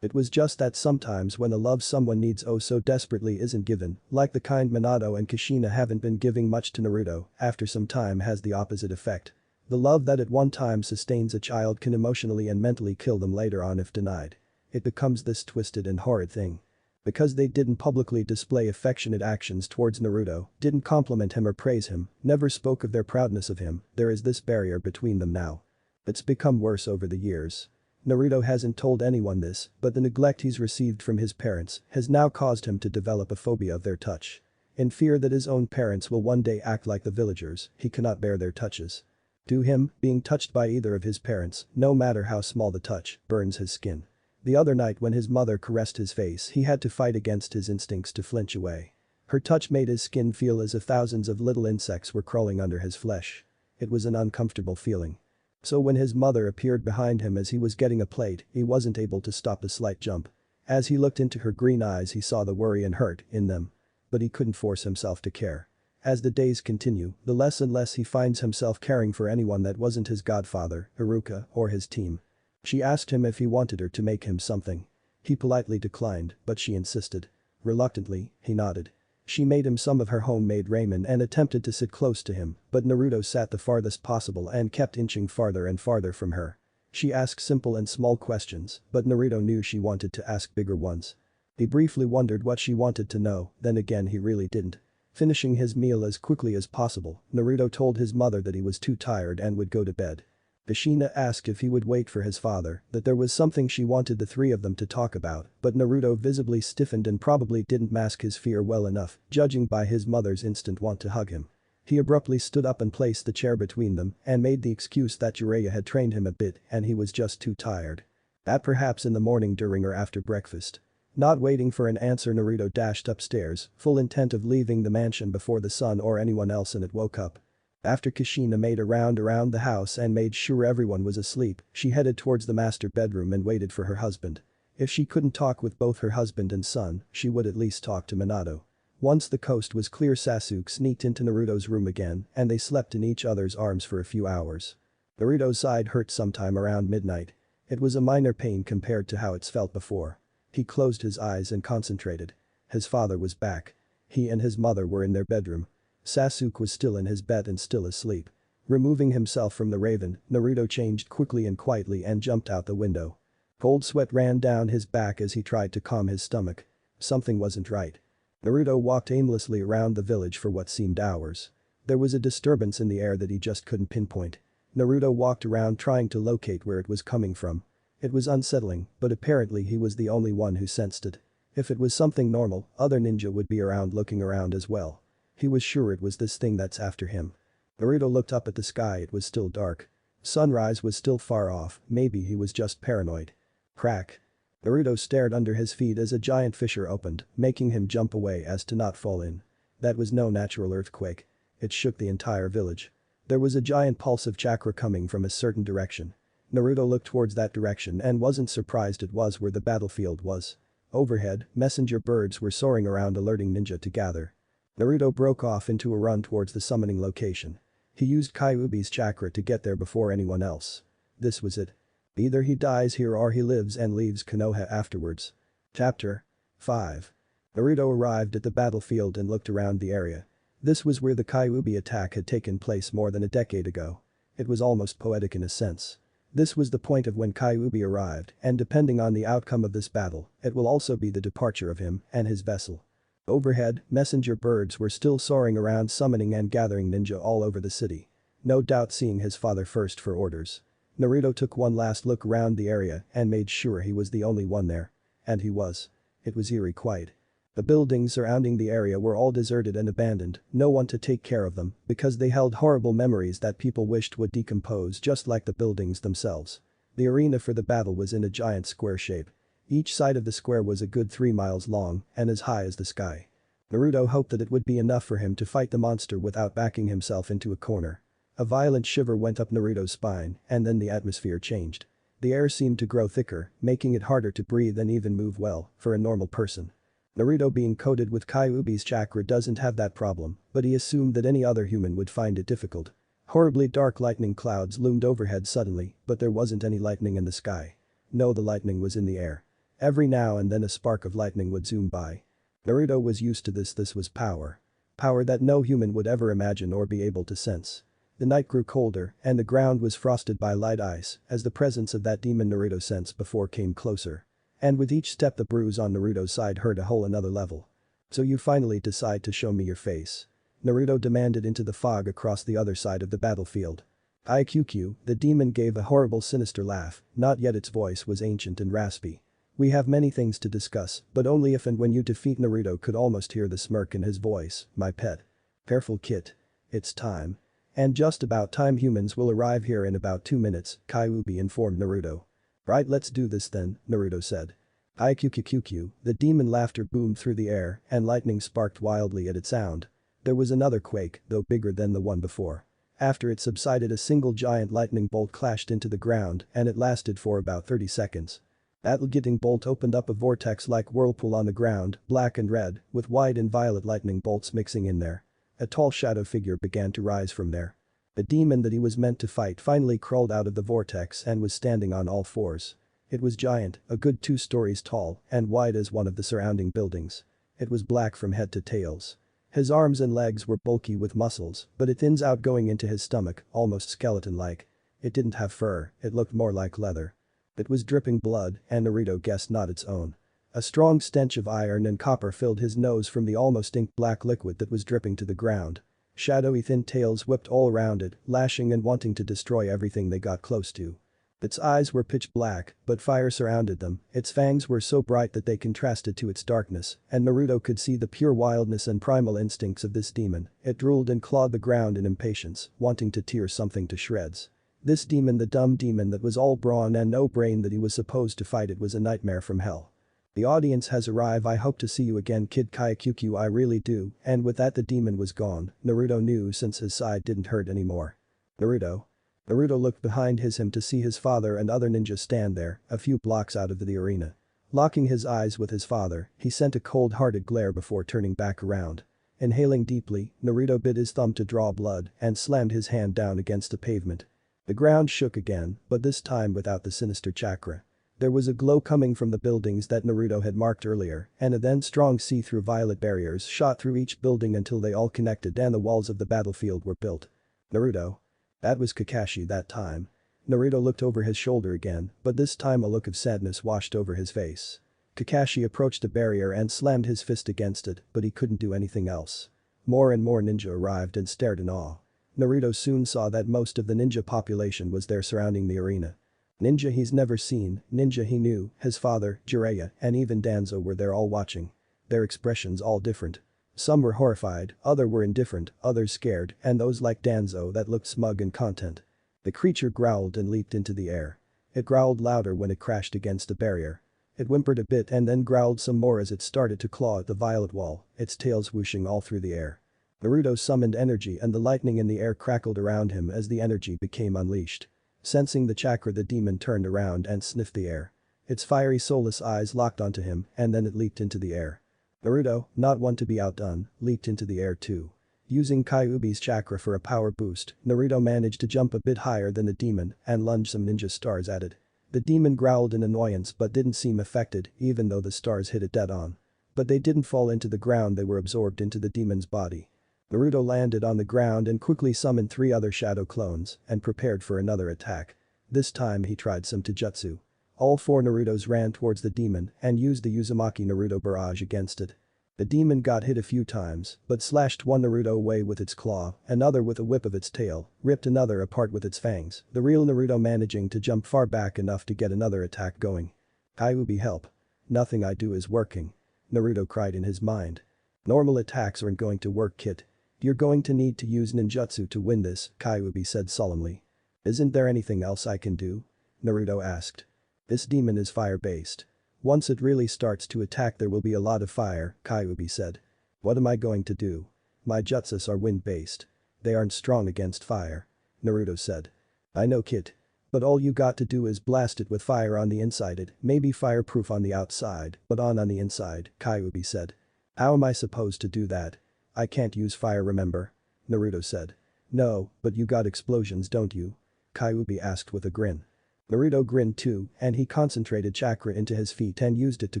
it was just that sometimes when the love someone needs oh so desperately isn't given, like the kind Minato and Kushina haven't been giving much to Naruto, after some time has the opposite effect. The love that at one time sustains a child can emotionally and mentally kill them later on if denied. It becomes this twisted and horrid thing. Because they didn't publicly display affectionate actions towards Naruto, didn't compliment him or praise him, never spoke of their proudness of him, there is this barrier between them now. It's become worse over the years. Naruto hasn't told anyone this, but the neglect he's received from his parents has now caused him to develop a phobia of their touch. In fear that his own parents will one day act like the villagers, he cannot bear their touches. To him, being touched by either of his parents, no matter how small the touch, burns his skin. The other night when his mother caressed his face he had to fight against his instincts to flinch away. Her touch made his skin feel as if thousands of little insects were crawling under his flesh. It was an uncomfortable feeling. So when his mother appeared behind him as he was getting a plate, he wasn't able to stop a slight jump. As he looked into her green eyes he saw the worry and hurt in them. But he couldn't force himself to care. As the days continue, the less and less he finds himself caring for anyone that wasn't his godfather, Iruka, or his team. She asked him if he wanted her to make him something. He politely declined, but she insisted. Reluctantly, he nodded. She made him some of her homemade ramen and attempted to sit close to him, but Naruto sat the farthest possible and kept inching farther and farther from her. She asked simple and small questions, but Naruto knew she wanted to ask bigger ones. He briefly wondered what she wanted to know, then again he really didn't. Finishing his meal as quickly as possible, Naruto told his mother that he was too tired and would go to bed. Kushina asked if he would wait for his father, that there was something she wanted the three of them to talk about, but Naruto visibly stiffened and probably didn't mask his fear well enough, judging by his mother's instant want to hug him. He abruptly stood up and placed the chair between them and made the excuse that Jiraiya had trained him a bit and he was just too tired. That perhaps in the morning during or after breakfast. Not waiting for an answer, Naruto dashed upstairs, full intent of leaving the mansion before the sun or anyone else in it woke up. After Kushina made a round around the house and made sure everyone was asleep, she headed towards the master bedroom and waited for her husband. If she couldn't talk with both her husband and son, she would at least talk to Minato. Once the coast was clear, Sasuke sneaked into Naruto's room again and they slept in each other's arms for a few hours. Naruto's side hurt sometime around midnight. It was a minor pain compared to how it's felt before. He closed his eyes and concentrated. His father was back. He and his mother were in their bedroom. Sasuke was still in his bed and still asleep. Removing himself from the raven, Naruto changed quickly and quietly and jumped out the window. Cold sweat ran down his back as he tried to calm his stomach. Something wasn't right. Naruto walked aimlessly around the village for what seemed hours. There was a disturbance in the air that he just couldn't pinpoint. Naruto walked around trying to locate where it was coming from. It was unsettling, but apparently he was the only one who sensed it. If it was something normal, other ninja would be around looking around as well. He was sure it was this thing that's after him. Naruto looked up at the sky, it was still dark. Sunrise was still far off, maybe he was just paranoid. Crack. Naruto stared under his feet as a giant fissure opened, making him jump away as to not fall in. That was no natural earthquake. It shook the entire village. There was a giant pulse of chakra coming from a certain direction. Naruto looked towards that direction and wasn't surprised it was where the battlefield was. Overhead, messenger birds were soaring around alerting ninja to gather. Naruto broke off into a run towards the summoning location. He used Kyuubi's chakra to get there before anyone else. This was it. Either he dies here or he lives and leaves Konoha afterwards. Chapter 5. Naruto arrived at the battlefield and looked around the area. This was where the Kyuubi attack had taken place more than a decade ago. It was almost poetic in a sense. This was the point of when Kyuubi arrived, and depending on the outcome of this battle, it will also be the departure of him and his vessel. Overhead, messenger birds were still soaring around summoning and gathering ninja all over the city. No doubt seeing his father first for orders. Naruto took one last look around the area and made sure he was the only one there. And he was. It was eerie quiet. The buildings surrounding the area were all deserted and abandoned, no one to take care of them because they held horrible memories that people wished would decompose just like the buildings themselves. The arena for the battle was in a giant square shape. Each side of the square was a good 3 miles long and as high as the sky. Naruto hoped that it would be enough for him to fight the monster without backing himself into a corner. A violent shiver went up Naruto's spine and then the atmosphere changed. The air seemed to grow thicker, making it harder to breathe and even move well for a normal person. Naruto being coated with Kyuubi's chakra doesn't have that problem, but he assumed that any other human would find it difficult. Horribly dark lightning clouds loomed overhead suddenly, but there wasn't any lightning in the sky. No, the lightning was in the air. Every now and then a spark of lightning would zoom by. Naruto was used to this was power. Power that no human would ever imagine or be able to sense. The night grew colder and the ground was frosted by light ice as the presence of that demon Naruto sensed before came closer. And with each step the bruise on Naruto's side hurt a whole another level. So you finally decide to show me your face. Naruto demanded into the fog across the other side of the battlefield. IQQ, the demon gave a horrible sinister laugh, not yet its voice was ancient and raspy. We have many things to discuss, but only if and when you defeat Naruto could almost hear the smirk in his voice, my pet. Careful kid. It's time. And just about time humans will arrive here in about 2 minutes, Kyuubi informed Naruto. Right, let's do this then, Naruto said. IQQQQ, the demon laughter boomed through the air and lightning sparked wildly at its sound. There was another quake, though bigger than the one before. After it subsided a single giant lightning bolt clashed into the ground and it lasted for about 30 seconds. That lightning bolt opened up a vortex-like whirlpool on the ground, black and red, with white and violet lightning bolts mixing in there. A tall shadow figure began to rise from there. The demon that he was meant to fight finally crawled out of the vortex and was standing on all fours. It was giant, a good 2 stories tall and wide as one of the surrounding buildings. It was black from head to tails. His arms and legs were bulky with muscles, but it thins out going into his stomach, almost skeleton-like. It didn't have fur, it looked more like leather. It was dripping blood, and Naruto guessed not its own. A strong stench of iron and copper filled his nose from the almost ink-black liquid that was dripping to the ground. Shadowy thin tails whipped all around it, lashing and wanting to destroy everything they got close to. Its eyes were pitch black, but fire surrounded them, its fangs were so bright that they contrasted to its darkness, and Naruto could see the pure wildness and primal instincts of this demon. It drooled and clawed the ground in impatience, wanting to tear something to shreds. This demon, the dumb demon that was all brawn and no brain that he was supposed to fight, it was a nightmare from hell. The audience has arrived. I hope to see you again, Kid Kyuubi, I really do, and with that the demon was gone, Naruto knew, since his side didn't hurt anymore. Naruto looked behind him to see his father and other ninjas stand there, a few blocks out of the arena. Locking his eyes with his father, he sent a cold-hearted glare before turning back around. Inhaling deeply, Naruto bit his thumb to draw blood and slammed his hand down against the pavement. The ground shook again, but this time without the sinister chakra. There was a glow coming from the buildings that Naruto had marked earlier, and a then strong see-through violet barriers shot through each building until they all connected and the walls of the battlefield were built. Naruto. That was Kakashi that time. Naruto looked over his shoulder again, but this time a look of sadness washed over his face. Kakashi approached the barrier and slammed his fist against it, but he couldn't do anything else. More and more ninja arrived and stared in awe. Naruto soon saw that most of the ninja population was there surrounding the arena. Ninja he's never seen, ninja he knew, his father, Jiraiya, and even Danzo were there all watching. Their expressions all different. Some were horrified, others were indifferent, others scared, and those like Danzo that looked smug and content. The creature growled and leaped into the air. It growled louder when it crashed against the barrier. It whimpered a bit and then growled some more as it started to claw at the violet wall, its tail swooshing all through the air. Naruto summoned energy and the lightning in the air crackled around him as the energy became unleashed. Sensing the chakra, the demon turned around and sniffed the air. Its fiery soulless eyes locked onto him and then it leaped into the air. Naruto, not one to be outdone, leaped into the air too. Using Kyuubi's chakra for a power boost, Naruto managed to jump a bit higher than the demon and lunged some ninja stars at it. The demon growled in annoyance but didn't seem affected even though the stars hit it dead on. But they didn't fall into the ground, they were absorbed into the demon's body. Naruto landed on the ground and quickly summoned 3 other shadow clones and prepared for another attack. This time he tried some taijutsu. All 4 Narutos ran towards the demon and used the Uzumaki Naruto barrage against it. The demon got hit a few times but slashed one Naruto away with its claw, another with a whip of its tail, ripped another apart with its fangs, the real Naruto managing to jump far back enough to get another attack going. Kyuubi, help. Nothing I do is working. Naruto cried in his mind. Normal attacks aren't going to work, kid. You're going to need to use ninjutsu to win this, Kyuubi said solemnly. Isn't there anything else I can do? Naruto asked. This demon is fire-based. Once it really starts to attack there will be a lot of fire, Kyuubi said. What am I going to do? My jutsus are wind-based. They aren't strong against fire. Naruto said. I know, kid. But all you got to do is blast it with fire on the inside. It may be fireproof on the outside, but on the inside, Kyuubi said. How am I supposed to do that? I can't use fire, remember? Naruto said. No, but you got explosions, don't you? Kyuubi asked with a grin. Naruto grinned too, and he concentrated chakra into his feet and used it to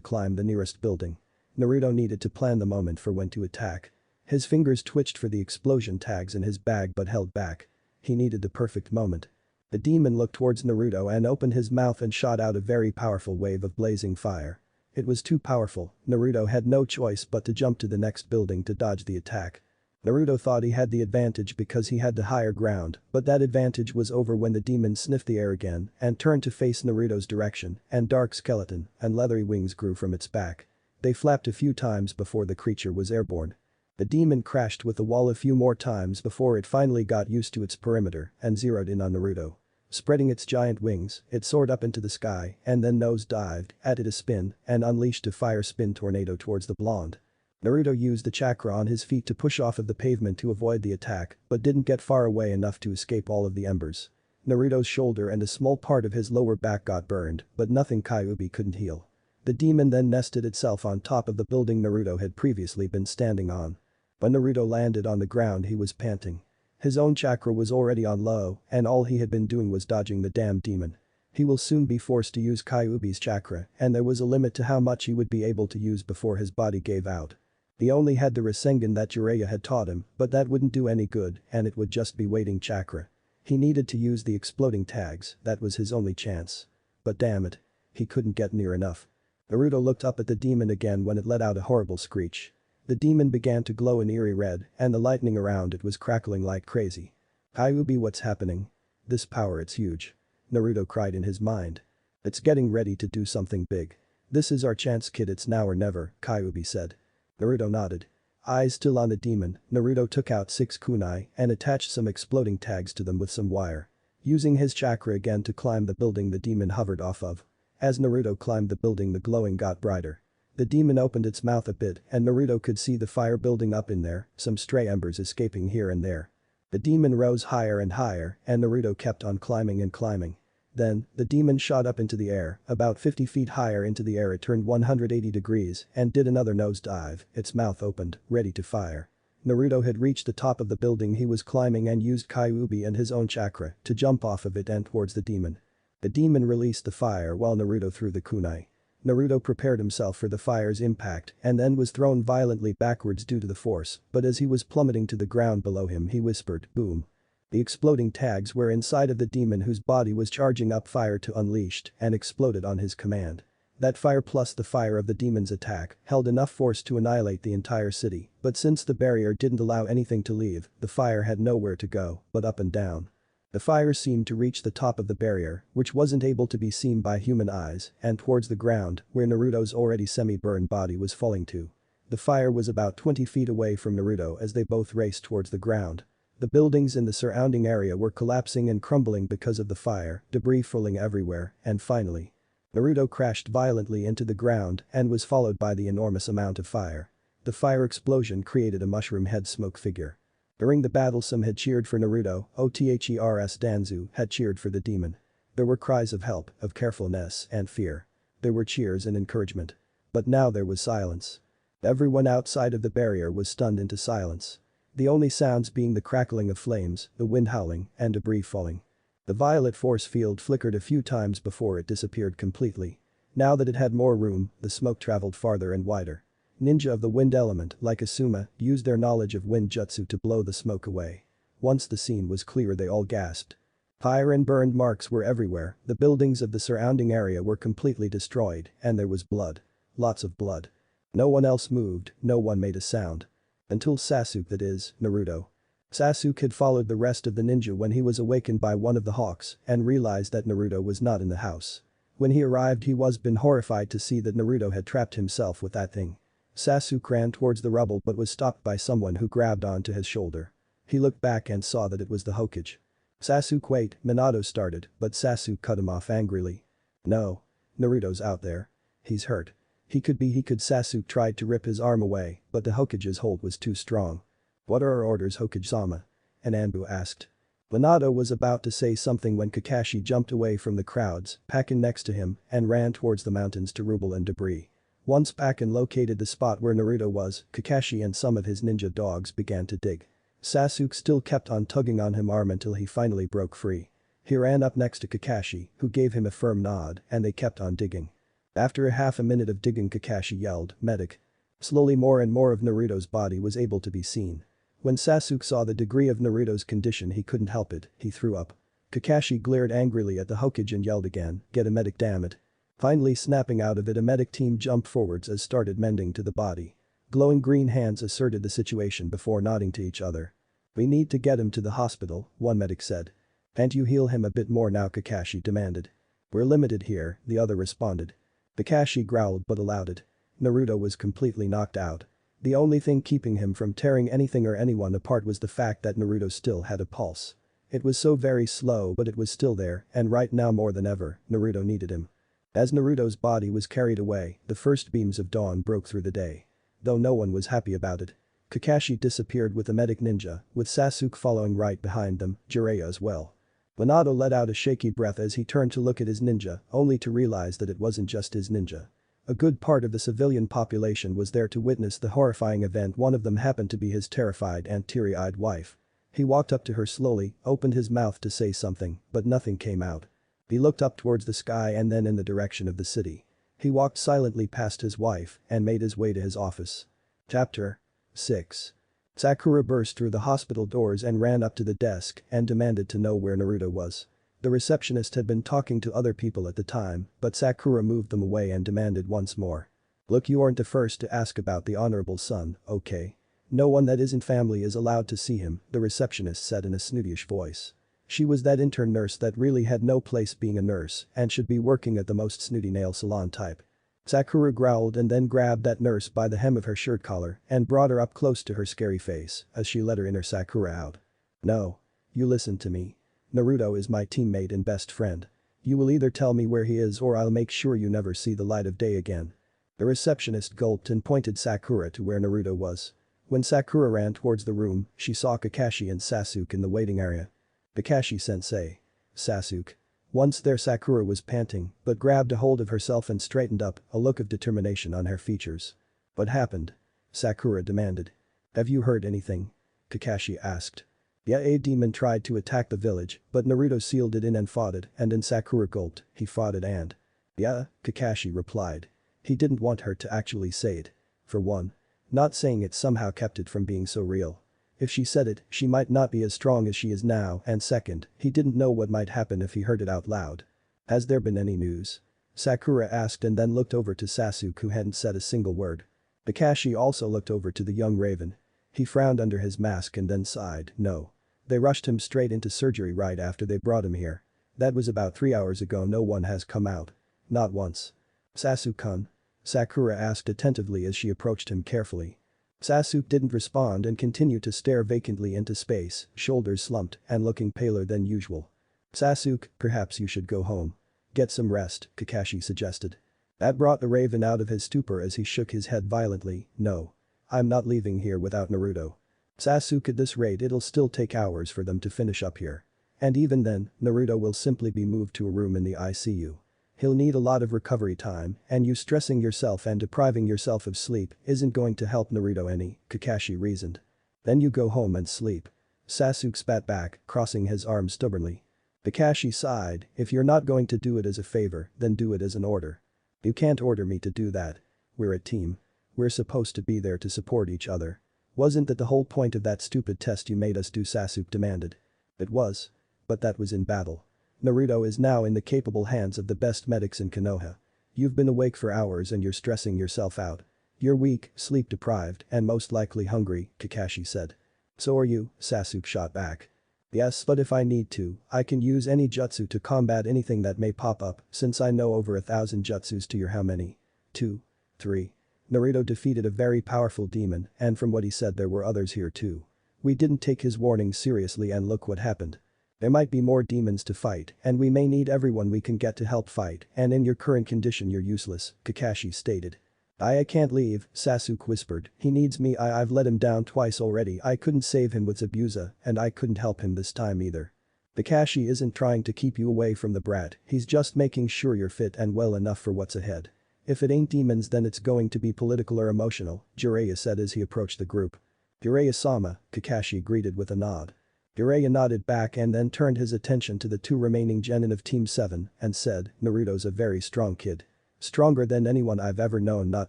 climb the nearest building. Naruto needed to plan the moment for when to attack. His fingers twitched for the explosion tags in his bag but held back. He needed the perfect moment. The demon looked towards Naruto and opened his mouth and shot out a very powerful wave of blazing fire. It was too powerful, Naruto had no choice but to jump to the next building to dodge the attack. Naruto thought he had the advantage because he had the higher ground, but that advantage was over when the demon sniffed the air again and turned to face Naruto's direction, and dark skeleton and leathery wings grew from its back. They flapped a few times before the creature was airborne. The demon crashed with the wall a few more times before it finally got used to its perimeter and zeroed in on Naruto. Spreading its giant wings, it soared up into the sky and then nose-dived, added a spin, and unleashed a fire spin tornado towards the blonde. Naruto used the chakra on his feet to push off of the pavement to avoid the attack, but didn't get far away enough to escape all of the embers. Naruto's shoulder and a small part of his lower back got burned, but nothing Kyuubi couldn't heal. The demon then nested itself on top of the building Naruto had previously been standing on. When Naruto landed on the ground he was panting. His own chakra was already on low, and all he had been doing was dodging the damn demon. He will soon be forced to use Kyuubi's chakra, and there was a limit to how much he would be able to use before his body gave out. He only had the Rasengan that Jiraiya had taught him, but that wouldn't do any good and it would just be waiting chakra. He needed to use the exploding tags, that was his only chance. But damn it. He couldn't get near enough. Naruto looked up at the demon again when it let out a horrible screech. The demon began to glow an eerie red and the lightning around it was crackling like crazy. Kyuubi, what's happening? This power, it's huge. Naruto cried in his mind. It's getting ready to do something big. This is our chance, kid, it's now or never, Kyuubi said. Naruto nodded. Eyes still on the demon, Naruto took out 6 kunai and attached some exploding tags to them with some wire. Using his chakra again to climb the building the demon hovered off of. As Naruto climbed the building the glowing got brighter. The demon opened its mouth a bit and Naruto could see the fire building up in there, some stray embers escaping here and there. The demon rose higher and higher and Naruto kept on climbing and climbing. Then, the demon shot up into the air, about 50 feet higher into the air it turned 180 degrees and did another nosedive, its mouth opened, ready to fire. Naruto had reached the top of the building he was climbing and used Kyuubi and his own chakra to jump off of it and towards the demon. The demon released the fire while Naruto threw the kunai. Naruto prepared himself for the fire's impact and then was thrown violently backwards due to the force, but as he was plummeting to the ground below him he whispered, boom. The exploding tags were inside of the demon whose body was charging up fire to unleashed and exploded on his command. That fire plus the fire of the demon's attack held enough force to annihilate the entire city, but since the barrier didn't allow anything to leave, the fire had nowhere to go but up and down. The fire seemed to reach the top of the barrier, which wasn't able to be seen by human eyes, and towards the ground, where Naruto's already semi-burned body was falling to. The fire was about 20 feet away from Naruto as they both raced towards the ground. The buildings in the surrounding area were collapsing and crumbling because of the fire, debris falling everywhere, and finally. Naruto crashed violently into the ground and was followed by the enormous amount of fire. The fire explosion created a mushroom head smoke figure. During the battle some had cheered for Naruto, Others Danzu had cheered for the demon. There were cries of help, of carefulness and fear. There were cheers and encouragement. But now there was silence. Everyone outside of the barrier was stunned into silence. The only sounds being the crackling of flames, the wind howling, and debris falling. The violet force field flickered a few times before it disappeared completely. Now that it had more room, the smoke traveled farther and wider. Ninja of the wind element, like Asuma, used their knowledge of wind jutsu to blow the smoke away. Once the scene was clear they all gasped. Fire and burned marks were everywhere, the buildings of the surrounding area were completely destroyed, and there was blood. Lots of blood. No one else moved, no one made a sound. Until Sasuke, that is, Naruto. Sasuke had followed the rest of the ninja when he was awakened by one of the hawks and realized that Naruto was not in the house. When he arrived he was been horrified to see that Naruto had trapped himself with that thing. Sasuke ran towards the rubble but was stopped by someone who grabbed onto his shoulder. He looked back and saw that it was the Hokage. "Sasuke, wait," Minato started, but Sasuke cut him off angrily. "No. Naruto's out there. He's hurt. He could." Sasuke tried to rip his arm away, but the Hokage's hold was too strong. "What are our orders, Hokage-sama?" Ananbu asked. Minato was about to say something when Kakashi jumped away from the crowds, packing next to him, and ran towards the mountains to rubble and debris. Once Pakin located the spot where Naruto was, Kakashi and some of his ninja dogs began to dig. Sasuke still kept on tugging on his arm until he finally broke free. He ran up next to Kakashi, who gave him a firm nod, and they kept on digging. After a half a minute of digging, Kakashi yelled, "Medic." Slowly more and more of Naruto's body was able to be seen. When Sasuke saw the degree of Naruto's condition, he couldn't help it, he threw up. Kakashi glared angrily at the Hokage and yelled again, "Get a medic, damn it." Finally snapping out of it, a medic team jumped forwards and started mending to the body. Glowing green hands asserted the situation before nodding to each other. "We need to get him to the hospital," one medic said. "Can't you heal him a bit more now?" Kakashi demanded. "We're limited here," the other responded. Kakashi growled but allowed it. Naruto was completely knocked out. The only thing keeping him from tearing anything or anyone apart was the fact that Naruto still had a pulse. It was so very slow, but it was still there, and right now more than ever, Naruto needed him. As Naruto's body was carried away, the first beams of dawn broke through the day. Though no one was happy about it. Kakashi disappeared with the medic ninja, with Sasuke following right behind them, Jiraiya as well. Minato let out a shaky breath as he turned to look at his ninja, only to realize that it wasn't just his ninja. A good part of the civilian population was there to witness the horrifying event. One of them happened to be his terrified and teary-eyed wife. He walked up to her slowly, opened his mouth to say something, but nothing came out. He looked up towards the sky and then in the direction of the city. He walked silently past his wife and made his way to his office. Chapter 6. Sakura burst through the hospital doors and ran up to the desk and demanded to know where Naruto was. The receptionist had been talking to other people at the time, but Sakura moved them away and demanded once more. "Look, you aren't the first to ask about the honorable son, okay? No one that isn't family is allowed to see him," the receptionist said in a snootish voice. She was that intern nurse that really had no place being a nurse and should be working at the most snooty nail salon type. Sakura growled and then grabbed that nurse by the hem of her shirt collar and brought her up close to her scary face as she let her inner Sakura out. "No. You listen to me. Naruto is my teammate and best friend. You will either tell me where he is or I'll make sure you never see the light of day again." The receptionist gulped and pointed Sakura to where Naruto was. When Sakura ran towards the room, she saw Kakashi and Sasuke in the waiting area. "Kakashi-sensei." "Sasuke." Once there, Sakura was panting, but grabbed a hold of herself and straightened up, a look of determination on her features. "What happened?" Sakura demanded. "Have you heard anything?" Kakashi asked. "Yeah, a demon tried to attack the village, but Naruto sealed it in and fought it," and then Sakura gulped, "He fought it and." "Yeah," Kakashi replied. He didn't want her to actually say it. For one. Not saying it somehow kept it from being so real. If she said it, she might not be as strong as she is now, and second, he didn't know what might happen if he heard it out loud. "Has there been any news?" Sakura asked and then looked over to Sasuke, who hadn't said a single word. Kakashi also looked over to the young raven. He frowned under his mask and then sighed, "No. They rushed him straight into surgery right after they brought him here. That was about 3 hours ago. No one has come out. Not once." "Sasuke-kun?" Sakura asked attentively as she approached him carefully. Sasuke didn't respond and continued to stare vacantly into space, shoulders slumped and looking paler than usual. "Sasuke, perhaps you should go home. Get some rest," Kakashi suggested. That brought the raven out of his stupor as he shook his head violently. "No. I'm not leaving here without Naruto. Sasuke, at this rate it'll still take hours for them to finish up here. And even then, Naruto will simply be moved to a room in the ICU. He'll need a lot of recovery time, and you stressing yourself and depriving yourself of sleep isn't going to help Naruto any," Kakashi reasoned. "Then you go home and sleep." Sasuke spat back, crossing his arms stubbornly. Kakashi sighed, "If you're not going to do it as a favor, then do it as an order." "You can't order me to do that. We're a team. We're supposed to be there to support each other. Wasn't that the whole point of that stupid test you made us do?" Sasuke demanded. "It was. But that was in battle. Naruto is now in the capable hands of the best medics in Konoha. You've been awake for hours and you're stressing yourself out. You're weak, sleep-deprived, and most likely hungry," Kakashi said. "So are you," Sasuke shot back. "Yes, but if I need to, I can use any jutsu to combat anything that may pop up, since I know over 1,000 jutsus to your how many? 2, 3. Naruto defeated a very powerful demon, and from what he said there were others here too. We didn't take his warning seriously and look what happened. There might be more demons to fight, and we may need everyone we can get to help fight, and in your current condition you're useless, Kakashi stated. I can't leave, Sasuke whispered, he needs me. I've let him down twice already. I couldn't save him with Zabuza, and I couldn't help him this time either. Kakashi isn't trying to keep you away from the brat, he's just making sure you're fit and well enough for what's ahead. If it ain't demons then it's going to be political or emotional, Jiraiya said as he approached the group. Jiraiya-sama, Kakashi greeted with a nod. Jiraiya nodded back and then turned his attention to the two remaining genin of Team 7 and said, Naruto's a very strong kid. Stronger than anyone I've ever known, not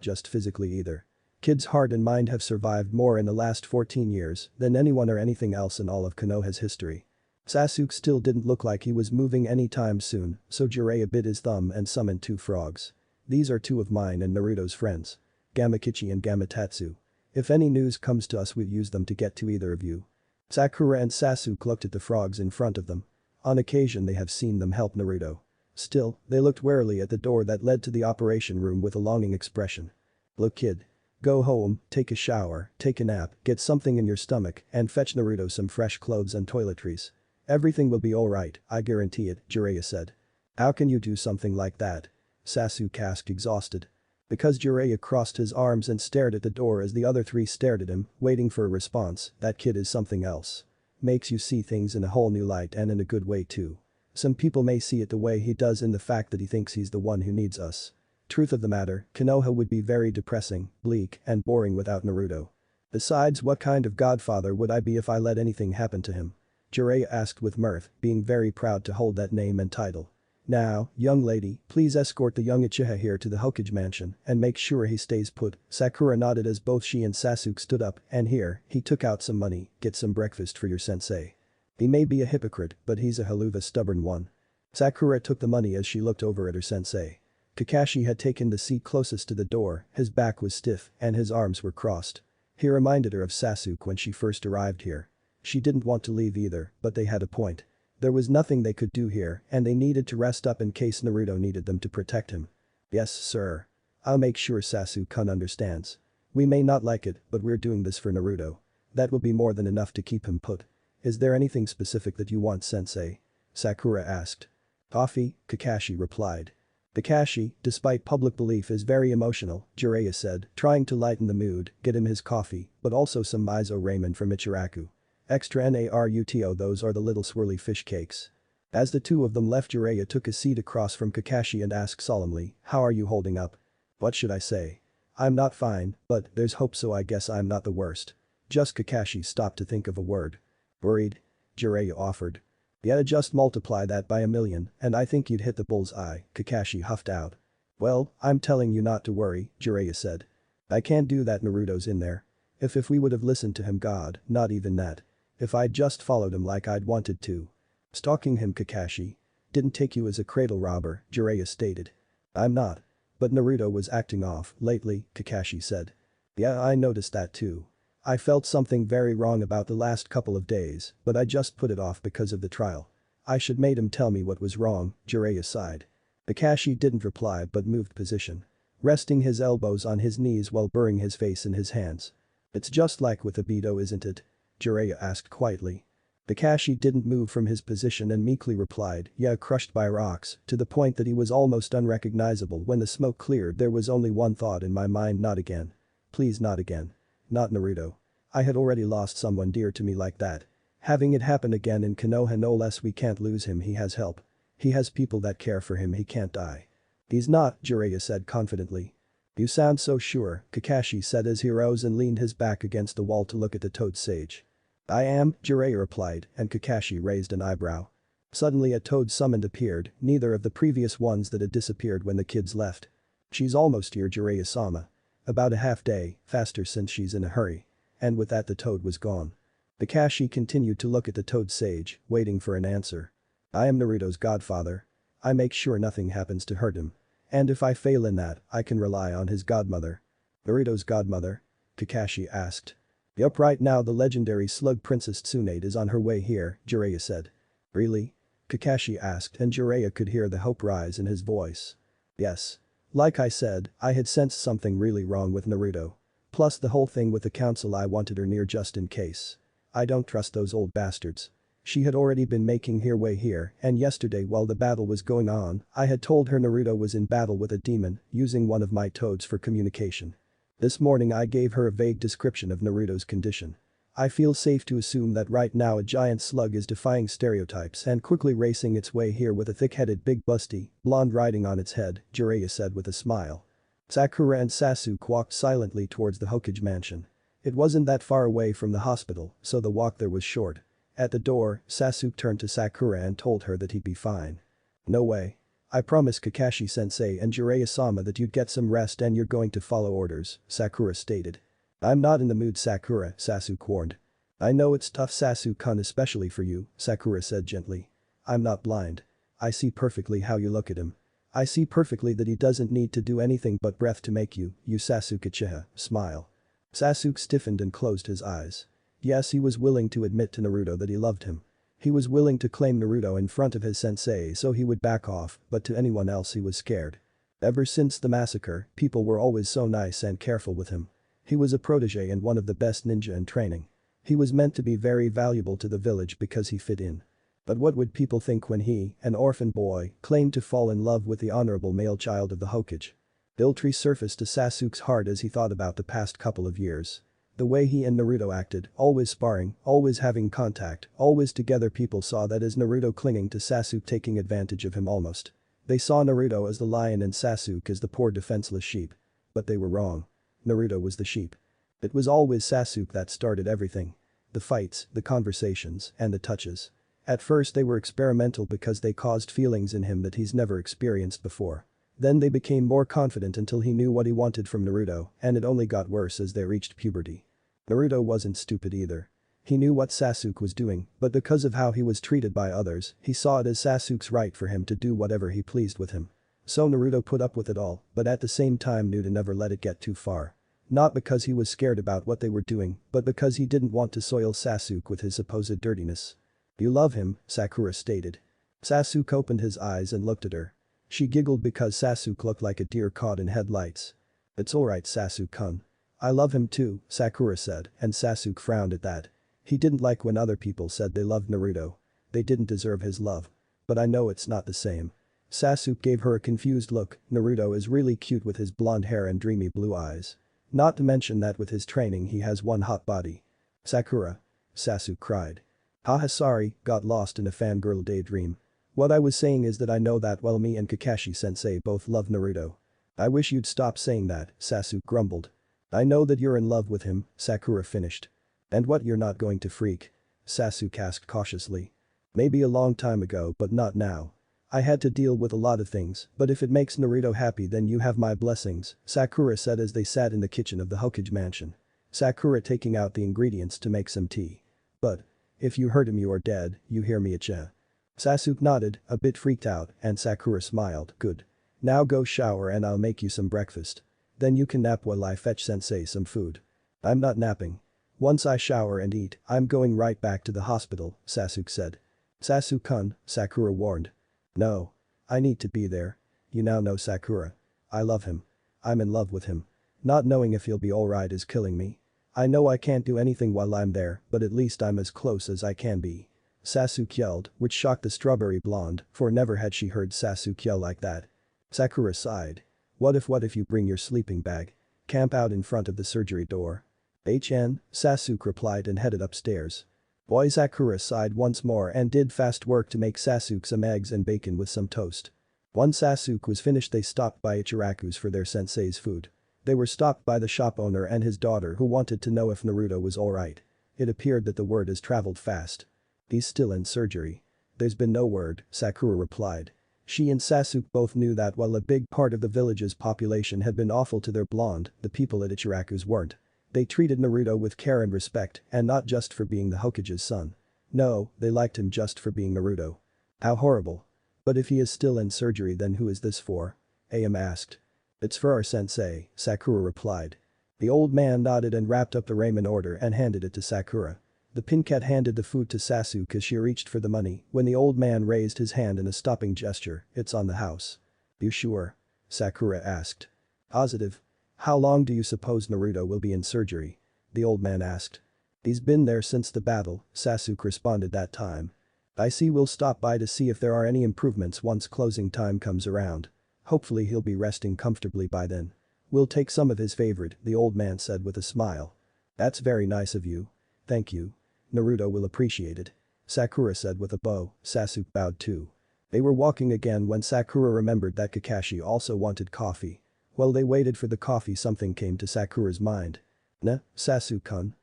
just physically either. Kid's heart and mind have survived more in the last 14 years than anyone or anything else in all of Konoha's history. Sasuke still didn't look like he was moving anytime soon, so Jiraiya bit his thumb and summoned two frogs. These are two of mine and Naruto's friends. Gamakichi and Gamatatsu. If any news comes to us we'll use them to get to either of you. Sakura and Sasuke looked at the frogs in front of them. On occasion they have seen them help Naruto. Still, they looked warily at the door that led to the operation room with a longing expression. Look kid. Go home, take a shower, take a nap, get something in your stomach, and fetch Naruto some fresh clothes and toiletries. Everything will be alright, I guarantee it, Jiraiya said. How can you do something like that? Sasuke asked exhausted. Because Jiraiya crossed his arms and stared at the door as the other three stared at him, waiting for a response. That kid is something else. Makes you see things in a whole new light and in a good way too. Some people may see it the way he does in the fact that he thinks he's the one who needs us. Truth of the matter, Konoha would be very depressing, bleak, and boring without Naruto. Besides, what kind of godfather would I be if I let anything happen to him? Jiraiya asked with mirth, being very proud to hold that name and title. Now, young lady, please escort the young Uchiha here to the Hokage mansion and make sure he stays put. Sakura nodded as both she and Sasuke stood up, and here, he took out some money, get some breakfast for your sensei. He may be a hypocrite, but he's a haluva stubborn one. Sakura took the money as she looked over at her sensei. Kakashi had taken the seat closest to the door, his back was stiff and his arms were crossed. He reminded her of Sasuke when she first arrived here. She didn't want to leave either, but they had a point. There was nothing they could do here and they needed to rest up in case Naruto needed them to protect him. Yes, sir. I'll make sure Sasuke-kun understands. We may not like it, but we're doing this for Naruto. That will be more than enough to keep him put. Is there anything specific that you want, sensei? Sakura asked. Coffee, Kakashi replied. Kakashi, despite public belief is very emotional, Jiraiya said, trying to lighten the mood, get him his coffee, but also some miso ramen from Ichiraku. Extra Naruto, those are the little swirly fish cakes. As the two of them left, Jiraiya took a seat across from Kakashi and asked solemnly, how are you holding up? What should I say? I'm not fine, but there's hope, so I guess I'm not the worst. Just Kakashi stopped to think of a word. Worried? Jiraiya offered. Yeah, just multiply that by 1,000,000 and I think you'd hit the bullseye, Kakashi huffed out. Well, I'm telling you not to worry, Jiraiya said. I can't do that, Naruto's in there. If we would have listened to him, God, not even that. If I'd just followed him like I'd wanted to. Stalking him, Kakashi. Didn't take you as a cradle robber, Jiraiya stated. I'm not. But Naruto was acting off lately, Kakashi said. Yeah, I noticed that too. I felt something very wrong about the last couple of days, but I just put it off because of the trial. I should made him tell me what was wrong, Jiraiya sighed. Kakashi didn't reply but moved position. Resting his elbows on his knees while burying his face in his hands. It's just like with Obito, isn't it? Jiraiya asked quietly. Kakashi didn't move from his position and meekly replied, yeah, crushed by rocks, to the point that he was almost unrecognizable. When the smoke cleared, there was only one thought in my mind, not again. Please, not again. Not Naruto. I had already lost someone dear to me like that. Having it happen again in Konoha, no less. We can't lose him, he has help. He has people that care for him, he can't die. He's not, Jiraiya said confidently. You sound so sure, Kakashi said as he rose and leaned his back against the wall to look at the toad sage. I am, Jiraiya replied, and Kakashi raised an eyebrow. Suddenly a toad summoned appeared, neither of the previous ones that had disappeared when the kids left. She's almost here, Jiraiya-sama. About a half day, faster since she's in a hurry. And with that the toad was gone. Kakashi continued to look at the toad sage, waiting for an answer. I am Naruto's godfather. I make sure nothing happens to hurt him. And if I fail in that, I can rely on his godmother. Naruto's godmother? Kakashi asked. Yup, right now the legendary slug princess Tsunade is on her way here, Jiraiya said. Really? Kakashi asked and Jiraiya could hear the hope rise in his voice. Yes. Like I said, I had sensed something really wrong with Naruto. Plus the whole thing with the council, I wanted her near just in case. I don't trust those old bastards. She had already been making her way here, and yesterday while the battle was going on, I had told her Naruto was in battle with a demon, using one of my toads for communication. This morning I gave her a vague description of Naruto's condition. I feel safe to assume that right now a giant slug is defying stereotypes and quickly racing its way here with a thick-headed big busty, blonde riding on its head, Jiraiya said with a smile. Sakura and Sasuke walked silently towards the Hokage mansion. It wasn't that far away from the hospital, so the walk there was short. At the door, Sasuke turned to Sakura and told her that he'd be fine. No way. I promised Kakashi-sensei and Jiraiya-sama that you'd get some rest and you're going to follow orders, Sakura stated. I'm not in the mood, Sakura, Sasuke warned. I know it's tough, Sasuke-kun, especially for you, Sakura said gently. I'm not blind. I see perfectly how you look at him. I see perfectly that he doesn't need to do anything but breath to make you Sasuke-chiha, smile. Sasuke stiffened and closed his eyes. Yes, he was willing to admit to Naruto that he loved him. He was willing to claim Naruto in front of his sensei so he would back off, but to anyone else he was scared. Ever since the massacre, people were always so nice and careful with him. He was a protege and one of the best ninja in training. He was meant to be very valuable to the village because he fit in. But what would people think when he, an orphan boy, claimed to fall in love with the honorable male child of the Hokage? Guilt resurfaced to Sasuke's heart as he thought about the past couple of years. The way he and Naruto acted, always sparring, always having contact, always together. People saw that as Naruto clinging to Sasuke, taking advantage of him almost. They saw Naruto as the lion and Sasuke as the poor defenseless sheep. But they were wrong. Naruto was the sheep. It was always Sasuke that started everything. The fights, the conversations, and the touches. At first they were experimental because they caused feelings in him that he's never experienced before. Then they became more confident until he knew what he wanted from Naruto, and it only got worse as they reached puberty. Naruto wasn't stupid either. He knew what Sasuke was doing, but because of how he was treated by others, he saw it as Sasuke's right for him to do whatever he pleased with him. So Naruto put up with it all, but at the same time knew to never let it get too far. Not because he was scared about what they were doing, but because he didn't want to soil Sasuke with his supposed dirtiness. You love him, Sakura stated. Sasuke opened his eyes and looked at her. She giggled because Sasuke looked like a deer caught in headlights. It's alright, Sasuke-kun. I love him too, Sakura said, and Sasuke frowned at that. He didn't like when other people said they loved Naruto. They didn't deserve his love. But I know it's not the same. Sasuke gave her a confused look. Naruto is really cute with his blonde hair and dreamy blue eyes. Not to mention that with his training he has one hot body. Sakura. Sasuke cried. Haha, sorry, got lost in a fangirl daydream. What I was saying is that I know that while me and Kakashi-sensei both love Naruto. I wish you'd stop saying that, Sasuke grumbled. I know that you're in love with him, Sakura finished. And what, you're not going to freak? Sasuke asked cautiously. Maybe a long time ago but not now. I had to deal with a lot of things, but if it makes Naruto happy then you have my blessings, Sakura said as they sat in the kitchen of the Hokage mansion. Sakura taking out the ingredients to make some tea. But if you hurt him you are dead, you hear me, Acha? Sasuke nodded, a bit freaked out, and Sakura smiled. Good. Now go shower and I'll make you some breakfast. Then you can nap while I fetch sensei some food. I'm not napping. Once I shower and eat, I'm going right back to the hospital, Sasuke said. Sasuke-kun, Sakura warned. No. I need to be there. You now know, Sakura. I love him. I'm in love with him. Not knowing if he'll be alright is killing me. I know I can't do anything while I'm there, but at least I'm as close as I can be. Sasuke yelled, which shocked the strawberry blonde, for never had she heard Sasuke yell like that. Sakura sighed. What if you bring your sleeping bag? Camp out in front of the surgery door. Sasuke replied and headed upstairs. Boy, Sakura sighed once more and did fast work to make Sasuke some eggs and bacon with some toast. Once Sasuke was finished they stopped by Ichiraku's for their sensei's food. They were stopped by the shop owner and his daughter who wanted to know if Naruto was alright. It appeared that the word has traveled fast. He's still in surgery. There's been no word, Sakura replied. She and Sasuke both knew that while a big part of the village's population had been awful to their blonde, the people at Ichiraku's weren't. They treated Naruto with care and respect, and not just for being the Hokage's son. No, they liked him just for being Naruto. How horrible. But if he is still in surgery then who is this for? Am asked. It's for our sensei, Sakura replied. The old man nodded and wrapped up the ramen order and handed it to Sakura. The pincat handed the food to Sasuke as she reached for the money when the old man raised his hand in a stopping gesture. It's on the house. You sure? Sakura asked. Positive. How long do you suppose Naruto will be in surgery? The old man asked. He's been there since the battle, Sasuke responded that time. I see, we'll stop by to see if there are any improvements once closing time comes around. Hopefully he'll be resting comfortably by then. We'll take some of his favorite, the old man said with a smile. That's very nice of you. Thank you. Naruto will appreciate it. Sakura said with a bow. Sasuke bowed too. They were walking again when Sakura remembered that Kakashi also wanted coffee. While they waited for the coffee, something came to Sakura's mind. Sasuke-kun?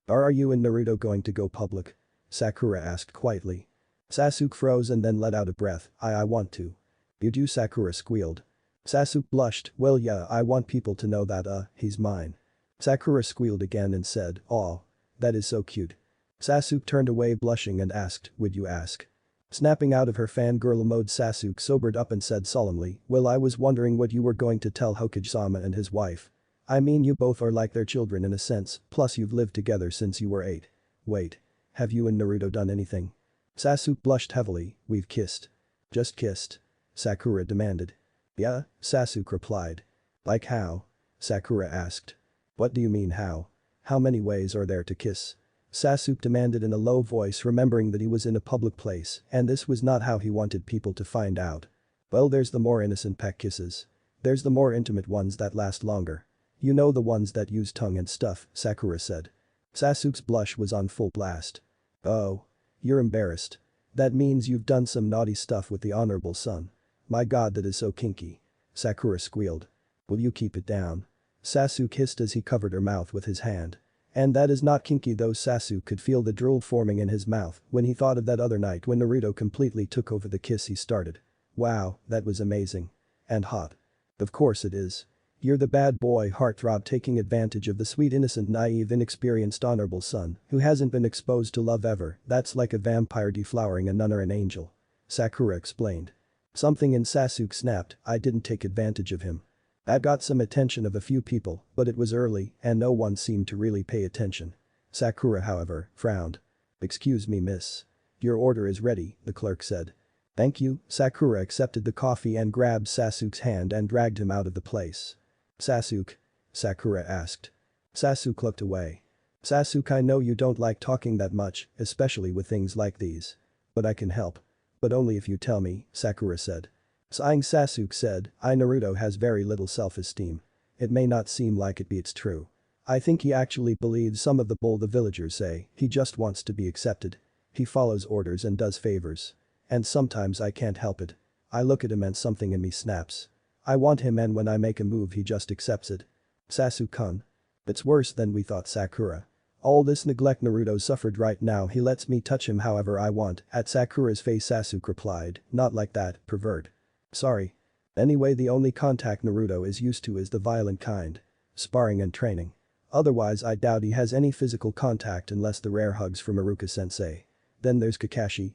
Are you and Naruto going to go public? Sakura asked quietly. Sasuke froze and then let out a breath. I want to. You do? Sakura squealed. Sasuke blushed. Well yeah, I want people to know that he's mine. Sakura squealed again and said, "Aw. That is so cute." Sasuke turned away blushing and asked, "Would you ask?" Snapping out of her fangirl mode, Sasuke sobered up and said solemnly, "Well, I was wondering what you were going to tell Hokage-sama and his wife. I mean, you both are like their children in a sense, plus you've lived together since you were 8. Wait. Have you and Naruto done anything?" Sasuke blushed heavily. "We've kissed." "Just kissed?" Sakura demanded. "Yeah," Sasuke replied. "Like how?" Sakura asked. "What do you mean how? How many ways are there to kiss?" Sasuke demanded in a low voice, remembering that he was in a public place and this was not how he wanted people to find out. "Well, there's the more innocent peck kisses. There's the more intimate ones that last longer. You know, the ones that use tongue and stuff," Sakura said. Sasuke's blush was on full blast. "Oh. You're embarrassed. That means you've done some naughty stuff with the honorable son. My god, that is so kinky." Sakura squealed. "Will you keep it down?" Sasuke hissed as he covered her mouth with his hand. "And that is not kinky though." Sasuke could feel the drool forming in his mouth when he thought of that other night when Naruto completely took over the kiss he started. Wow, that was amazing. And hot. Of course it is. You're the bad boy heartthrob taking advantage of the sweet, innocent, naive, inexperienced honorable son who hasn't been exposed to love ever. That's like a vampire deflowering a nun or an angel." Sakura explained. Something in Sasuke snapped. "I didn't take advantage of him. I got some attention of a few people, but it was early and no one seemed to really pay attention." Sakura, however, frowned. "Excuse me, miss. Your order is ready," the clerk said. "Thank you." Sakura accepted the coffee and grabbed Sasuke's hand and dragged him out of the place. "Sasuke?" Sakura asked. Sasuke looked away. "Sasuke, I know you don't like talking that much, especially with things like these. But I can help. But only if you tell me," Sakura said. Sighing, Sasuke said, Naruto has very little self-esteem. It may not seem like it, but it's true. I think he actually believes some of the bull the villagers say. He just wants to be accepted. He follows orders and does favors. And sometimes I can't help it. I look at him and something in me snaps. I want him, and when I make a move he just accepts it." "Sasuke-kun. It's worse than we thought." Sakura. "All this neglect Naruto suffered right now, he lets me touch him however I want." At Sakura's face, Sasuke replied, "Not like that, pervert. Sorry. Anyway, the only contact Naruto is used to is the violent kind. Sparring and training. Otherwise I doubt he has any physical contact unless the rare hugs from Iruka-sensei. Then there's Kakashi,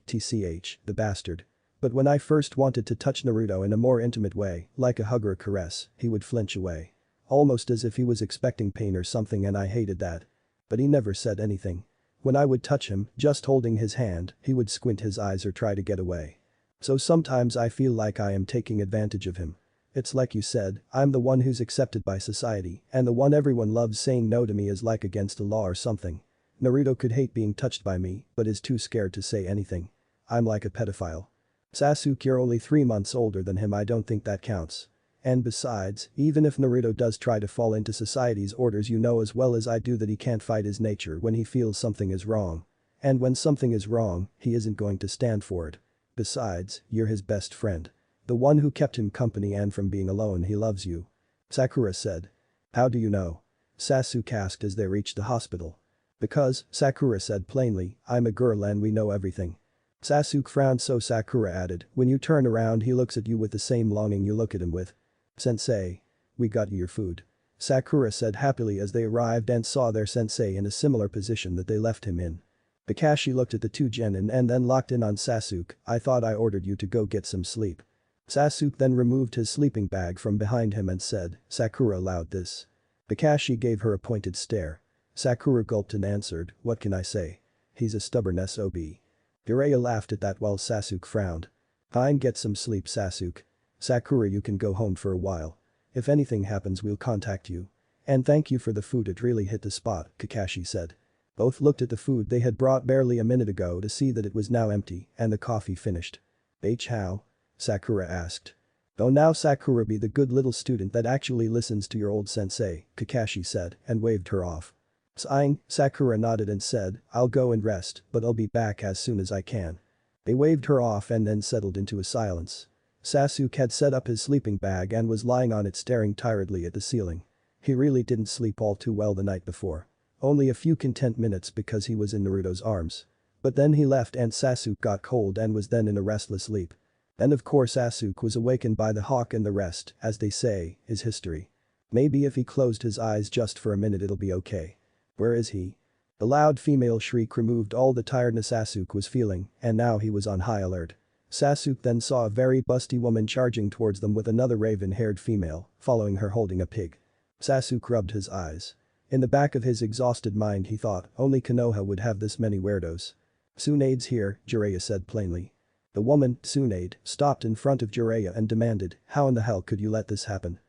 the bastard. But when I first wanted to touch Naruto in a more intimate way, like a hug or a caress, he would flinch away. Almost as if he was expecting pain or something, and I hated that. But he never said anything. When I would touch him, just holding his hand, he would squint his eyes or try to get away. So sometimes I feel like I am taking advantage of him. It's like you said, I'm the one who's accepted by society and the one everyone loves. Saying no to me is like against the law or something. Naruto could hate being touched by me but is too scared to say anything. I'm like a pedophile." "Sasuke, you're only 3 months older than him. I don't think that counts. And besides, even if Naruto does try to fall into society's orders, you know as well as I do that he can't fight his nature when he feels something is wrong. And when something is wrong, he isn't going to stand for it. Besides, you're his best friend. The one who kept him company, and from being alone he loves you." Sakura said. "How do you know?" Sasuke asked as they reached the hospital. "Because," Sakura said plainly, "I'm a girl and we know everything." Sasuke frowned, so Sakura added, "When you turn around he looks at you with the same longing you look at him with." "Sensei. We got you your food." Sakura said happily as they arrived and saw their sensei in a similar position that they left him in. Kakashi looked at the two genin and then locked in on Sasuke. "I thought I ordered you to go get some sleep." Sasuke then removed his sleeping bag from behind him and said, "Sakura allowed this." Kakashi gave her a pointed stare. Sakura gulped and answered, "What can I say? He's a stubborn SOB." Jiraiya laughed at that while Sasuke frowned. "Fine, get some sleep, Sasuke." Sakura, you can go home for a while. If anything happens we'll contact you. And thank you for the food, it really hit the spot, Kakashi said. Both looked at the food they had brought barely a minute ago to see that it was now empty and the coffee finished. How? Sakura asked. Oh, now Sakura, be the good little student that actually listens to your old sensei, Kakashi said and waved her off. Sighing, Sakura nodded and said, I'll go and rest, but I'll be back as soon as I can. They waved her off and then settled into a silence. Sasuke had set up his sleeping bag and was lying on it staring tiredly at the ceiling. He really didn't sleep all too well the night before. Only a few content minutes because he was in Naruto's arms. But then he left and Sasuke got cold and was then in a restless sleep. Then of course Sasuke was awakened by the hawk and the rest, as they say, is history. Maybe if he closed his eyes just for a minute it'll be okay. Where is he? The loud female shriek removed all the tiredness Sasuke was feeling, and now he was on high alert. Sasuke then saw a very busty woman charging towards them with another raven-haired female, following her holding a pig. Sasuke rubbed his eyes. In the back of his exhausted mind he thought only Konoha would have this many weirdos. Tsunade's here, Jiraiya said plainly. The woman, Tsunade, stopped in front of Jiraiya and demanded, how in the hell could you let this happen?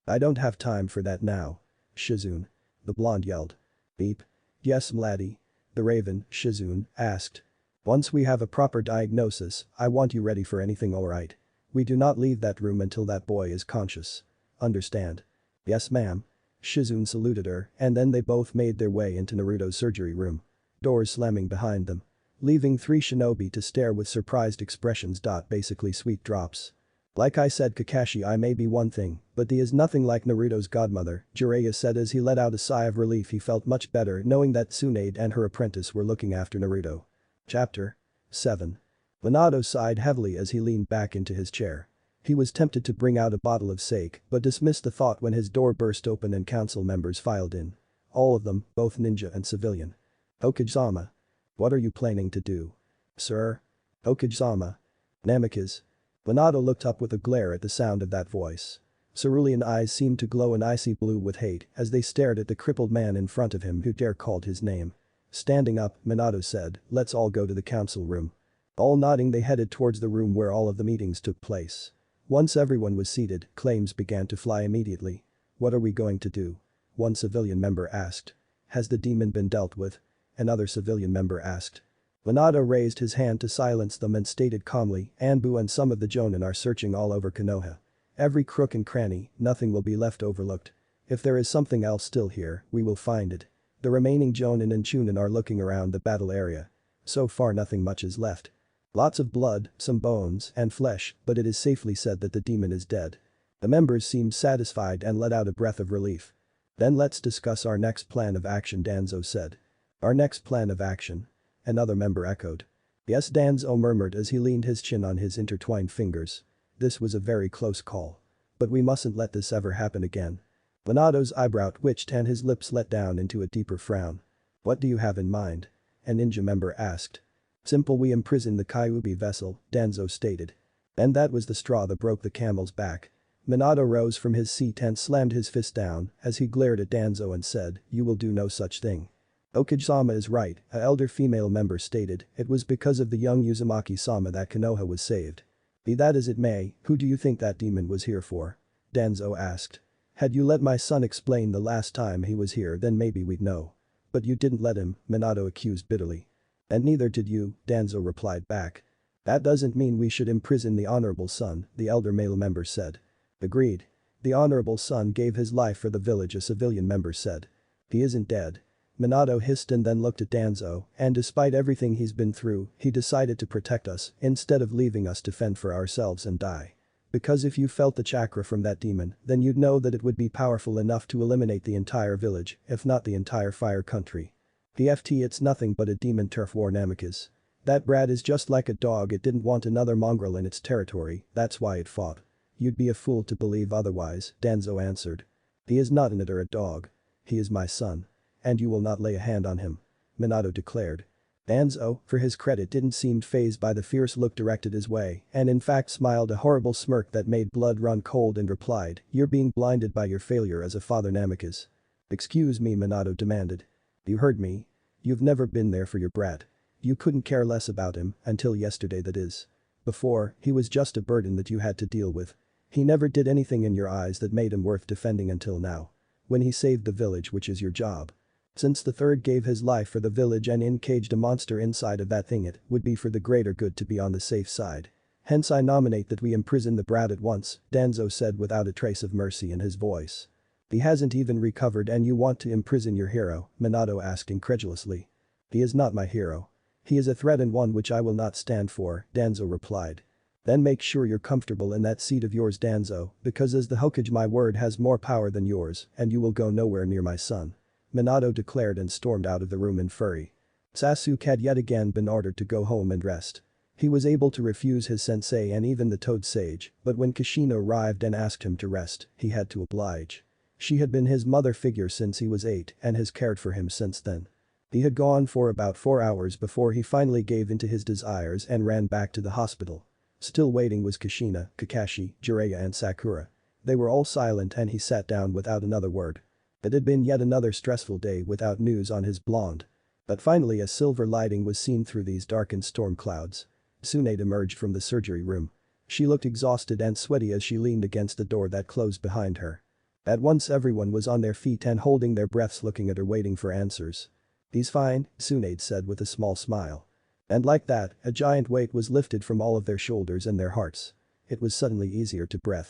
I don't have time for that now. Shizune. The blonde yelled. Beep. Yes mladdie. The raven, Shizune, asked. Once we have a proper diagnosis, I want you ready for anything, alright? We do not leave that room until that boy is conscious. Understand? Yes ma'am. Shizune saluted her and then they both made their way into Naruto's surgery room. Doors slamming behind them. Leaving 3 shinobi to stare with surprised expressions. Basically sweet drops. Like I said, Kakashi, I may be one thing, but he is nothing like Naruto's godmother, Jiraiya said as he let out a sigh of relief. He felt much better knowing that Tsunade and her apprentice were looking after Naruto. Chapter 7. Minato sighed heavily as he leaned back into his chair. He was tempted to bring out a bottle of sake but dismissed the thought when his door burst open and council members filed in. All of them, both ninja and civilian. Okage-sama. What are you planning to do? Sir? Okage-sama. Namikaze. Minato looked up with a glare at the sound of that voice. Cerulean eyes seemed to glow an icy blue with hate as they stared at the crippled man in front of him who dare called his name. Standing up, Minato said, let's all go to the council room. All nodding they headed towards the room where all of the meetings took place. Once everyone was seated, claims began to fly immediately. What are we going to do? One civilian member asked. Has the demon been dealt with? Another civilian member asked. Minato raised his hand to silence them and stated calmly, Anbu and some of the Jonin are searching all over Konoha. Every crook and cranny, nothing will be left overlooked. If there is something else still here, we will find it. The remaining Jonin and Chunin are looking around the battle area. So far nothing much is left. Lots of blood, some bones and flesh, but it is safely said that the demon is dead. The members seemed satisfied and let out a breath of relief. Then let's discuss our next plan of action, Danzo said. Our next plan of action? Another member echoed. Yes, Danzo murmured as he leaned his chin on his intertwined fingers. This was a very close call. But we mustn't let this ever happen again. Minato's eyebrow twitched and his lips let down into a deeper frown. What do you have in mind? A ninja member asked. Simple, we imprison the Kyuubi vessel, Danzo stated. And that was the straw that broke the camel's back. Minato rose from his seat and slammed his fist down as he glared at Danzo and said, you will do no such thing. Okage-sama is right, an elder female member stated, it was because of the young Uzumaki-sama that Konoha was saved. Be that as it may, who do you think that demon was here for? Danzo asked. Had you let my son explain the last time he was here then maybe we'd know. But you didn't let him, Minato accused bitterly. And neither did you, Danzo replied back. That doesn't mean we should imprison the honorable son, the elder male member said. Agreed. The honorable son gave his life for the village, a civilian member said. He isn't dead. Minato hissed and then looked at Danzo, and despite everything he's been through, he decided to protect us instead of leaving us to fend for ourselves and die. Because if you felt the chakra from that demon, then you'd know that it would be powerful enough to eliminate the entire village, if not the entire fire country. PFT, it's nothing but a demon turf war, Namikaze. That brat is just like a dog, it didn't want another mongrel in its territory, that's why it fought. You'd be a fool to believe otherwise, Danzo answered. He is not an it or a dog. He is my son. And you will not lay a hand on him. Minato declared. Danzo, for his credit, didn't seem fazed by the fierce look directed his way and in fact smiled a horrible smirk that made blood run cold and replied, you're being blinded by your failure as a father, Namikaze. Excuse me, Minato demanded. You heard me. You've never been there for your brat. You couldn't care less about him, until yesterday that is. Before, he was just a burden that you had to deal with. He never did anything in your eyes that made him worth defending until now. When he saved the village, which is your job. Since the third gave his life for the village and encaged a monster inside of that thing, it would be for the greater good to be on the safe side. Hence I nominate that we imprison the brat at once, Danzo said without a trace of mercy in his voice. He hasn't even recovered and you want to imprison your hero, Minato asked incredulously. He is not my hero. He is a threat and one which I will not stand for, Danzo replied. Then make sure you're comfortable in that seat of yours, Danzo, because as the Hokage my word has more power than yours and you will go nowhere near my son. Minato declared and stormed out of the room in fury. Sasuke had yet again been ordered to go home and rest. He was able to refuse his sensei and even the Toad Sage, but when Kushina arrived and asked him to rest, he had to oblige. She had been his mother figure since he was 8 and has cared for him since then. He had gone for about 4 hours before he finally gave in to his desires and ran back to the hospital. Still waiting was Kushina, Kakashi, Jiraiya and Sakura. They were all silent and he sat down without another word. It had been yet another stressful day without news on his blonde. But finally a silver lighting was seen through these darkened storm clouds. Tsunade emerged from the surgery room. She looked exhausted and sweaty as she leaned against the door that closed behind her. At once everyone was on their feet and holding their breaths looking at her waiting for answers. He's fine, Tsunade said with a small smile. And like that, a giant weight was lifted from all of their shoulders and their hearts. It was suddenly easier to breathe.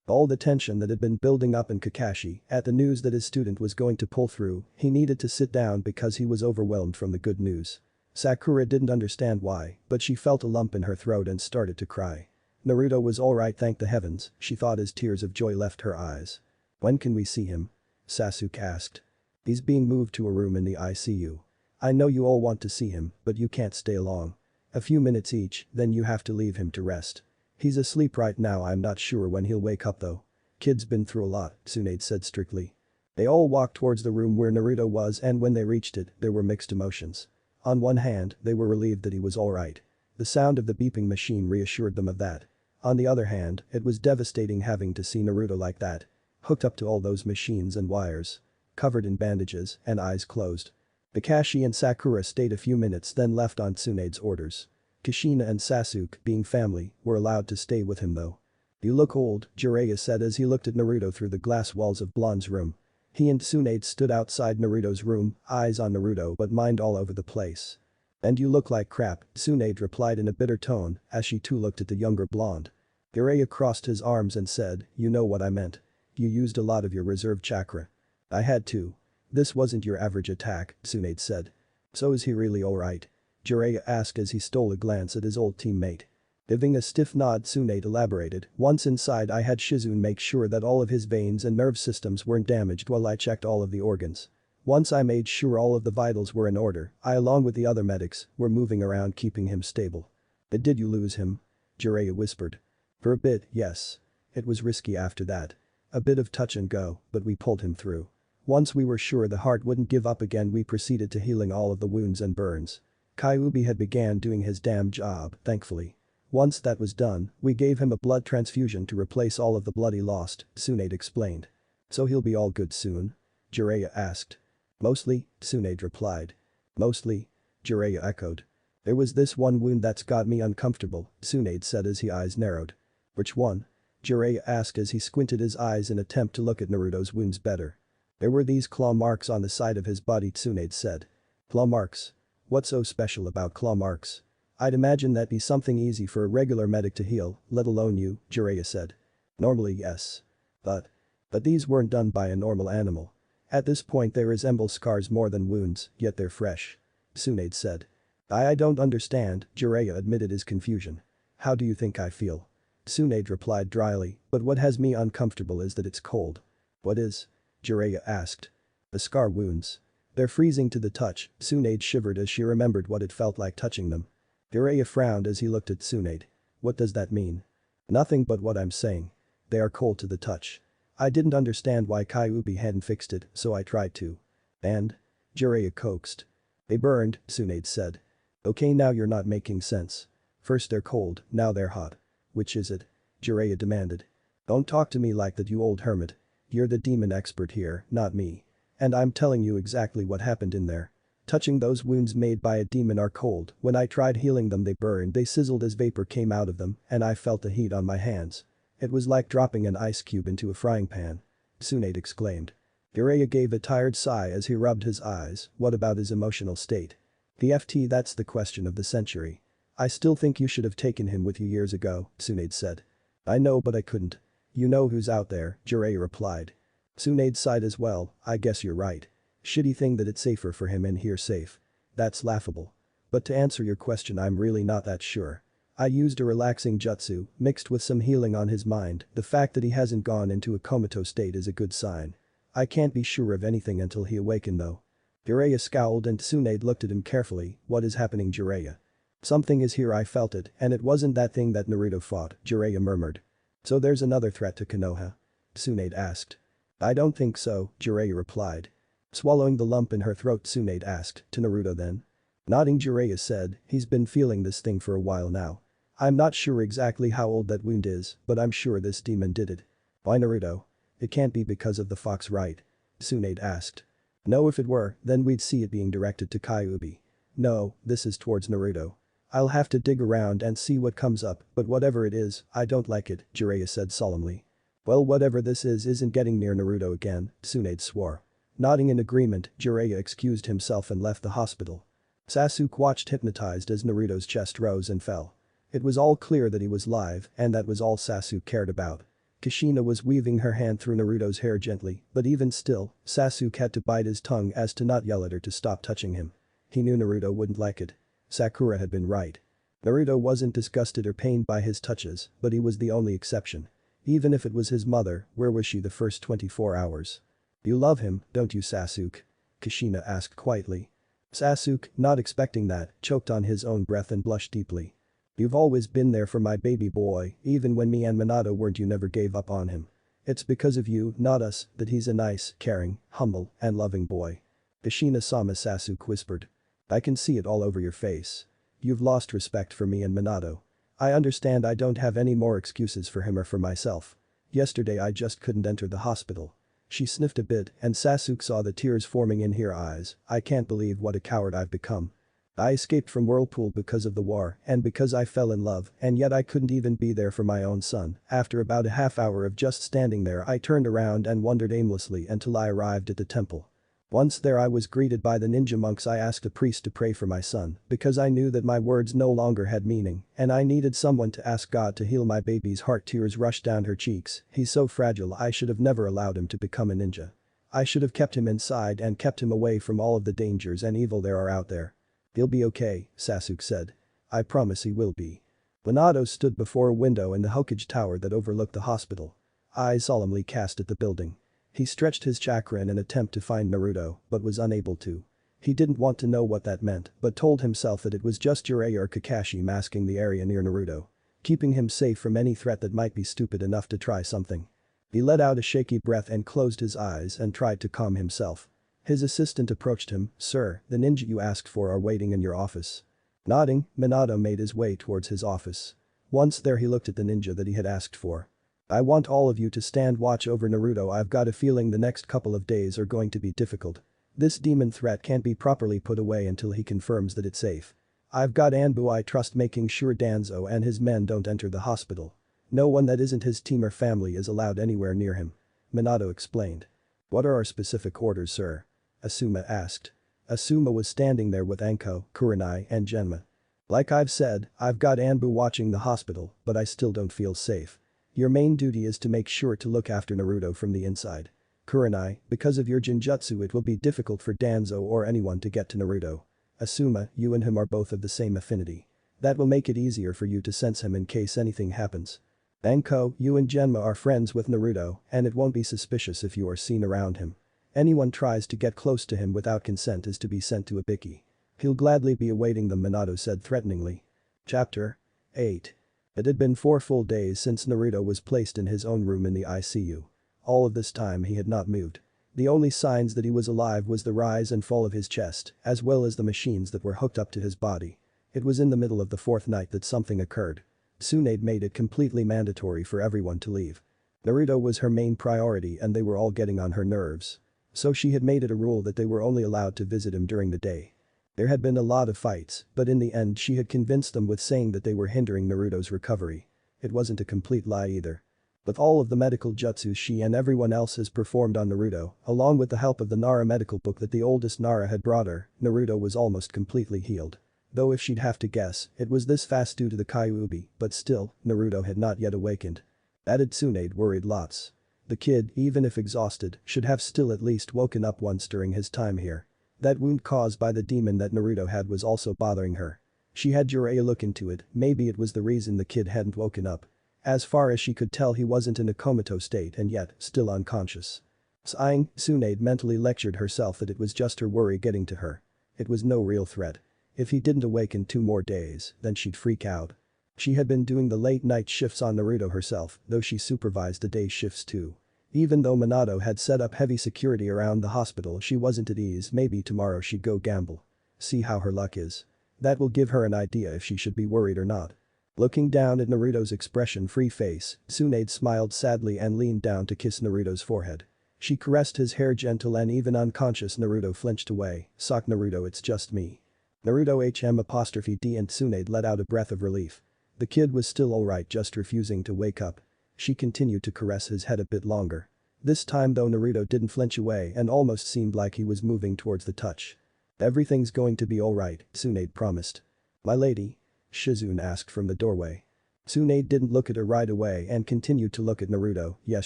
All the tension that had been building up in Kakashi at the news that his student was going to pull through, he needed to sit down because he was overwhelmed from the good news. Sakura didn't understand why, but she felt a lump in her throat and started to cry. Naruto was alright, thank the heavens, she thought as tears of joy left her eyes. When can we see him? Sasuke asked. He's being moved to a room in the ICU. I know you all want to see him, but you can't stay long. A few minutes each, then you have to leave him to rest. He's asleep right now, I'm not sure when he'll wake up though. Kid's been through a lot, Tsunade said strictly. They all walked towards the room where Naruto was and when they reached it, there were mixed emotions. On one hand, they were relieved that he was alright. The sound of the beeping machine reassured them of that. On the other hand, it was devastating having to see Naruto like that. Hooked up to all those machines and wires. Covered in bandages and eyes closed. Kakashi and Sakura stayed a few minutes then left on Tsunade's orders. Kushina and Sasuke, being family, were allowed to stay with him though. You look old, Jiraiya said as he looked at Naruto through the glass walls of Blonde's room. He and Tsunade stood outside Naruto's room, eyes on Naruto but mind all over the place. And you look like crap, Tsunade replied in a bitter tone as she too looked at the younger blonde. Jiraiya crossed his arms and said, you know what I meant. You used a lot of your reserve chakra. I had to. This wasn't your average attack, Tsunade said. So is he really alright? Jiraiya asked as he stole a glance at his old teammate. Giving a stiff nod, Tsunade elaborated, once inside I had Shizune make sure that all of his veins and nerve systems weren't damaged while I checked all of the organs. Once I made sure all of the vitals were in order, I along with the other medics were moving around keeping him stable. But did you lose him? Jiraiya whispered. For a bit, yes. It was risky after that. A bit of touch and go, but we pulled him through. Once we were sure the heart wouldn't give up again, we proceeded to healing all of the wounds and burns. Kyuubi had began doing his damn job, thankfully. Once that was done, we gave him a blood transfusion to replace all of the blood he lost, Tsunade explained. So he'll be all good soon? Jiraiya asked. Mostly, Tsunade replied. Mostly? Jiraiya echoed. There was this one wound that's got me uncomfortable, Tsunade said as his eyes narrowed. Which one? Jiraiya asked as he squinted his eyes in attempt to look at Naruto's wounds better. There were these claw marks on the side of his body, Tsunade said. Claw marks? What's so special about claw marks? I'd imagine that'd be something easy for a regular medic to heal, let alone you, Jiraiya said. Normally yes. But these weren't done by a normal animal. At this point they resemble scars more than wounds, yet they're fresh. Tsunade said. I don't understand, Jiraiya admitted his confusion. How do you think I feel? Tsunade replied dryly, but what has me uncomfortable is that it's cold. What is? Jiraiya asked. The scar wounds. They're freezing to the touch, Tsunade shivered as she remembered what it felt like touching them. Jiraiya frowned as he looked at Tsunade. What does that mean? Nothing but what I'm saying. They are cold to the touch. I didn't understand why Kyuubi hadn't fixed it, so I tried to. And? Jiraiya coaxed. They burned, Tsunade said. Okay, now you're not making sense. First they're cold, now they're hot. Which is it? Jiraiya demanded. Don't talk to me like that, you old hermit. You're the demon expert here, not me. And I'm telling you exactly what happened in there. Touching those wounds made by a demon are cold, when I tried healing them they burned, they sizzled as vapor came out of them, and I felt the heat on my hands. It was like dropping an ice cube into a frying pan. Tsunade exclaimed. Jiraiya gave a tired sigh as he rubbed his eyes. What about his emotional state? The FT, that's the question of the century. I still think you should have taken him with you years ago, Tsunade said. I know, but I couldn't. You know who's out there, Jiraiya replied. Tsunade sighed as well. I guess you're right. Shitty thing that it's safer for him in here safe. That's laughable. But to answer your question, I'm really not that sure. I used a relaxing jutsu, mixed with some healing on his mind. The fact that he hasn't gone into a comatose state is a good sign. I can't be sure of anything until he awakened though. Jiraiya scowled and Tsunade looked at him carefully. What is happening, Jiraiya? Something is here, I felt it, and it wasn't that thing that Naruto fought, Jiraiya murmured. So there's another threat to Konoha? Tsunade asked. I don't think so, Jiraiya replied. Swallowing the lump in her throat, Tsunade asked, to Naruto then? Nodding, Jiraiya said, he's been feeling this thing for a while now. I'm not sure exactly how old that wound is, but I'm sure this demon did it. Why Naruto? It can't be because of the fox, right? Tsunade asked. No, if it were, then we'd see it being directed to Kyuubi. No, this is towards Naruto. I'll have to dig around and see what comes up, but whatever it is, I don't like it, Jiraiya said solemnly. Well, whatever this is isn't getting near Naruto again, Tsunade swore. Nodding in agreement, Jiraiya excused himself and left the hospital. Sasuke watched hypnotized as Naruto's chest rose and fell. It was all clear that he was live, and that was all Sasuke cared about. Kushina was weaving her hand through Naruto's hair gently, but even still, Sasuke had to bite his tongue as to not yell at her to stop touching him. He knew Naruto wouldn't like it. Sakura had been right. Naruto wasn't disgusted or pained by his touches, but he was the only exception. Even if it was his mother, where was she the first 24 hours? You love him, don't you, Sasuke? Kushina asked quietly. Sasuke, not expecting that, choked on his own breath and blushed deeply. You've always been there for my baby boy, even when me and Minato weren't, you never gave up on him. It's because of you, not us, that he's a nice, caring, humble, and loving boy. Kushina-sama, Sasuke whispered. I can see it all over your face. You've lost respect for me and Minato. I understand I don't have any more excuses for him or for myself. Yesterday I just couldn't enter the hospital. She sniffed a bit and Sasuke saw the tears forming in her eyes. I can't believe what a coward I've become. I escaped from Whirlpool because of the war and because I fell in love, and yet I couldn't even be there for my own son. After about a half hour of just standing there, I turned around and wandered aimlessly until I arrived at the temple. Once there I was greeted by the ninja monks. I asked a priest to pray for my son because I knew that my words no longer had meaning and I needed someone to ask God to heal my baby's heart. Tears rushed down her cheeks. He's so fragile, I should have never allowed him to become a ninja. I should have kept him inside and kept him away from all of the dangers and evil there are out there. He'll be okay, Sasuke said. I promise he will be. Minato stood before a window in the Hokage tower that overlooked the hospital. Eyes solemnly cast at the building. He stretched his chakra in an attempt to find Naruto, but was unable to. He didn't want to know what that meant, but told himself that it was just Jiraiya or Kakashi masking the area near Naruto, keeping him safe from any threat that might be stupid enough to try something. He let out a shaky breath and closed his eyes and tried to calm himself. His assistant approached him. Sir, the ninja you asked for are waiting in your office. Nodding, Minato made his way towards his office. Once there he looked at the ninja that he had asked for. I want all of you to stand watch over Naruto. I've got a feeling the next couple of days are going to be difficult. This demon threat can't be properly put away until he confirms that it's safe. I've got Anbu I trust making sure Danzo and his men don't enter the hospital. No one that isn't his team or family is allowed anywhere near him. Minato explained. What are our specific orders, sir? Asuma asked. Asuma was standing there with Anko, Kurenai and Genma. Like I've said, I've got Anbu watching the hospital, but I still don't feel safe. Your main duty is to make sure to look after Naruto from the inside. Kurenai, because of your Jinjutsu it will be difficult for Danzo or anyone to get to Naruto. Asuma, you and him are both of the same affinity. That will make it easier for you to sense him in case anything happens. Anko, you and Genma are friends with Naruto, and it won't be suspicious if you are seen around him. Anyone tries to get close to him without consent is to be sent to Ibiki. He'll gladly be awaiting them, Minato said threateningly. Chapter 8. It had been 4 full days since Naruto was placed in his own room in the ICU. All of this time he had not moved. The only signs that he was alive was the rise and fall of his chest, as well as the machines that were hooked up to his body. It was in the middle of the 4th night that something occurred. Tsunade made it completely mandatory for everyone to leave. Naruto was her main priority and they were all getting on her nerves. So she had made it a rule that they were only allowed to visit him during the day. There had been a lot of fights, but in the end she had convinced them with saying that they were hindering Naruto's recovery. It wasn't a complete lie either. With all of the medical jutsus she and everyone else has performed on Naruto, along with the help of the Nara medical book that the oldest Nara had brought her, Naruto was almost completely healed. Though if she'd have to guess, it was this fast due to the Kyuubi, but still, Naruto had not yet awakened. Added Tsunade worried lots. The kid, even if exhausted, should have still at least woken up once during his time here. That wound caused by the demon that Naruto had was also bothering her. She had Jiraiya look into it, maybe it was the reason the kid hadn't woken up. As far as she could tell he wasn't in a comatose state and yet, still unconscious. Sighing, Tsunade mentally lectured herself that it was just her worry getting to her. It was no real threat. If he didn't awaken 2 more days, then she'd freak out. She had been doing the late night shifts on Naruto herself, though she supervised the day shifts too. Even though Minato had set up heavy security around the hospital she wasn't at ease, maybe tomorrow she'd go gamble. See how her luck is. That will give her an idea if she should be worried or not. Looking down at Naruto's expression-free face, Tsunade smiled sadly and leaned down to kiss Naruto's forehead. She caressed his hair gentle and even unconscious Naruto flinched away. Sock Naruto, it's just me. Naruto HM''D and Tsunade let out a breath of relief. The kid was still alright, just refusing to wake up. She continued to caress his head a bit longer. This time though Naruto didn't flinch away and almost seemed like he was moving towards the touch. Everything's going to be alright, Tsunade promised. My lady? Shizune asked from the doorway. Tsunade didn't look at her right away and continued to look at Naruto. Yes,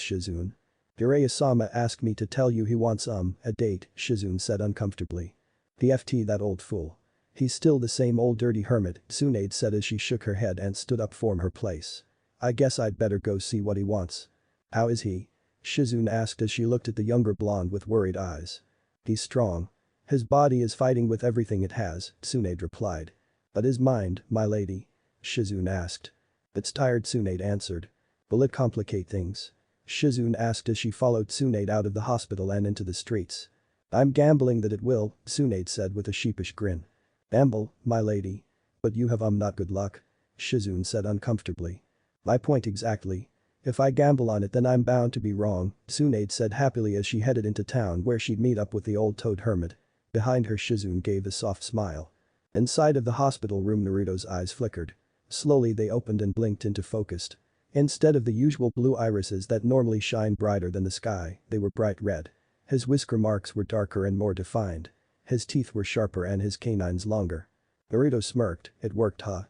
Shizune. Jiraiya-sama asked me to tell you he wants a date, Shizune said uncomfortably. The FT, that old fool. He's still the same old dirty hermit, Tsunade said as she shook her head and stood up from her place. I guess I'd better go see what he wants. How is he? Shizune asked as she looked at the younger blonde with worried eyes. He's strong. His body is fighting with everything it has, Tsunade replied. But his mind, my lady? Shizune asked. It's tired, Tsunade answered. Will it complicate things? Shizune asked as she followed Tsunade out of the hospital and into the streets. I'm gambling that it will, Tsunade said with a sheepish grin. Gamble, my lady. But you have not good luck. Shizune said uncomfortably. My point exactly. If I gamble on it then I'm bound to be wrong, Tsunade said happily as she headed into town where she'd meet up with the old toad hermit. Behind her Shizune gave a soft smile. Inside of the hospital room Naruto's eyes flickered. Slowly they opened and blinked into focused. Instead of the usual blue irises that normally shine brighter than the sky, they were bright red. His whisker marks were darker and more defined. His teeth were sharper and his canines longer. Naruto smirked, it worked, huh?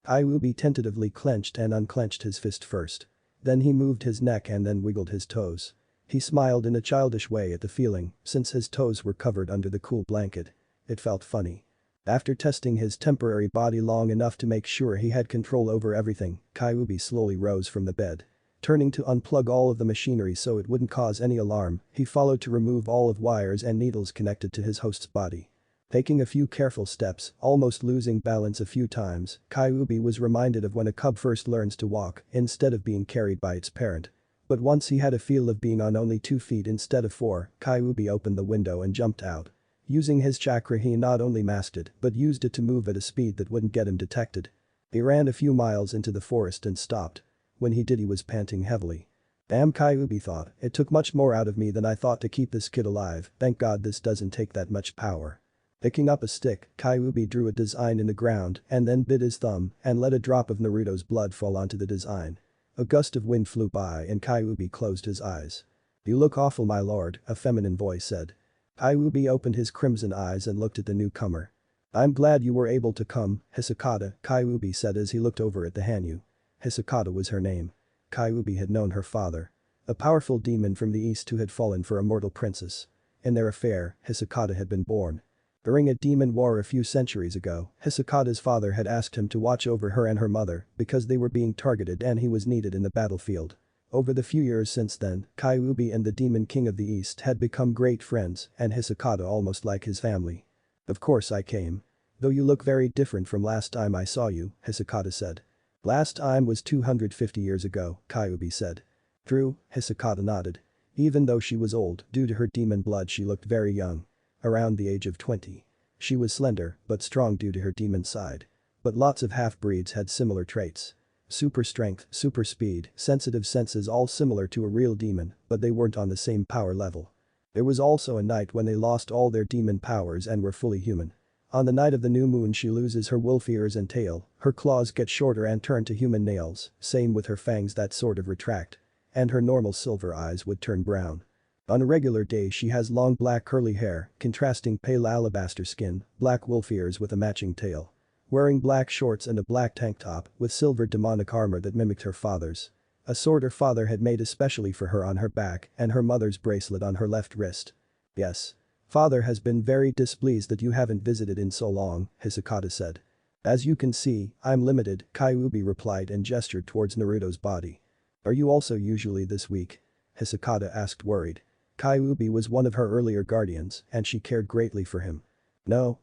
Kyuubi tentatively clenched and unclenched his fist first. Then he moved his neck and then wiggled his toes. He smiled in a childish way at the feeling, since his toes were covered under the cool blanket. It felt funny. After testing his temporary body long enough to make sure he had control over everything, Kyuubi slowly rose from the bed. Turning to unplug all of the machinery so it wouldn't cause any alarm, he followed to remove all of wires and needles connected to his host's body. Taking a few careful steps, almost losing balance a few times, Kyuubi was reminded of when a cub first learns to walk instead of being carried by its parent. But once he had a feel of being on only 2 feet instead of 4, Kyuubi opened the window and jumped out. Using his chakra he not only masked it but used it to move at a speed that wouldn't get him detected. He ran a few miles into the forest and stopped. When he did he was panting heavily. Damn, Kyuubi thought, it took much more out of me than I thought to keep this kid alive, thank God this doesn't take that much power. Picking up a stick, Kyuubi drew a design in the ground and then bit his thumb and let a drop of Naruto's blood fall onto the design. A gust of wind flew by and Kyuubi closed his eyes. You look awful, my lord, a feminine voice said. Kyuubi opened his crimson eyes and looked at the newcomer. I'm glad you were able to come, Hisakata, Kyuubi said as he looked over at the Hanyu. Hisakata was her name. Kyuubi had known her father. A powerful demon from the east who had fallen for a mortal princess. In their affair, Hisakata had been born. During a demon war a few centuries ago, Hisakata's father had asked him to watch over her and her mother because they were being targeted and he was needed in the battlefield. Over the few years since then, Kyuubi and the Demon King of the East had become great friends and Hisakata almost like his family. Of course I came. Though you look very different from last time I saw you, Hisakata said. Last time was 250 years ago, Kyuubi said. True, Hisakata nodded. Even though she was old, due to her demon blood she looked very young. Around the age of 20. She was slender, but strong due to her demon side. But lots of half-breeds had similar traits. Super strength, super speed, sensitive senses, all similar to a real demon, but they weren't on the same power level. There was also a night when they lost all their demon powers and were fully human. On the night of the new moon she loses her wolf ears and tail, her claws get shorter and turn to human nails, same with her fangs that sort of retract. And her normal silver eyes would turn brown. On a regular day she has long black curly hair, contrasting pale alabaster skin, black wolf ears with a matching tail. Wearing black shorts and a black tank top with silver demonic armor that mimicked her father's. A sword her father had made especially for her on her back and her mother's bracelet on her left wrist. Yes. Father has been very displeased that you haven't visited in so long, Hisakata said. As you can see, I'm limited, Kyuubi replied and gestured towards Naruto's body. Are you also usually this weak? Hisakata asked worried. Kyuubi was one of her earlier guardians and she cared greatly for him. No.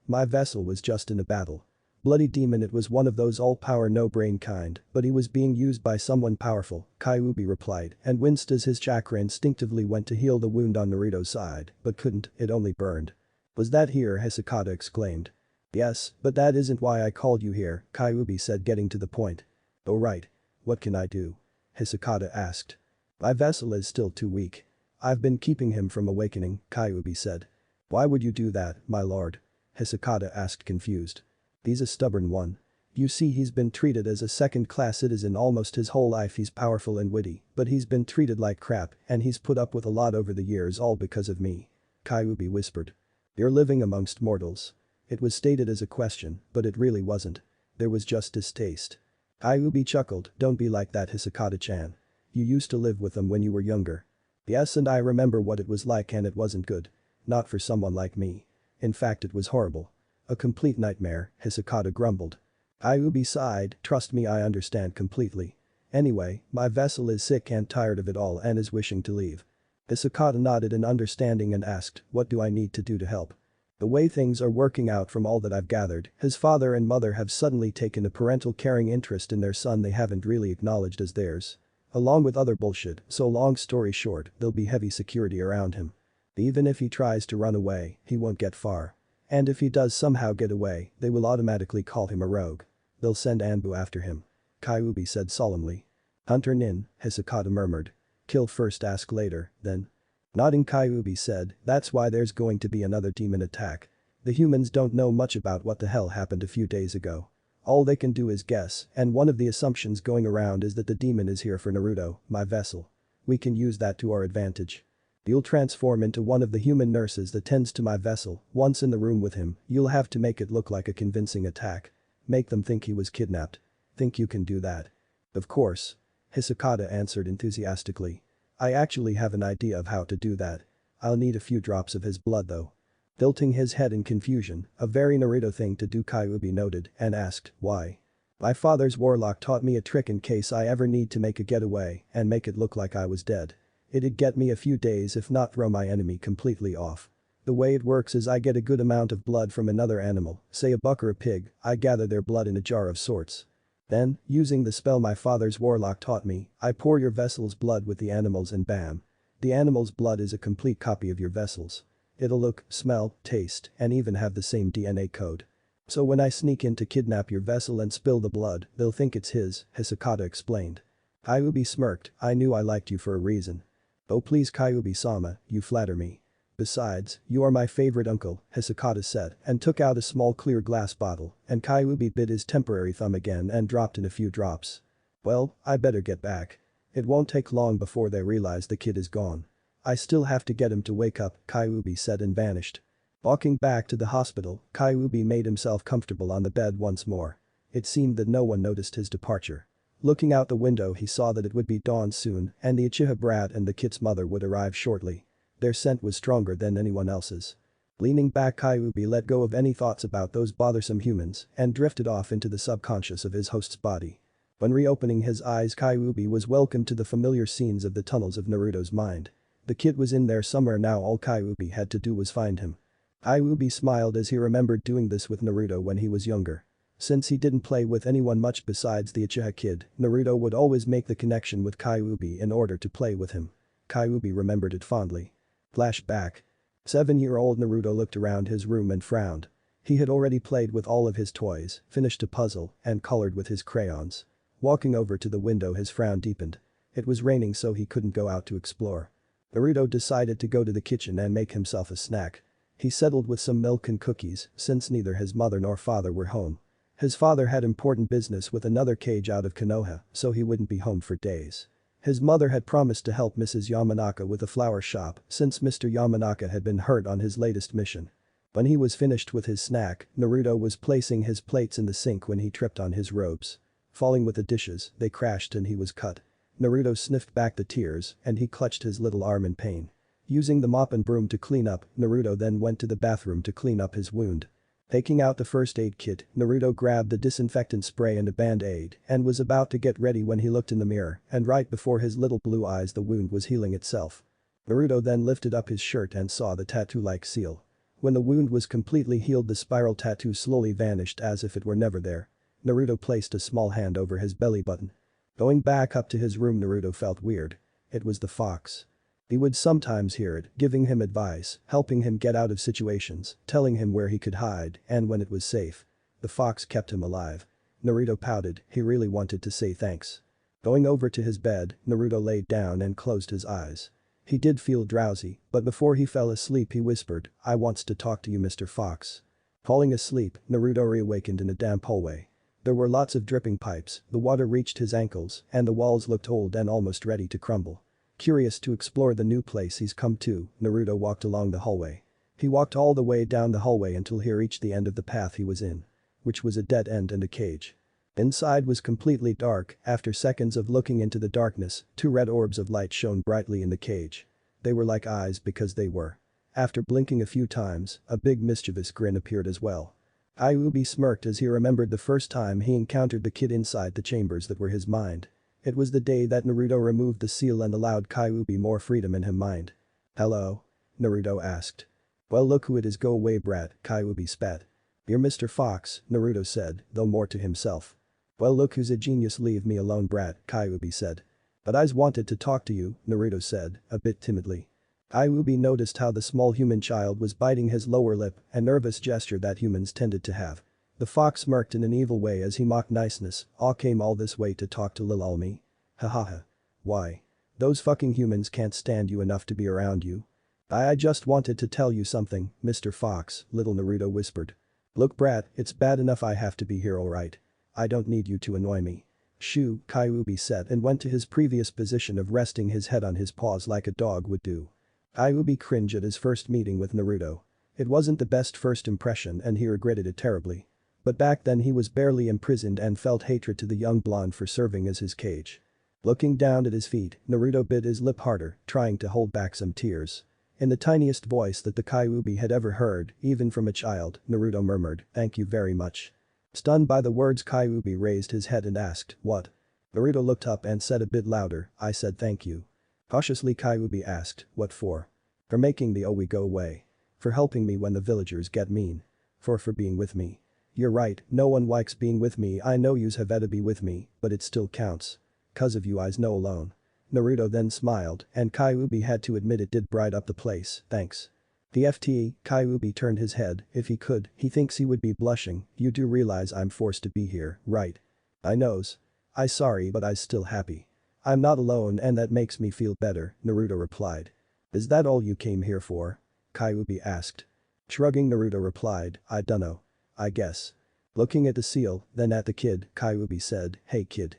My vessel was just in a battle. Bloody demon, it was one of those all-power no-brain kind, but he was being used by someone powerful, Kyuubi replied and winced as his chakra instinctively went to heal the wound on Naruto's side, but couldn't, it only burned. Was that here? Hisakata exclaimed. Yes, but that isn't why I called you here, Kyuubi said getting to the point. Oh right. What can I do? Hisakata asked. My vessel is still too weak. I've been keeping him from awakening, Kyuubi said. Why would you do that, my lord? Hisakata asked confused. He's a stubborn one. You see, he's been treated as a second-class citizen almost his whole life. He's powerful and witty, but he's been treated like crap and he's put up with a lot over the years, all because of me. Kyuubi whispered. You're living amongst mortals. It was stated as a question, but it really wasn't. There was just distaste. Kyuubi chuckled, don't be like that, Hisakata-chan. You used to live with them when you were younger. Yes, and I remember what it was like and it wasn't good. Not for someone like me. In fact, it was horrible. A complete nightmare, Hisakata grumbled. Kyuubi sighed, trust me, I understand completely. Anyway, my vessel is sick and tired of it all and is wishing to leave. Hisakata nodded in understanding and asked, what do I need to do to help? The way things are working out from all that I've gathered, his father and mother have suddenly taken a parental caring interest in their son they haven't really acknowledged as theirs. Along with other bullshit, so long story short, there'll be heavy security around him. Even if he tries to run away, he won't get far. And if he does somehow get away, they will automatically call him a rogue. They'll send Anbu after him. Kyuubi said solemnly. Hunter Nin, Hisakata murmured. Kill first, ask later, then. Nodding, Kyuubi said, that's why there's going to be another demon attack. The humans don't know much about what the hell happened a few days ago. All they can do is guess, and one of the assumptions going around is that the demon is here for Naruto, my vessel. We can use that to our advantage. You'll transform into one of the human nurses that tends to my vessel. Once in the room with him, you'll have to make it look like a convincing attack. Make them think he was kidnapped. Think you can do that? Of course. Hisakata answered enthusiastically. I actually have an idea of how to do that. I'll need a few drops of his blood though. Tilting his head in confusion, a very Naruto thing to do, Kyuubi noted and asked, why? My father's warlock taught me a trick in case I ever need to make a getaway and make it look like I was dead. It'd get me a few days if not throw my enemy completely off. The way it works is I get a good amount of blood from another animal, say a buck or a pig, I gather their blood in a jar of sorts. Then, using the spell my father's warlock taught me, I pour your vessel's blood with the animals and bam. The animal's blood is a complete copy of your vessel's. It'll look, smell, taste, and even have the same DNA code. So when I sneak in to kidnap your vessel and spill the blood, they'll think it's his, Hisakata explained. Kyuubi smirked, I knew I liked you for a reason. Oh please Kyuubi-sama, you flatter me. Besides, you are my favorite uncle, Hisakata said and took out a small clear glass bottle and Kyuubi bit his temporary thumb again and dropped in a few drops. Well, I better get back. It won't take long before they realize the kid is gone. I still have to get him to wake up, Kyuubi said and vanished. Walking back to the hospital, Kyuubi made himself comfortable on the bed once more. It seemed that no one noticed his departure. Looking out the window he saw that it would be dawn soon and the Uchiha brat and the kid's mother would arrive shortly. Their scent was stronger than anyone else's. Leaning back, Kyuubi let go of any thoughts about those bothersome humans and drifted off into the subconscious of his host's body. When reopening his eyes, Kyuubi was welcomed to the familiar scenes of the tunnels of Naruto's mind. The kid was in there somewhere now, all Kyuubi had to do was find him. Kyuubi smiled as he remembered doing this with Naruto when he was younger. Since he didn't play with anyone much besides the Uchiha kid, Naruto would always make the connection with Kyuubi in order to play with him. Kyuubi remembered it fondly. Flashback. 7-year-old Naruto looked around his room and frowned. He had already played with all of his toys, finished a puzzle, and colored with his crayons. Walking over to the window, his frown deepened. It was raining, so he couldn't go out to explore. Naruto decided to go to the kitchen and make himself a snack. He settled with some milk and cookies since neither his mother nor father were home. His father had important business with another cage out of Konoha, so he wouldn't be home for days. His mother had promised to help Mrs. Yamanaka with a flower shop since Mr. Yamanaka had been hurt on his latest mission. When he was finished with his snack, Naruto was placing his plates in the sink when he tripped on his robes. Falling with the dishes, they crashed and he was cut. Naruto sniffed back the tears and he clutched his little arm in pain. Using the mop and broom to clean up, Naruto then went to the bathroom to clean up his wound. Taking out the first aid kit, Naruto grabbed the disinfectant spray and a band-aid and was about to get ready when he looked in the mirror and right before his little blue eyes the wound was healing itself. Naruto then lifted up his shirt and saw the tattoo-like seal. When the wound was completely healed the spiral tattoo slowly vanished as if it were never there. Naruto placed a small hand over his belly button. Going back up to his room Naruto felt weird. It was the fox. He would sometimes hear it, giving him advice, helping him get out of situations, telling him where he could hide and when it was safe. The fox kept him alive. Naruto pouted, he really wanted to say thanks. Going over to his bed, Naruto laid down and closed his eyes. He did feel drowsy, but before he fell asleep he whispered, "I wants to talk to you Mr. Fox." Falling asleep, Naruto reawakened in a damp hallway. There were lots of dripping pipes, the water reached his ankles, and the walls looked old and almost ready to crumble. Curious to explore the new place he's come to, Naruto walked along the hallway. He walked all the way down the hallway until he reached the end of the path he was in. Which was a dead end and a cage. Inside was completely dark, after seconds of looking into the darkness, two red orbs of light shone brightly in the cage. They were like eyes because they were. After blinking a few times, a big mischievous grin appeared as well. Kyuubi smirked as he remembered the first time he encountered the kid inside the chambers that were his mind. It was the day that Naruto removed the seal and allowed Kyuubi more freedom in his mind. "Hello?" Naruto asked. "Well look who it is, go away brat," Kyuubi spat. "You're Mr. Fox," Naruto said, though more to himself. "Well look who's a genius, leave me alone brat," Kyuubi said. "But I's wanted to talk to you," Naruto said, a bit timidly. Kyuubi noticed how the small human child was biting his lower lip, a nervous gesture that humans tended to have. The fox smirked in an evil way as he mocked niceness, "Aw came all this way to talk to lil ol me? Hahaha. Why? Those fucking humans can't stand you enough to be around you." I just wanted to tell you something, Mr. Fox," little Naruto whispered. "Look brat, it's bad enough I have to be here alright. I don't need you to annoy me." "Shoo," Kyuubi said and went to his previous position of resting his head on his paws like a dog would do. Kyuubi cringed at his first meeting with Naruto. It wasn't the best first impression and he regretted it terribly. But back then he was barely imprisoned and felt hatred to the young blonde for serving as his cage. Looking down at his feet, Naruto bit his lip harder, trying to hold back some tears. In the tiniest voice that the Kyuubi had ever heard, even from a child, Naruto murmured, "Thank you very much." Stunned by the words, Kyuubi raised his head and asked, "What?" Naruto looked up and said a bit louder, "I said thank you." Cautiously Kyuubi asked, "What for?" "For making the Owi go away. For helping me when the villagers get mean. For being with me." "You're right, no one likes being with me, I know yous have to be with me, but it still counts. 'Cause of you I's no alone." Naruto then smiled, and Kyuubi had to admit it did bright up the place, "Thanks." "The Kyuubi turned his head, if he could, he thinks he would be blushing, "You do realize I'm forced to be here, right?" "I knows. I sorry but I's still happy. I'm not alone and that makes me feel better," Naruto replied. "Is that all you came here for?" Kyuubi asked. Shrugging, Naruto replied, "I dunno. I guess." Looking at the seal, then at the kid, Kyuubi said, "Hey kid.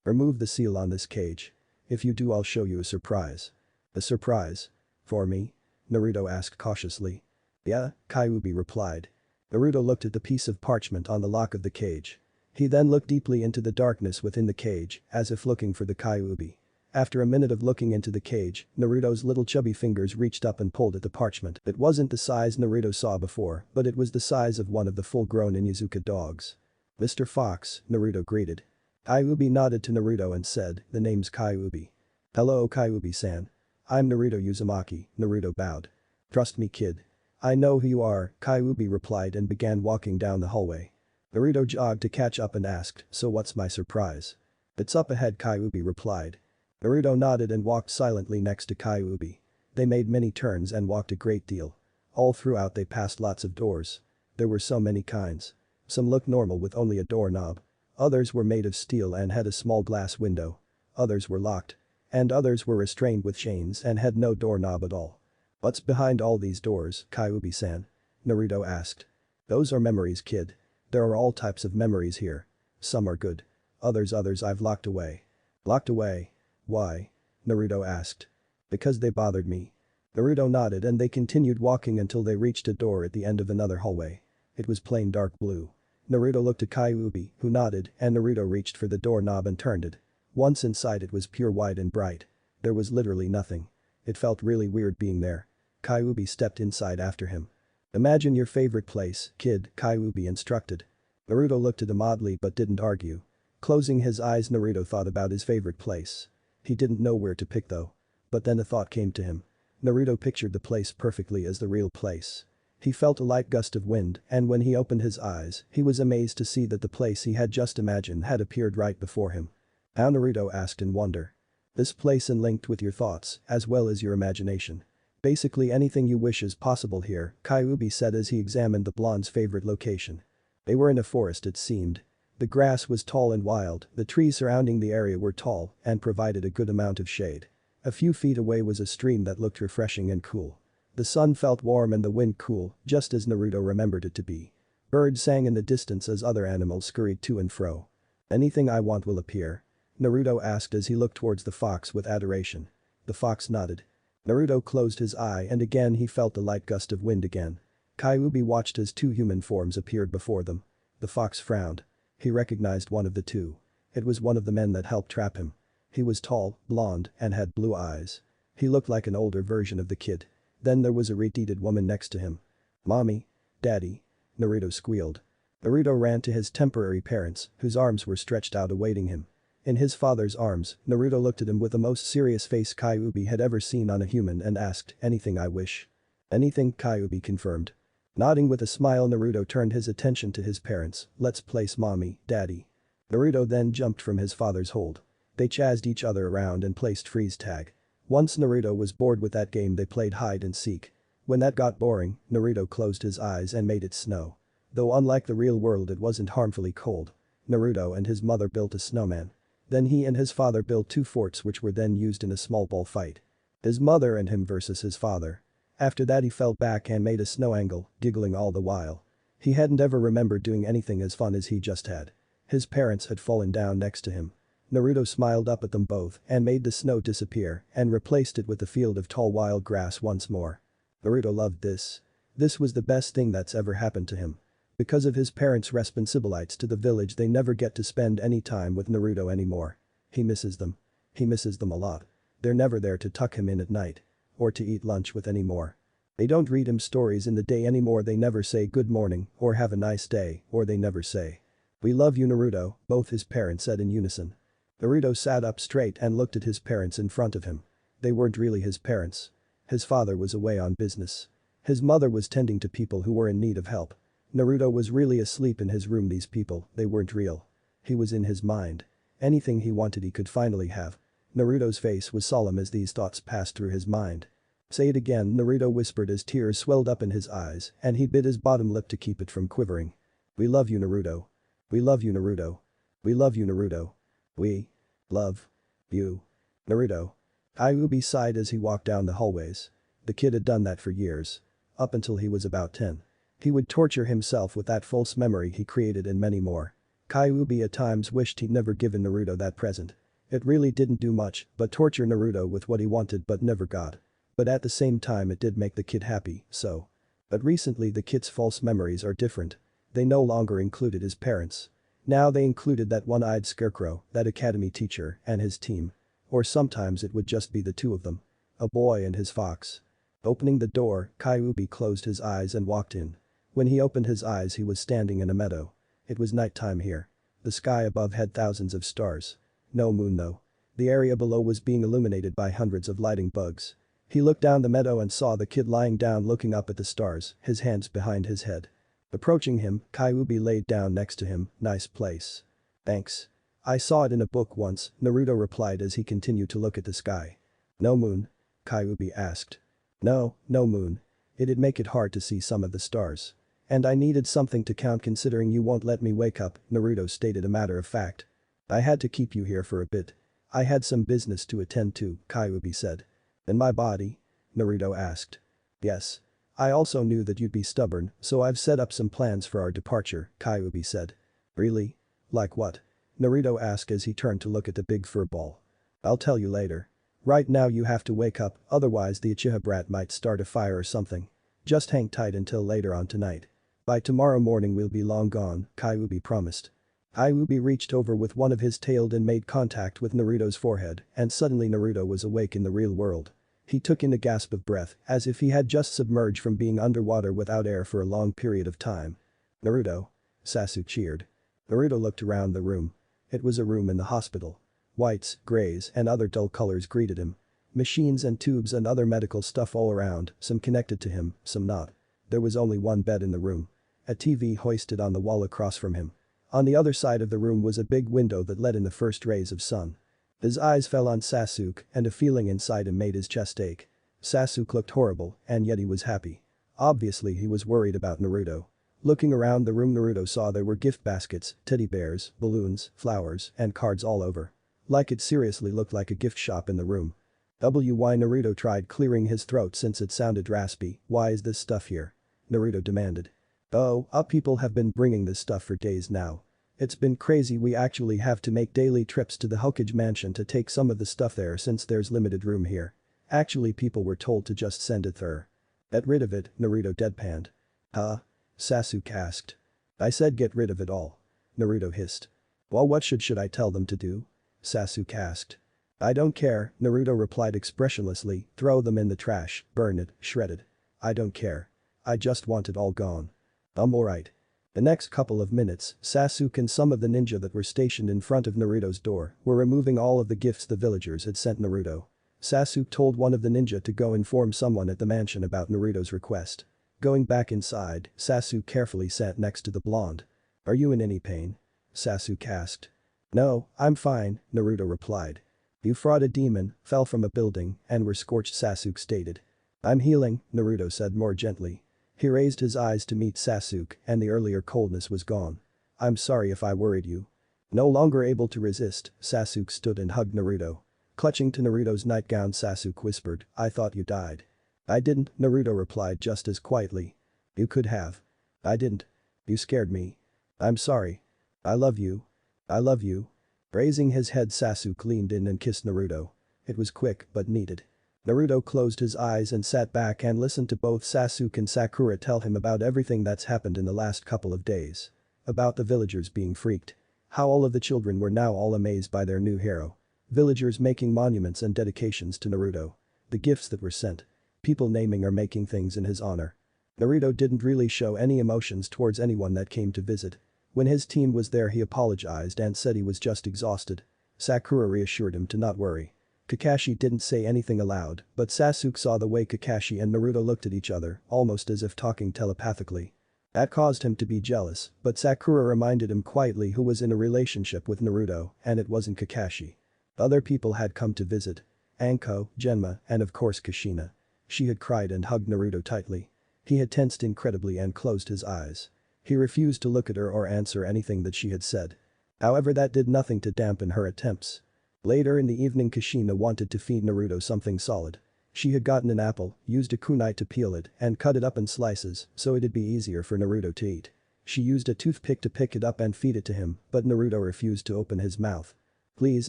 Remove the seal on this cage. If you do I'll show you a surprise." "A surprise? For me?" Naruto asked cautiously. "Yeah," Kyuubi replied. Naruto looked at the piece of parchment on the lock of the cage. He then looked deeply into the darkness within the cage, as if looking for the Kyuubi. After a minute of looking into the cage, Naruto's little chubby fingers reached up and pulled at the parchment. It wasn't the size Naruto saw before, but it was the size of one of the full-grown Inuzuka dogs. "Mr. Fox," Naruto greeted. Kyuubi nodded to Naruto and said, "The name's Kyuubi." "Hello Kyuubi-san. I'm Naruto Uzumaki," Naruto bowed. "Trust me kid. I know who you are," Kyuubi replied and began walking down the hallway. Naruto jogged to catch up and asked, "So what's my surprise?" "It's up ahead," Kyuubi replied. Naruto nodded and walked silently next to Kyuubi. They made many turns and walked a great deal. All throughout they passed lots of doors. There were so many kinds. Some looked normal with only a doorknob. Others were made of steel and had a small glass window. Others were locked. And others were restrained with chains and had no doorknob at all. What's behind all these doors, Kyuubi-san? Naruto asked. Those are memories, kid. There are all types of memories here. Some are good. Others I've locked away. Locked away? Why? Naruto asked. Because they bothered me. Naruto nodded and they continued walking until they reached a door at the end of another hallway. It was plain dark blue. Naruto looked at Kyuubi, who nodded, and Naruto reached for the doorknob and turned it. Once inside it was pure white and bright. There was literally nothing. It felt really weird being there. Kyuubi stepped inside after him. Imagine your favorite place, kid, Kyuubi instructed. Naruto looked at him oddly but didn't argue. Closing his eyes, Naruto thought about his favorite place. He didn't know where to pick though. But then a thought came to him. Naruto pictured the place perfectly as the real place. He felt a light gust of wind, and when he opened his eyes, he was amazed to see that the place he had just imagined had appeared right before him. How? Naruto asked in wonder. This place and linked with your thoughts, as well as your imagination. Basically anything you wish is possible here, Kyuubi said as he examined the blonde's favorite location. They were in a forest it seemed. The grass was tall and wild, the trees surrounding the area were tall and provided a good amount of shade. A few feet away was a stream that looked refreshing and cool. The sun felt warm and the wind cool, just as Naruto remembered it to be. Birds sang in the distance as other animals scurried to and fro. Anything I want will appear? Naruto asked as he looked towards the fox with adoration. The fox nodded. Naruto closed his eye and again he felt the light gust of wind again. Kyuubi watched as two human forms appeared before them. The fox frowned. He recognized one of the two. It was one of the men that helped trap him. He was tall, blonde, and had blue eyes. He looked like an older version of the kid. Then there was a retarded woman next to him. Mommy. Daddy. Naruto squealed. Naruto ran to his temporary parents, whose arms were stretched out awaiting him. In his father's arms, Naruto looked at him with the most serious face Kyuubi had ever seen on a human and asked, anything I wish? Anything, Kyuubi confirmed. Nodding with a smile, Naruto turned his attention to his parents. Let's place mommy, daddy. Naruto then jumped from his father's hold. They chased each other around and placed freeze tag. Once Naruto was bored with that game they played hide and seek. When that got boring, Naruto closed his eyes and made it snow. Though unlike the real world it wasn't harmfully cold. Naruto and his mother built a snowman. Then he and his father built two forts which were then used in a small ball fight. His mother and him versus his father. After that he fell back and made a snow angle, giggling all the while. He hadn't ever remembered doing anything as fun as he just had. His parents had fallen down next to him. Naruto smiled up at them both and made the snow disappear and replaced it with a field of tall wild grass once more. Naruto loved this. This was the best thing that's ever happened to him. Because of his parents' responsibilities to the village they never get to spend any time with Naruto anymore. He misses them. He misses them a lot. They're never there to tuck him in at night. Or to eat lunch with anymore. They don't read him stories in the day anymore, they never say good morning or have a nice day or they never say. We love you Naruto, both his parents said in unison. Naruto sat up straight and looked at his parents in front of him. They weren't really his parents. His father was away on business. His mother was tending to people who were in need of help. Naruto was really asleep in his room. These people, they weren't real. He was in his mind. Anything he wanted he could finally have. Naruto's face was solemn as these thoughts passed through his mind. Say it again, Naruto whispered as tears swelled up in his eyes and he bit his bottom lip to keep it from quivering. We love you Naruto. We love you Naruto. We love you Naruto. We love you Naruto. Kyuubi sighed as he walked down the hallways. The kid had done that for years. Up until he was about 10. He would torture himself with that false memory he created and many more. Kyuubi at times wished he'd never given Naruto that present. It really didn't do much but torture Naruto with what he wanted but never got. But at the same time it did make the kid happy, so. But recently the kid's false memories are different. They no longer included his parents. Now they included that one-eyed scarecrow, that academy teacher, and his team. Or sometimes it would just be the two of them. A boy and his fox. Opening the door, Kyuubi closed his eyes and walked in. When he opened his eyes he was standing in a meadow. It was nighttime here. The sky above had thousands of stars. No moon though. The area below was being illuminated by hundreds of lighting bugs. He looked down the meadow and saw the kid lying down looking up at the stars, his hands behind his head. Approaching him, Kyuubi laid down next to him, nice place. Thanks. I saw it in a book once, Naruto replied as he continued to look at the sky. No moon? Kyuubi asked. No moon. It'd make it hard to see some of the stars. And I needed something to count considering you won't let me wake up, Naruto stated a matter of fact. I had to keep you here for a bit. I had some business to attend to, Kyuubi said. In my body? Naruto asked. Yes. I also knew that you'd be stubborn, so I've set up some plans for our departure, Kyuubi said. Really? Like what? Naruto asked as he turned to look at the big fur ball. I'll tell you later. Right now you have to wake up, otherwise the Uchiha brat might start a fire or something. Just hang tight until later on tonight. By tomorrow morning we'll be long gone, Kyuubi promised. Kyuubi reached over with one of his tailed and made contact with Naruto's forehead, and suddenly Naruto was awake in the real world. He took in a gasp of breath, as if he had just submerged from being underwater without air for a long period of time. Naruto. Sasuke cheered. Naruto looked around the room. It was a room in the hospital. Whites, grays, and other dull colors greeted him. Machines and tubes and other medical stuff all around, some connected to him, some not. There was only one bed in the room. A TV hoisted on the wall across from him. On the other side of the room was a big window that let in the first rays of sun. His eyes fell on Sasuke, and a feeling inside him made his chest ache. Sasuke looked horrible, and yet he was happy. Obviously he was worried about Naruto. Looking around the room, Naruto saw there were gift baskets, teddy bears, balloons, flowers, and cards all over. Like it seriously looked like a gift shop in the room. Why Naruto tried clearing his throat since it sounded raspy. Why is this stuff here? Naruto demanded. Oh, people have been bringing this stuff for days now. It's been crazy, we actually have to make daily trips to the Hokage mansion to take some of the stuff there since there's limited room here. Actually people were told to just send it there. Get rid of it, Naruto deadpanned. Huh? Sasuke asked. I said get rid of it all. Naruto hissed. Well, what should I tell them to do? Sasuke asked. I don't care, Naruto replied expressionlessly, throw them in the trash, burn it, shred it. I don't care. I just want it all gone. Alright. The next couple of minutes, Sasuke and some of the ninja that were stationed in front of Naruto's door were removing all of the gifts the villagers had sent Naruto. Sasuke told one of the ninja to go inform someone at the mansion about Naruto's request. Going back inside, Sasuke carefully sat next to the blonde. Are you in any pain? Sasuke asked. No, I'm fine, Naruto replied. You fought a demon, fell from a building, and were scorched, Sasuke stated. I'm healing, Naruto said more gently. He raised his eyes to meet Sasuke, and the earlier coldness was gone. I'm sorry if I worried you. No longer able to resist, Sasuke stood and hugged Naruto. Clutching to Naruto's nightgown, Sasuke whispered, I thought you died. I didn't, Naruto replied just as quietly. You could have. I didn't. You scared me. I'm sorry. I love you. I love you. Raising his head, Sasuke leaned in and kissed Naruto. It was quick but needed. Naruto closed his eyes and sat back and listened to both Sasuke and Sakura tell him about everything that's happened in the last couple of days. About the villagers being freaked. How all of the children were now all amazed by their new hero. Villagers making monuments and dedications to Naruto. The gifts that were sent. People naming or making things in his honor. Naruto didn't really show any emotions towards anyone that came to visit. When his team was there he apologized and said he was just exhausted. Sakura reassured him to not worry. Kakashi didn't say anything aloud, but Sasuke saw the way Kakashi and Naruto looked at each other, almost as if talking telepathically. That caused him to be jealous, but Sakura reminded him quietly who was in a relationship with Naruto, and it wasn't Kakashi. Other people had come to visit. Anko, Genma, and of course Kushina. She had cried and hugged Naruto tightly. He had tensed incredibly and closed his eyes. He refused to look at her or answer anything that she had said. However, that did nothing to dampen her attempts. Later in the evening, Kushina wanted to feed Naruto something solid. She had gotten an apple, used a kunai to peel it, and cut it up in slices so it'd be easier for Naruto to eat. She used a toothpick to pick it up and feed it to him, but Naruto refused to open his mouth. Please,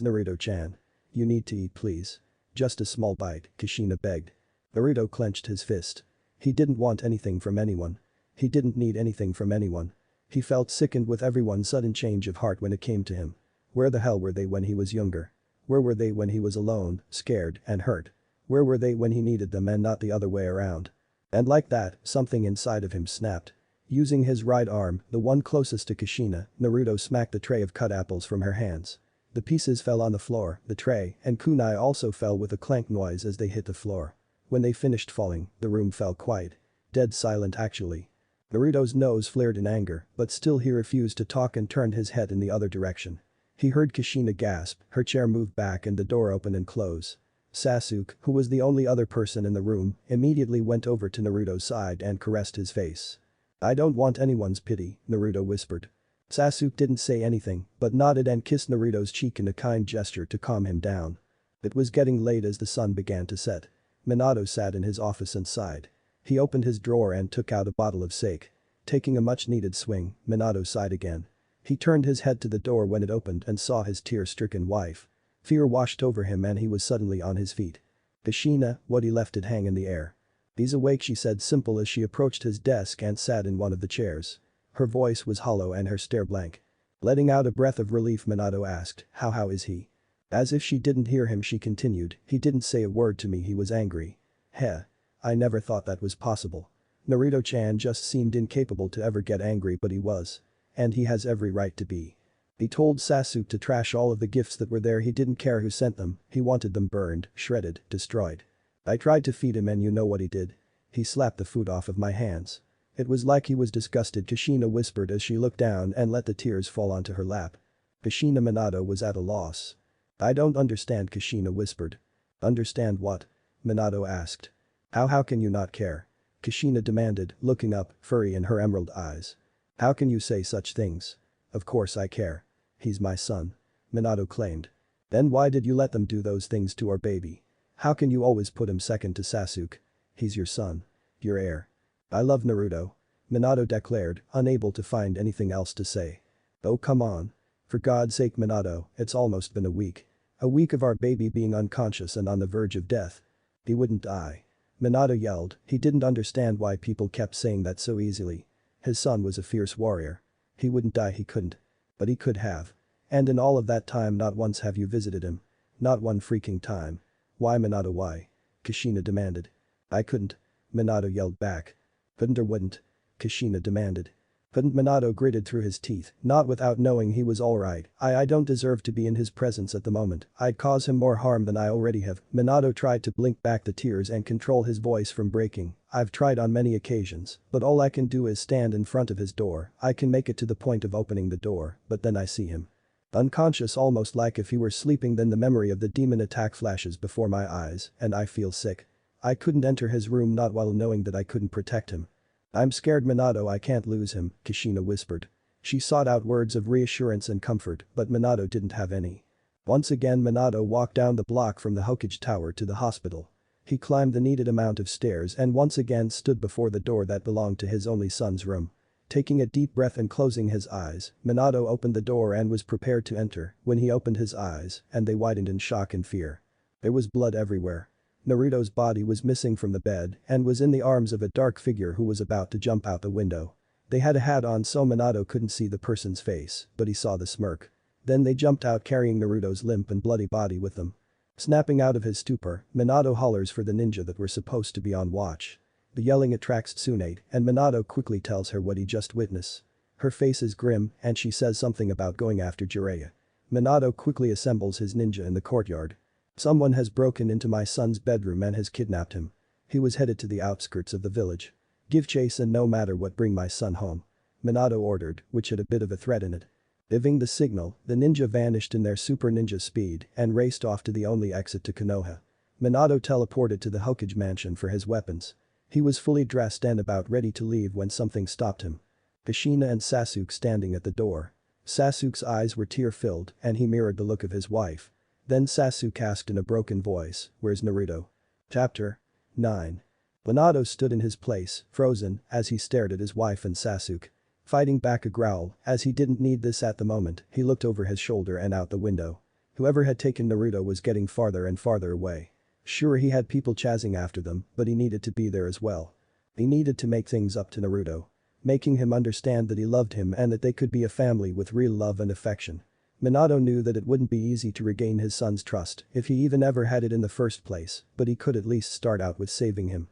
Naruto-chan. You need to eat, please. Just a small bite, Kushina begged. Naruto clenched his fist. He didn't want anything from anyone. He didn't need anything from anyone. He felt sickened with everyone's sudden change of heart when it came to him. Where the hell were they when he was younger? Where were they when he was alone, scared, and hurt? Where were they when he needed them and not the other way around? And like that, something inside of him snapped. Using his right arm, the one closest to Kushina, Naruto smacked the tray of cut apples from her hands. The pieces fell on the floor, the tray and kunai also fell with a clank noise as they hit the floor. When they finished falling, the room fell quiet. Dead silent actually. Naruto's nose flared in anger, but still he refused to talk and turned his head in the other direction. He heard Kushina gasp, her chair move back and the door open and close. Sasuke, who was the only other person in the room, immediately went over to Naruto's side and caressed his face. I don't want anyone's pity, Naruto whispered. Sasuke didn't say anything, but nodded and kissed Naruto's cheek in a kind gesture to calm him down. It was getting late as the sun began to set. Minato sat in his office and sighed. He opened his drawer and took out a bottle of sake. Taking a much-needed swing, Minato sighed again. He turned his head to the door when it opened and saw his tear-stricken wife. Fear washed over him and he was suddenly on his feet. Kushina, what he left it hang in the air. He's awake, she said simple as she approached his desk and sat in one of the chairs. Her voice was hollow and her stare blank. Letting out a breath of relief, Minato asked, how is he? As if she didn't hear him, she continued, he didn't say a word to me, he was angry. Heh. I never thought that was possible. Naruto-chan just seemed incapable to ever get angry, but he was. And he has every right to be. He told Sasuke to trash all of the gifts that were there, he didn't care who sent them, he wanted them burned, shredded, destroyed. I tried to feed him and you know what he did? He slapped the food off of my hands. It was like he was disgusted, Kushina whispered as she looked down and let the tears fall onto her lap. Kushina. Minato was at a loss. I don't understand, Kushina whispered. Understand what? Minato asked. How can you not care? Kushina demanded, looking up, fury in her emerald eyes. How can you say such things? Of course I care. He's my son. Minato claimed. Then why did you let them do those things to our baby? How can you always put him second to Sasuke? He's your son. Your heir. I love Naruto. Minato declared, unable to find anything else to say. Oh come on. For God's sake, Minato, it's almost been a week. A week of our baby being unconscious and on the verge of death. He wouldn't die. Minato yelled, he didn't understand why people kept saying that so easily. His son was a fierce warrior. He wouldn't die, he couldn't. But he could have. And in all of that time not once have you visited him. Not one freaking time. Why Minato, why? Kushina demanded. I couldn't. Minato yelled back. Couldn't or wouldn't? Kushina demanded. Couldn't. Minato gritted through his teeth, not without knowing he was alright. I don't deserve to be in his presence at the moment, I'd cause him more harm than I already have. Minato tried to blink back the tears and control his voice from breaking. I've tried on many occasions, but all I can do is stand in front of his door, I can make it to the point of opening the door, but then I see him. Unconscious, almost like if he were sleeping, then the memory of the demon attack flashes before my eyes, and I feel sick. I couldn't enter his room, not while knowing that I couldn't protect him. I'm scared, Minato, I can't lose him, Kushina whispered. She sought out words of reassurance and comfort, but Minato didn't have any. Once again Minato walked down the block from the Hokage Tower to the hospital. He climbed the needed amount of stairs and once again stood before the door that belonged to his only son's room. Taking a deep breath and closing his eyes, Minato opened the door and was prepared to enter when he opened his eyes and they widened in shock and fear. There was blood everywhere. Naruto's body was missing from the bed and was in the arms of a dark figure who was about to jump out the window. They had a hat on so Minato couldn't see the person's face, but he saw the smirk. Then they jumped out carrying Naruto's limp and bloody body with them. Snapping out of his stupor, Minato hollers for the ninja that were supposed to be on watch. The yelling attracts Tsunade and Minato quickly tells her what he just witnessed. Her face is grim and she says something about going after Jiraiya. Minato quickly assembles his ninja in the courtyard. Someone has broken into my son's bedroom and has kidnapped him. He was headed to the outskirts of the village. Give chase and no matter what bring my son home. Minato ordered, which had a bit of a threat in it. Giving the signal, the ninja vanished in their super ninja speed and raced off to the only exit to Konoha. Minato teleported to the Hokage mansion for his weapons. He was fully dressed and about ready to leave when something stopped him. Kushina and Sasuke standing at the door. Sasuke's eyes were tear-filled and he mirrored the look of his wife. Then Sasuke asked in a broken voice, where's Naruto? Chapter 9. Minato stood in his place, frozen, as he stared at his wife and Sasuke. Fighting back a growl, as he didn't need this at the moment, he looked over his shoulder and out the window. Whoever had taken Naruto was getting farther and farther away. Sure, he had people chasing after them, but he needed to be there as well. He needed to make things up to Naruto. Making him understand that he loved him and that they could be a family with real love and affection. Minato knew that it wouldn't be easy to regain his son's trust if he even ever had it in the first place, but he could at least start out with saving him.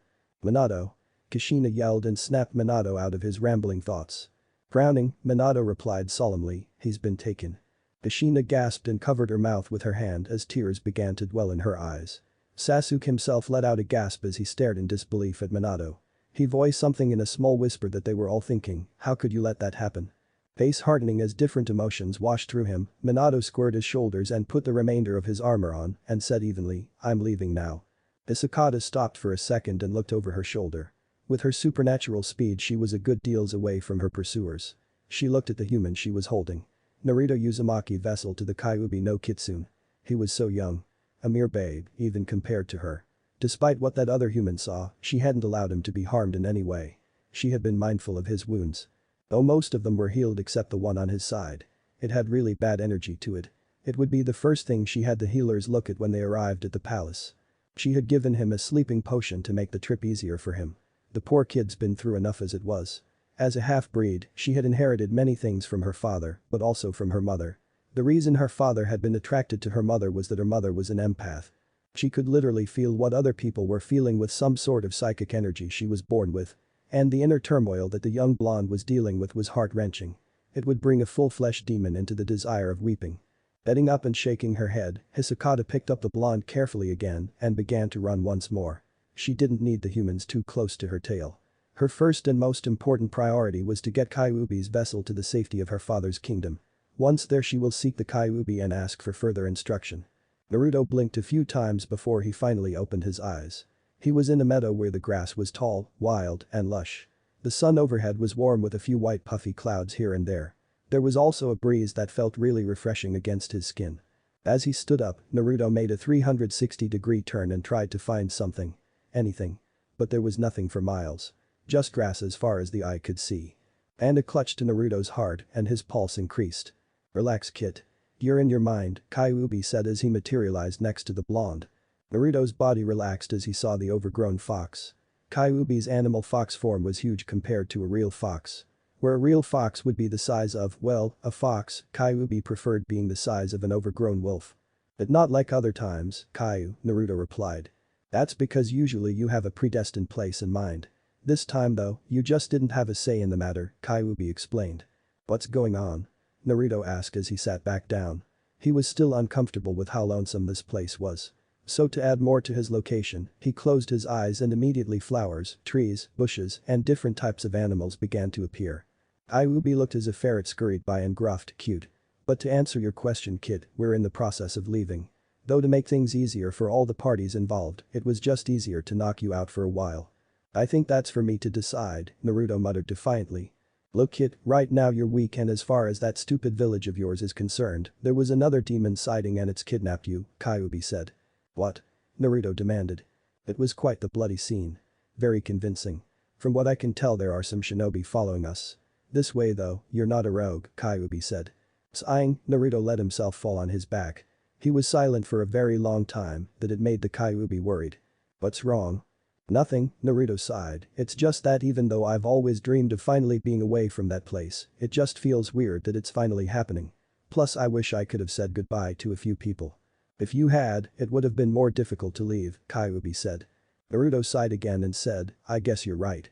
Minato! Kushina yelled and snapped Minato out of his rambling thoughts. Frowning, Minato replied solemnly, he's been taken. Kushina gasped and covered her mouth with her hand as tears began to dwell in her eyes. Sasuke himself let out a gasp as he stared in disbelief at Minato. He voiced something in a small whisper that they were all thinking, how could you let that happen? Face hardening as different emotions washed through him, Minato squared his shoulders and put the remainder of his armor on and said evenly, I'm leaving now. Isakata stopped for a second and looked over her shoulder. With her supernatural speed she was a good deals away from her pursuers. She looked at the human she was holding. Naruto Uzumaki vessel to the Kyuubi no Kitsune. He was so young. A mere babe, even compared to her. Despite what that other human saw, she hadn't allowed him to be harmed in any way. She had been mindful of his wounds. Though most of them were healed except the one on his side. It had really bad energy to it. It would be the first thing she had the healers look at when they arrived at the palace. She had given him a sleeping potion to make the trip easier for him. The poor kid's been through enough as it was. As a half-breed, she had inherited many things from her father, but also from her mother. The reason her father had been attracted to her mother was that her mother was an empath. She could literally feel what other people were feeling with some sort of psychic energy she was born with. And the inner turmoil that the young blonde was dealing with was heart-wrenching. It would bring a full-flesh demon into the desire of weeping. Getting up and shaking her head, Hisakata picked up the blonde carefully again and began to run once more. She didn't need the humans too close to her tail. Her first and most important priority was to get Kyuubi's vessel to the safety of her father's kingdom. Once there she will seek the Kyuubi and ask for further instruction. Naruto blinked a few times before he finally opened his eyes. He was in a meadow where the grass was tall, wild, and lush. The sun overhead was warm with a few white puffy clouds here and there. There was also a breeze that felt really refreshing against his skin. As he stood up, Naruto made a 360-degree turn and tried to find something. Anything. But there was nothing for miles. Just grass as far as the eye could see. And a clutch to Naruto's heart and his pulse increased. "Relax, kid. You're in your mind," Kyuubi said as he materialized next to the blonde. Naruto's body relaxed as he saw the overgrown fox. Kyuubi's animal fox form was huge compared to a real fox. Where a real fox would be the size of, well, a fox, Kyuubi preferred being the size of an overgrown wolf. "But not like other times, Naruto replied. "That's because usually you have a predestined place in mind. This time though, you just didn't have a say in the matter," Kyuubi explained. "What's going on?" Naruto asked as he sat back down. He was still uncomfortable with how lonesome this place was. So to add more to his location, he closed his eyes and immediately flowers, trees, bushes, and different types of animals began to appear. Kyuubi looked as a ferret scurried by and gruffed, "Cute. But to answer your question, kid, we're in the process of leaving. Though to make things easier for all the parties involved, it was just easier to knock you out for a while." "I think that's for me to decide," Naruto muttered defiantly. "Look kid, right now you're weak and as far as that stupid village of yours is concerned, there was another demon sighting and it's kidnapped you," Kyuubi said. "What?" Naruto demanded. "It was quite the bloody scene. Very convincing. From what I can tell there are some shinobi following us. This way though, you're not a rogue," Kyuubi said. Sighing, Naruto let himself fall on his back. He was silent for a very long time that it made the Kyuubi worried. "What's wrong?" "Nothing," Naruto sighed, "it's just that even though I've always dreamed of finally being away from that place, it just feels weird that it's finally happening. Plus I wish I could have said goodbye to a few people." "If you had, it would have been more difficult to leave," Kyuubi said. Naruto sighed again and said, "I guess you're right."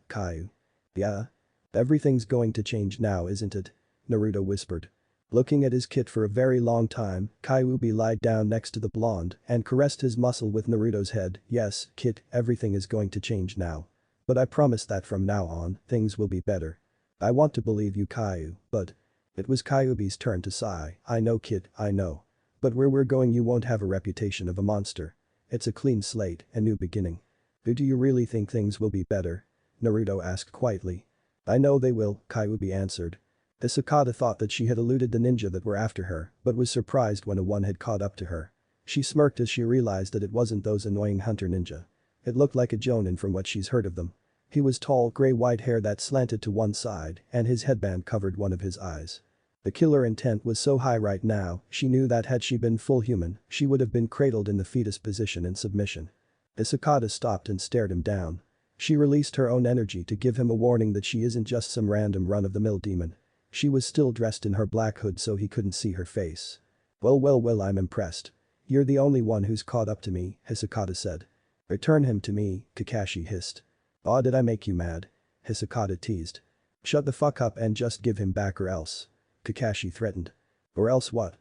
Kyu. "Yeah? Everything's going to change now, isn't it?" Naruto whispered. Looking at his kit for a very long time, Kyuubi lied down next to the blonde and caressed his muscle with Naruto's head. "Yes, kid, everything is going to change now. But I promise that from now on, things will be better. I want to believe you, Kyu, but..." It was Kyuubi's turn to sigh. "I know kid, I know. But where we're going you won't have a reputation of a monster. It's a clean slate, a new beginning." "Do you really think things will be better?" Naruto asked quietly. "I know they will," Kyuubi answered. Hisakata thought that she had eluded the ninja that were after her, but was surprised when a one had caught up to her. She smirked as she realized that it wasn't those annoying hunter ninja. It looked like a jonin from what she's heard of them. He was tall, gray-white hair that slanted to one side, and his headband covered one of his eyes. The killer intent was so high right now, she knew that had she been full human, she would have been cradled in the fetus position in submission. Hisakata stopped and stared him down. She released her own energy to give him a warning that she isn't just some random run-of-the-mill demon. She was still dressed in her black hood so he couldn't see her face. Well, I'm impressed. You're the only one who's caught up to me," Hisakata said. "Return him to me," Kakashi hissed. "Aw, did I make you mad?" Hisakata teased. "Shut the fuck up and just give him back or else," Kakashi threatened. "Or else what?"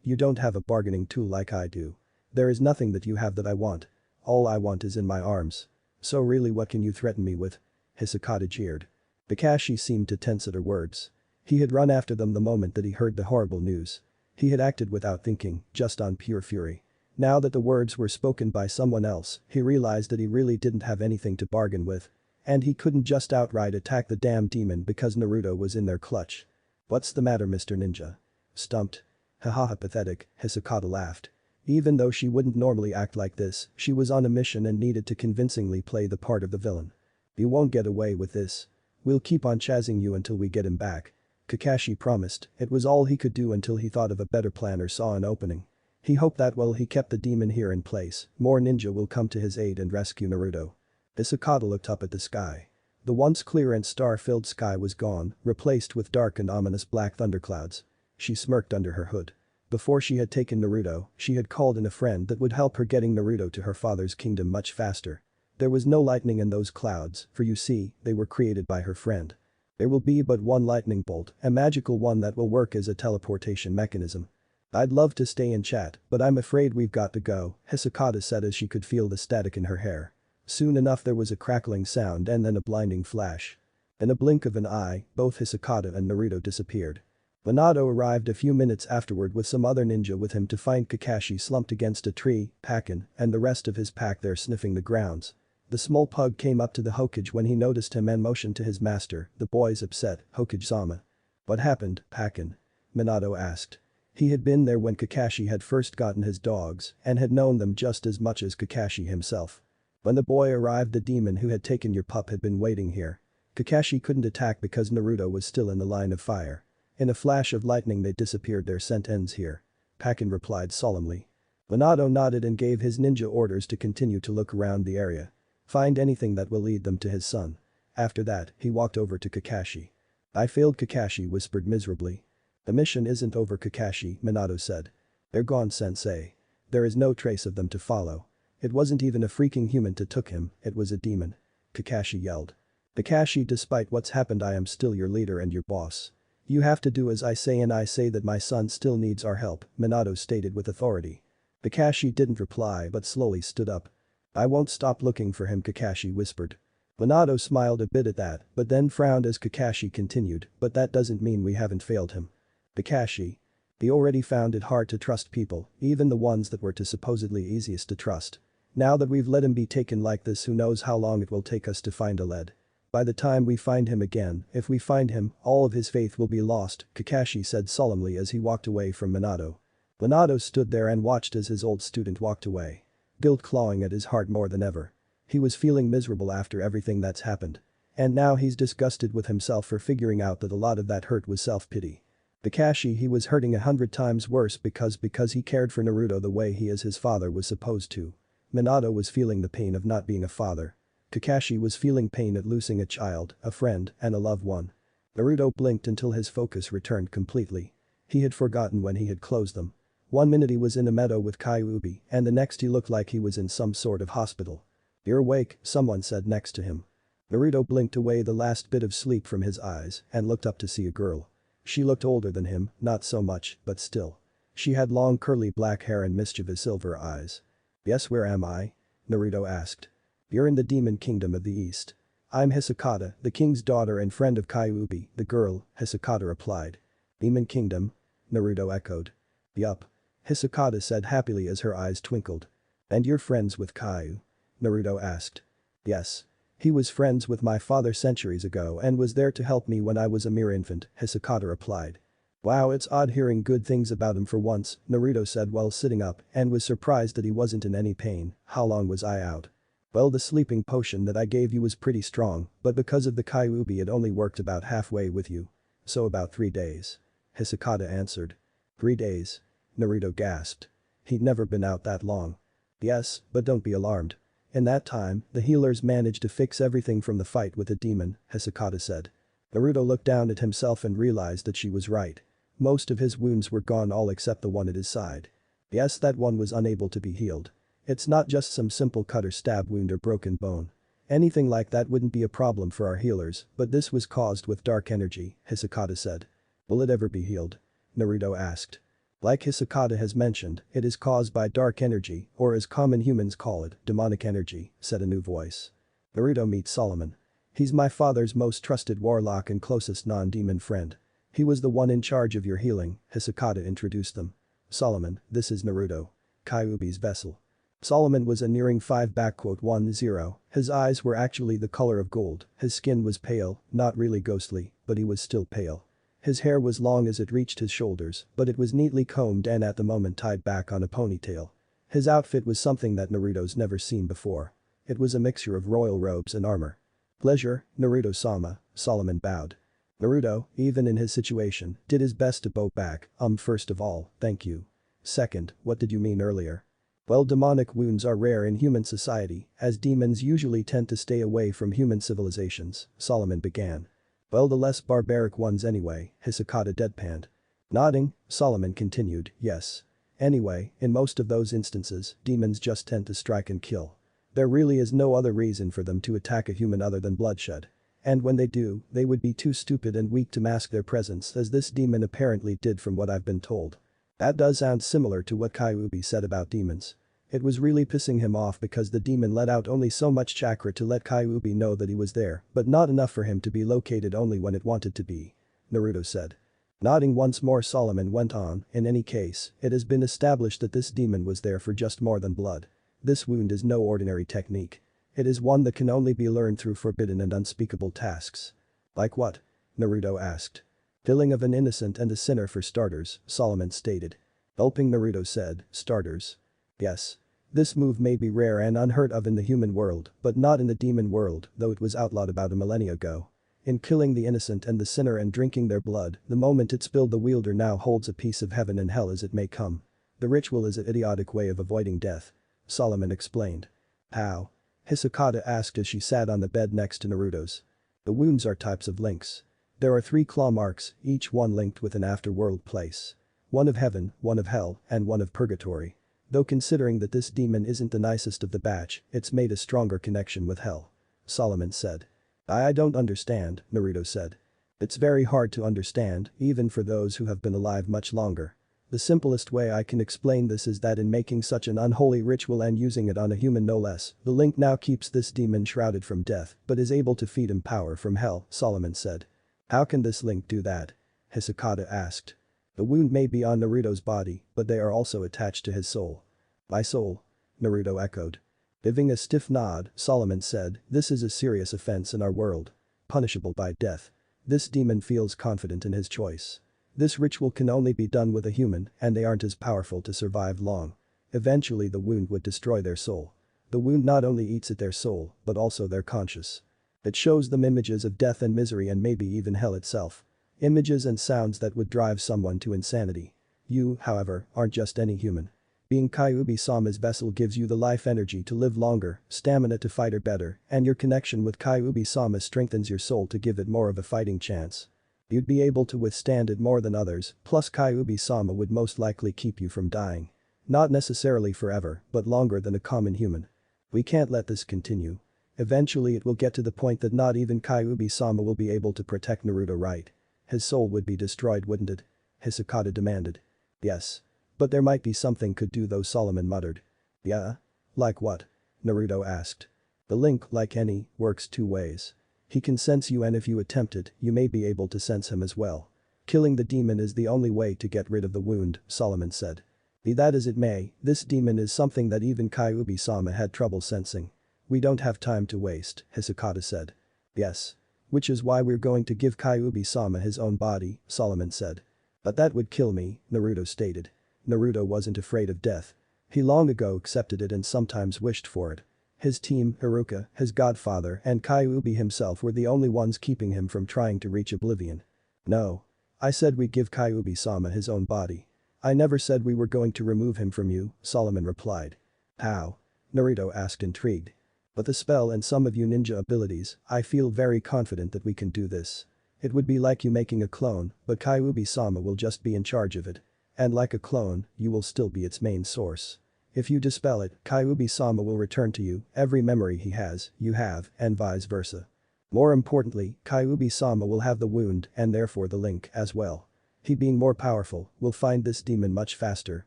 "You don't have a bargaining tool like I do. There is nothing that you have that I want. All I want is in my arms. So really what can you threaten me with?" Hisakata jeered. Kakashi seemed to tense at her words. He had run after them the moment that he heard the horrible news. He had acted without thinking, just on pure fury. Now that the words were spoken by someone else, he realized that he really didn't have anything to bargain with. And he couldn't just outright attack the damn demon because Naruto was in their clutch. "What's the matter, Mr. Ninja?" "Stumped." "Haha, pathetic," Hisakata laughed. Even though she wouldn't normally act like this, she was on a mission and needed to convincingly play the part of the villain. You won't get away with this. We'll keep on chasing you until we get him back. Kakashi promised. It was all he could do until he thought of a better plan or saw an opening. He hoped that while he kept the demon here in place, more ninja will come to his aid and rescue Naruto. Hisakata looked up at the sky. The once clear and star-filled sky was gone, replaced with dark and ominous black thunderclouds. She smirked under her hood. Before she had taken Naruto, she had called in a friend that would help her getting Naruto to her father's kingdom much faster. There was no lightning in those clouds, for you see, they were created by her friend. There will be but one lightning bolt, a magical one that will work as a teleportation mechanism. I'd love to stay and chat, but I'm afraid we've got to go, Hisakata said as she could feel the static in her hair. Soon enough there was a crackling sound and then a blinding flash. In a blink of an eye, both Hisakata and Naruto disappeared. Minato arrived a few minutes afterward with some other ninja with him to find Kakashi slumped against a tree, Pakin, and the rest of his pack there sniffing the grounds. The small pug came up to the Hokage when he noticed him and motioned to his master, the boy's upset, Hokage-sama. What happened, Pakin? Minato asked. He had been there when Kakashi had first gotten his dogs and had known them just as much as Kakashi himself. When the boy arrived, the demon who had taken your pup had been waiting here. Kakashi couldn't attack because Naruto was still in the line of fire. In a flash of lightning they disappeared. Their scent ends here. Pakin replied solemnly. Minato nodded and gave his ninja orders to continue to look around the area. Find anything that will lead them to his son. After that, he walked over to Kakashi. I failed, Kakashi whispered miserably. The mission isn't over, Kakashi, Minato said. They're gone, sensei. There is no trace of them to follow. It wasn't even a freaking human that took him, it was a demon. Kakashi yelled. Kakashi, despite what's happened, I am still your leader and your boss. You have to do as I say, and I say that my son still needs our help, Minato stated with authority. Kakashi didn't reply but slowly stood up. I won't stop looking for him, Kakashi whispered. Minato smiled a bit at that, but then frowned as Kakashi continued, but that doesn't mean we haven't failed him. Kakashi. He already found it hard to trust people, even the ones that were supposedly easiest to trust. Now that we've let him be taken like this, who knows how long it will take us to find a lead. By the time we find him again, if we find him, all of his faith will be lost, Kakashi said solemnly as he walked away from Minato. Minato stood there and watched as his old student walked away. Guilt clawing at his heart more than ever. He was feeling miserable after everything that's happened. And now he's disgusted with himself for figuring out that a lot of that hurt was self-pity. Kakashi, he was hurting 100 times worse because he cared for Naruto the way he as his father was supposed to. Minato was feeling the pain of not being a father. Kakashi was feeling pain at losing a child, a friend, and a loved one. Naruto blinked until his focus returned completely. He had forgotten when he had closed them. 1 minute he was in a meadow with Kyuubi and the next he looked like he was in some sort of hospital. You're awake, someone said next to him. Naruto blinked away the last bit of sleep from his eyes and looked up to see a girl. She looked older than him, not so much, but still. She had long curly black hair and mischievous silver eyes. Yes, where am I? Naruto asked. You're in the Demon Kingdom of the East. I'm Hisakata, the king's daughter and friend of Kyuubi, the girl, Hisakata replied. Demon Kingdom? Naruto echoed. Yup. Hisakata said happily as her eyes twinkled. And you're friends with Kyu? Naruto asked. Yes. He was friends with my father centuries ago and was there to help me when I was a mere infant, Hisakata replied. Wow, it's odd hearing good things about him for once, Naruto said while sitting up and was surprised that he wasn't in any pain. How long was I out? Well, the sleeping potion that I gave you was pretty strong, but because of the Kyuubi it only worked about halfway with you. So about 3 days. Hisakata answered. 3 days? Naruto gasped. He'd never been out that long. Yes, but don't be alarmed. In that time, the healers managed to fix everything from the fight with the demon, Hisakata said. Naruto looked down at himself and realized that she was right. Most of his wounds were gone, all except the one at his side. Yes, that one was unable to be healed. It's not just some simple cut or stab wound or broken bone. Anything like that wouldn't be a problem for our healers, but this was caused with dark energy, Hisakata said. Will it ever be healed? Naruto asked. Like Hisakata has mentioned, it is caused by dark energy, or as common humans call it, demonic energy, said a new voice. Naruto meets Solomon. He's my father's most trusted warlock and closest non-demon friend. He was the one in charge of your healing, Hisakata introduced them. Solomon, this is Naruto. Kyuubi's vessel. Solomon was a nearing 5:10. His eyes were actually the color of gold, his skin was pale, not really ghostly, but he was still pale. His hair was long as it reached his shoulders, but it was neatly combed and at the moment tied back on a ponytail. His outfit was something that Naruto's never seen before. It was a mixture of royal robes and armor. Pleasure, Naruto-sama, Solomon bowed. Naruto, even in his situation, did his best to bow back, first of all, thank you. Second, what did you mean earlier? Well, demonic wounds are rare in human society, as demons usually tend to stay away from human civilizations, Solomon began. Well, the less barbaric ones anyway, Hisakata deadpanned. Nodding, Solomon continued, yes. Anyway, in most of those instances, demons just tend to strike and kill. There really is no other reason for them to attack a human other than bloodshed. And when they do, they would be too stupid and weak to mask their presence as this demon apparently did from what I've been told. That does sound similar to what Kyuubi said about demons. It was really pissing him off because the demon let out only so much chakra to let Kyuubi know that he was there, but not enough for him to be located only when it wanted to be. Naruto said. Nodding once more, Solomon went on, in any case, it has been established that this demon was there for just more than blood. This wound is no ordinary technique. It is one that can only be learned through forbidden and unspeakable tasks. Like what? Naruto asked. Killing of an innocent and a sinner for starters, Solomon stated. Gulping, Naruto said, starters. Yes. This move may be rare and unheard of in the human world, but not in the demon world, though it was outlawed about a millennia ago. In killing the innocent and the sinner and drinking their blood, the moment it spilled, the wielder now holds a piece of heaven and hell as it may come. The ritual is an idiotic way of avoiding death. Solomon explained. How? Hisakata asked as she sat on the bed next to Naruto's. The wounds are types of links. There are 3 claw marks, each one linked with an afterworld place. One of heaven, one of hell, and one of purgatory. Though considering that this demon isn't the nicest of the batch, it's made a stronger connection with hell. Solomon said. I don't understand, Naruto said. It's very hard to understand, even for those who have been alive much longer. The simplest way I can explain this is that in making such an unholy ritual and using it on a human no less, the link now keeps this demon shrouded from death, but is able to feed him power from hell, Solomon said. How can this link do that? Hisakata asked. The wound may be on Naruto's body, but they are also attached to his soul. My soul? Naruto echoed. Giving a stiff nod, Solomon said, this is a serious offense in our world. Punishable by death. This demon feels confident in his choice. This ritual can only be done with a human, and they aren't as powerful to survive long. Eventually the wound would destroy their soul. The wound not only eats at their soul, but also their conscience. It shows them images of death and misery and maybe even hell itself. Images and sounds that would drive someone to insanity. You, however, aren't just any human. Being Kyuubi-sama's vessel gives you the life energy to live longer, stamina to fight better, and your connection with Kyuubi-sama strengthens your soul to give it more of a fighting chance. You'd be able to withstand it more than others, plus Kyuubi-sama would most likely keep you from dying. Not necessarily forever, but longer than a common human. We can't let this continue. Eventually it will get to the point that not even Kyuubi-sama will be able to protect Naruto, right? His soul would be destroyed, wouldn't it? Hisakata demanded. Yes. But there might be something could do though, Solomon muttered. Yeah? Like what? Naruto asked. The link, like any, works 2 ways. He can sense you, and if you attempt it, you may be able to sense him as well. Killing the demon is the only way to get rid of the wound, Solomon said. Be that as it may, this demon is something that even Kyuubi-sama had trouble sensing. We don't have time to waste, Hisakata said. Yes. Which is why we're going to give Kyuubi-sama his own body, Solomon said. But that would kill me, Naruto stated. Naruto wasn't afraid of death. He long ago accepted it and sometimes wished for it. His team, Haruka, his godfather, and Kyuubi himself were the only ones keeping him from trying to reach oblivion. No. I said we'd give Kyuubi-sama his own body. I never said we were going to remove him from you, Solomon replied. How? Naruto asked, intrigued. But the spell and some of your ninja abilities, I feel very confident that we can do this. It would be like you making a clone, but Kyuubi-sama will just be in charge of it. And like a clone, you will still be its main source. If you dispel it, Kyuubi-sama will return to you every memory he has, you have, and vice versa. More importantly, Kyuubi-sama will have the wound and therefore the link as well. He, being more powerful, will find this demon much faster,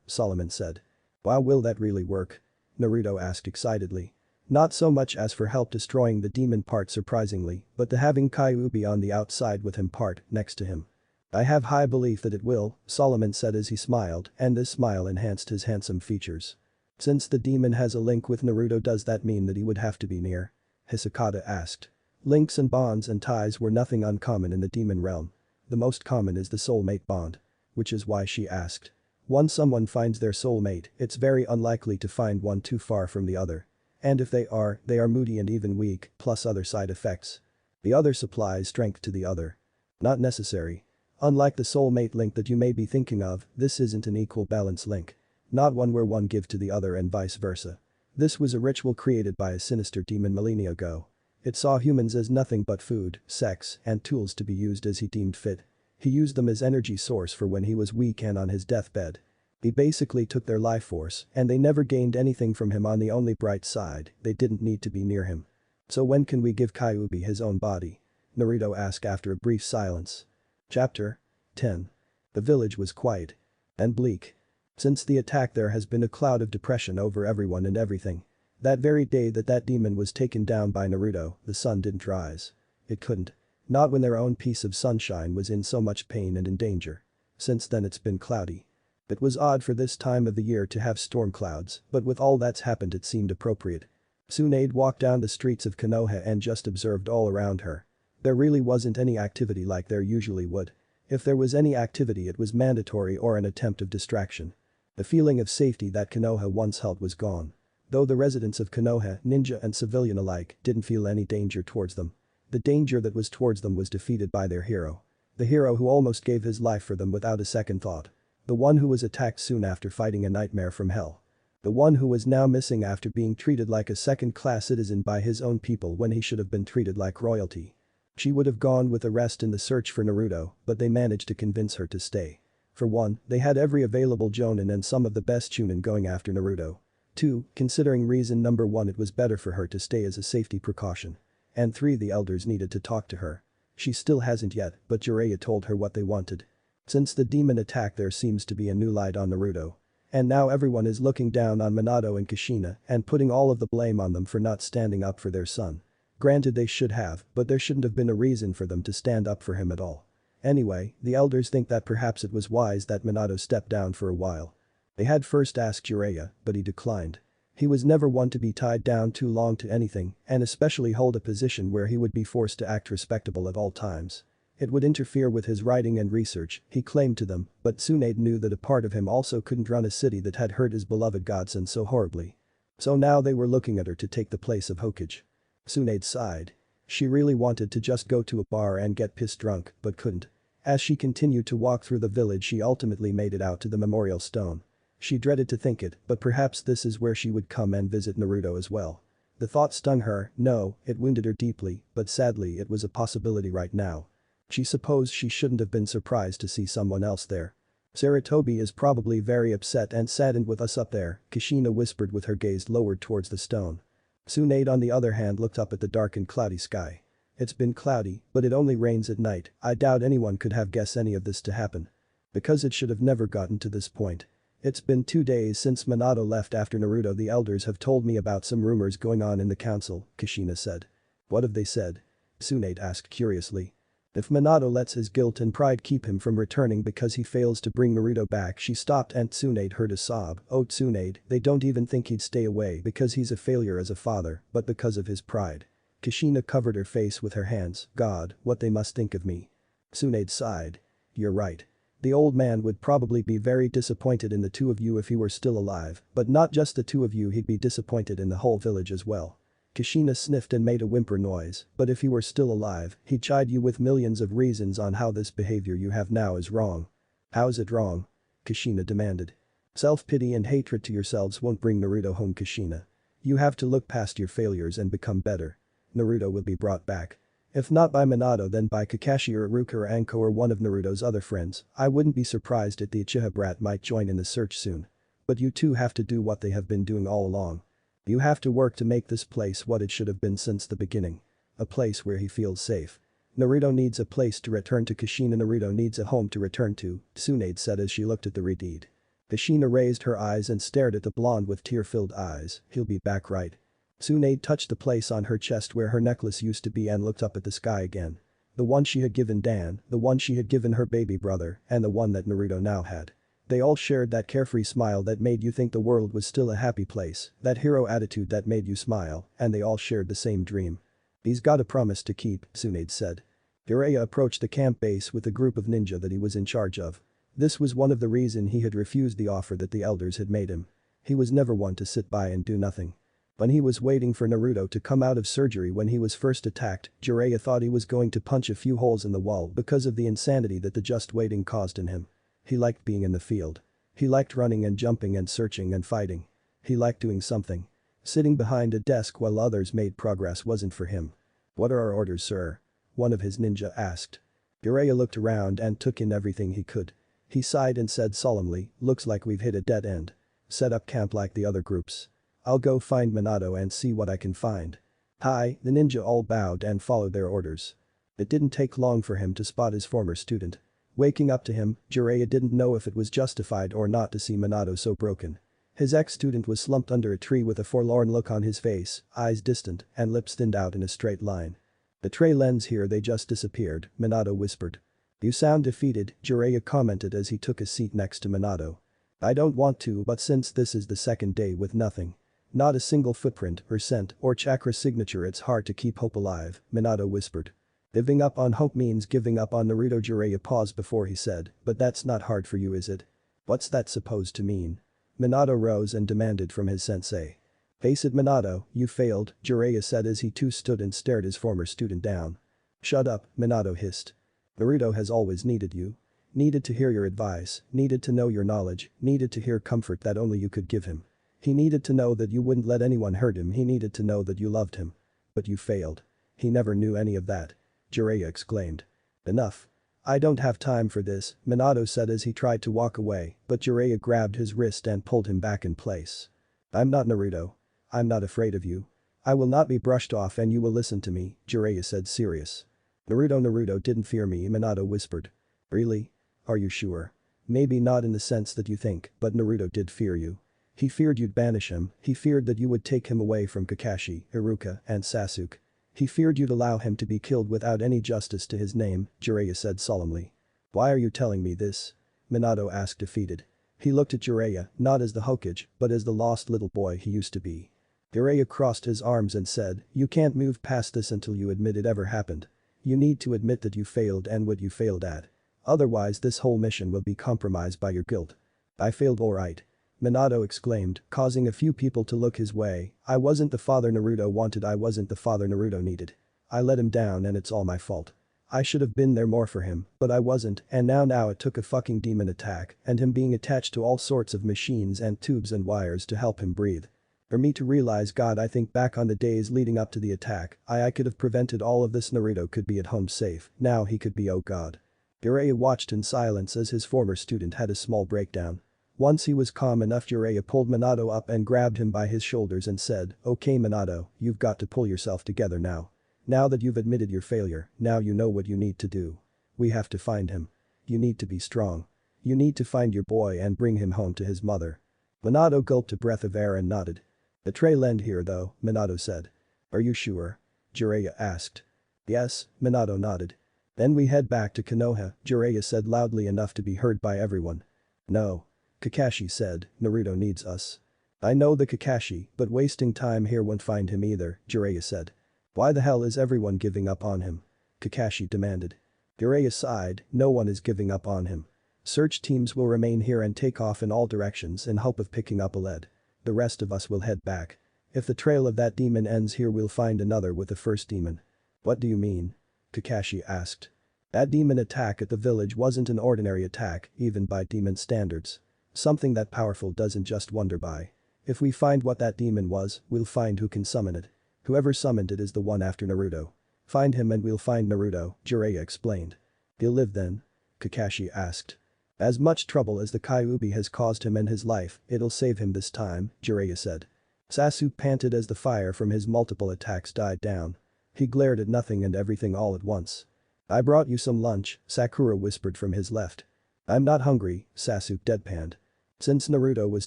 Solomon said. Wow, will that really work? Naruto asked excitedly. Not so much as for help destroying the demon part surprisingly, but the having Kyuubi on the outside with him part next to him. I have high belief that it will, Solomon said as he smiled, and this smile enhanced his handsome features. Since the demon has a link with Naruto, does that mean that he would have to be near? Hisakata asked. Links and bonds and ties were nothing uncommon in the demon realm. The most common is the soulmate bond. Which is why she asked. Once someone finds their soulmate, it's very unlikely to find one too far from the other. And if they are moody and even weak, plus other side effects. The other supplies strength to the other. Not necessary. Unlike the soulmate link that you may be thinking of, this isn't an equal balance link. Not one where one give to the other and vice versa. This was a ritual created by a sinister demon millennia ago. It saw humans as nothing but food, sex, and tools to be used as he deemed fit. He used them as energy source for when he was weak and on his deathbed. He basically took their life force, and they never gained anything from him. On the only bright side, they didn't need to be near him. So when can we give Kyuubi his own body? Naruto asked after a brief silence. Chapter 10. The village was quiet. And bleak. Since the attack there has been a cloud of depression over everyone and everything. That very day that demon was taken down by Naruto, the sun didn't rise. It couldn't. Not when their own piece of sunshine was in so much pain and in danger. Since then it's been cloudy. It was odd for this time of the year to have storm clouds, but with all that's happened it seemed appropriate. Tsunade walked down the streets of Konoha and just observed all around her. There really wasn't any activity like there usually would. If there was any activity it was mandatory or an attempt of distraction. The feeling of safety that Konoha once held was gone. Though the residents of Konoha, ninja and civilian alike, didn't feel any danger towards them. The danger that was towards them was defeated by their hero. The hero who almost gave his life for them without a second thought. The one who was attacked soon after fighting a nightmare from hell. The one who was now missing after being treated like a second-class citizen by his own people when he should have been treated like royalty. She would have gone with the rest in the search for Naruto, but they managed to convince her to stay. For one, they had every available jonin and some of the best chunin going after Naruto. 2, considering reason number 1, it was better for her to stay as a safety precaution. And 3, the elders needed to talk to her. She still hasn't yet, but Jiraiya told her what they wanted. Since the demon attack there seems to be a new light on Naruto. And now everyone is looking down on Minato and Kushina and putting all of the blame on them for not standing up for their son. Granted they should have, but there shouldn't have been a reason for them to stand up for him at all. Anyway, the elders think that perhaps it was wise that Minato stepped down for a while. They had first asked Jiraiya, but he declined. He was never one to be tied down too long to anything, and especially hold a position where he would be forced to act respectable at all times. It would interfere with his writing and research, he claimed to them, but Tsunade knew that a part of him also couldn't run a city that had hurt his beloved godson so horribly. So now they were looking at her to take the place of Hokage. Tsunade sighed. She really wanted to just go to a bar and get pissed drunk, but couldn't. As she continued to walk through the village she ultimately made it out to the memorial stone. She dreaded to think it, but perhaps this is where she would come and visit Naruto as well. The thought stung her, no, it wounded her deeply, but sadly it was a possibility right now. She supposed she shouldn't have been surprised to see someone else there. Sarutobi is probably very upset and saddened with us up there, Kushina whispered with her gaze lowered towards the stone. Tsunade on the other hand looked up at the dark and cloudy sky. It's been cloudy, but it only rains at night. I doubt anyone could have guessed any of this to happen. Because it should have never gotten to this point. It's been 2 days since Minato left after Naruto. The elders have told me about some rumors going on in the council, Kushina said. What have they said? Tsunade asked curiously. If Minato lets his guilt and pride keep him from returning because he fails to bring Naruto back. She stopped and Tsunade heard a sob. Oh Tsunade, they don't even think he'd stay away because he's a failure as a father, but because of his pride. Kushina covered her face with her hands. God, what they must think of me. Tsunade sighed. You're right. The old man would probably be very disappointed in the two of you if he were still alive, but not just the two of you, he'd be disappointed in the whole village as well. Kushina sniffed and made a whimper noise, but if he were still alive, he'd chide you with millions of reasons on how this behavior you have now is wrong. How's it wrong? Kushina demanded. Self-pity and hatred to yourselves won't bring Naruto home, Kushina. You have to look past your failures and become better. Naruto will be brought back. If not by Minato then by Kakashi or Iruka or Anko or one of Naruto's other friends. I wouldn't be surprised if the Uchiha brat might join in the search soon. But you two have to do what they have been doing all along. You have to work to make this place what it should have been since the beginning. A place where he feels safe. Naruto needs a place to return to. Kushina Naruto needs a home to return to, Tsunade said as she looked at the redeed. Kushina raised her eyes and stared at the blonde with tear-filled eyes. He'll be back, right? Tsunade touched the place on her chest where her necklace used to be and looked up at the sky again. The one she had given Dan, the one she had given her baby brother, and the one that Naruto now had. They all shared that carefree smile that made you think the world was still a happy place, that hero attitude that made you smile, and they all shared the same dream. He's got a promise to keep, Tsunade said. Jiraiya approached the camp base with the group of ninja that he was in charge of. This was one of the reasons he had refused the offer that the elders had made him. He was never one to sit by and do nothing. When he was waiting for Naruto to come out of surgery when he was first attacked, Jiraiya thought he was going to punch a few holes in the wall because of the insanity that the just waiting caused in him. He liked being in the field. He liked running and jumping and searching and fighting. He liked doing something. Sitting behind a desk while others made progress wasn't for him. "What are our orders, sir?" one of his ninja asked. Jiraiya looked around and took in everything he could. He sighed and said solemnly, "Looks like we've hit a dead end. Set up camp like the other groups. I'll go find Minato and see what I can find." Hi, the ninja all bowed and followed their orders. It didn't take long for him to spot his former student. Waking up to him, Jiraiya didn't know if it was justified or not to see Minato so broken. His ex-student was slumped under a tree with a forlorn look on his face, eyes distant and lips thinned out in a straight line. "The tray lens here, they just disappeared," Minato whispered. "You sound defeated," Jiraiya commented as he took a seat next to Minato. "I don't want to, but since this is the second day with nothing. Not a single footprint or scent or chakra signature, it's hard to keep hope alive," Minato whispered. "Giving up on hope means giving up on Naruto." Jiraiya paused before he said, "But that's not hard for you, is it?" "What's that supposed to mean?" Minato rose and demanded from his sensei. "Face it, Minato, you failed," Jiraiya said as he too stood and stared his former student down. "Shut up," Minato hissed. "Naruto has always needed you. Needed to hear your advice, needed to know your knowledge, needed to hear comfort that only you could give him. He needed to know that you wouldn't let anyone hurt him, he needed to know that you loved him. But you failed. He never knew any of that," Jiraiya exclaimed. "Enough. I don't have time for this," Minato said as he tried to walk away, but Jiraiya grabbed his wrist and pulled him back in place. "I'm not Naruto. I'm not afraid of you. I will not be brushed off and you will listen to me," Jiraiya said serious. Naruto didn't fear me," Minato whispered. "Really? Are you sure?" "Maybe not in the sense that you think, but Naruto did fear you. He feared you'd banish him, he feared that you would take him away from Kakashi, Iruka, and Sasuke. He feared you'd allow him to be killed without any justice to his name," Jiraiya said solemnly. "Why are you telling me this?" Minato asked defeated. He looked at Jiraiya, not as the Hokage, but as the lost little boy he used to be. Jiraiya crossed his arms and said, "You can't move past this until you admit it ever happened. You need to admit that you failed and what you failed at. Otherwise this whole mission will be compromised by your guilt." "I failed alright," Minato exclaimed, causing a few people to look his way. "I wasn't the father Naruto wanted, I wasn't the father Naruto needed. I let him down and it's all my fault. I should have been there more for him, but I wasn't, and now it took a fucking demon attack and him being attached to all sorts of machines and tubes and wires to help him breathe. For me to realize, God, I think back on the days leading up to the attack, I could have prevented all of this. Naruto could be at home safe, now he could be, oh God." Jiraiya watched in silence as his former student had a small breakdown. Once he was calm enough, Jiraiya pulled Minato up and grabbed him by his shoulders and said, "Okay Minato, you've got to pull yourself together now. Now that you've admitted your failure, now you know what you need to do. We have to find him. You need to be strong. You need to find your boy and bring him home to his mother." Minato gulped a breath of air and nodded. "The trail end here though," Minato said. "Are you sure?" Jiraiya asked. "Yes," Minato nodded. "Then we head back to Konoha," Jiraiya said loudly enough to be heard by everyone. "No," Kakashi said, "Naruto needs us." "I know the Kakashi, but wasting time here won't find him either," Jiraiya said. "Why the hell is everyone giving up on him?" Kakashi demanded. Jiraiya sighed, "No one is giving up on him. Search teams will remain here and take off in all directions in hope of picking up a lead. The rest of us will head back. If the trail of that demon ends here, we'll find another with the first demon." "What do you mean?" Kakashi asked. "That demon attack at the village wasn't an ordinary attack, even by demon standards. Something that powerful doesn't just wander by. If we find what that demon was, we'll find who can summon it. Whoever summoned it is the one after Naruto. Find him and we'll find Naruto," Jiraiya explained. "He'll live then?" Kakashi asked. "As much trouble as the Kyuubi has caused him in his life, it'll save him this time," Jiraiya said. Sasuke panted as the fire from his multiple attacks died down. He glared at nothing and everything all at once. "I brought you some lunch," Sakura whispered from his left. "I'm not hungry," Sasuke deadpanned. Since Naruto was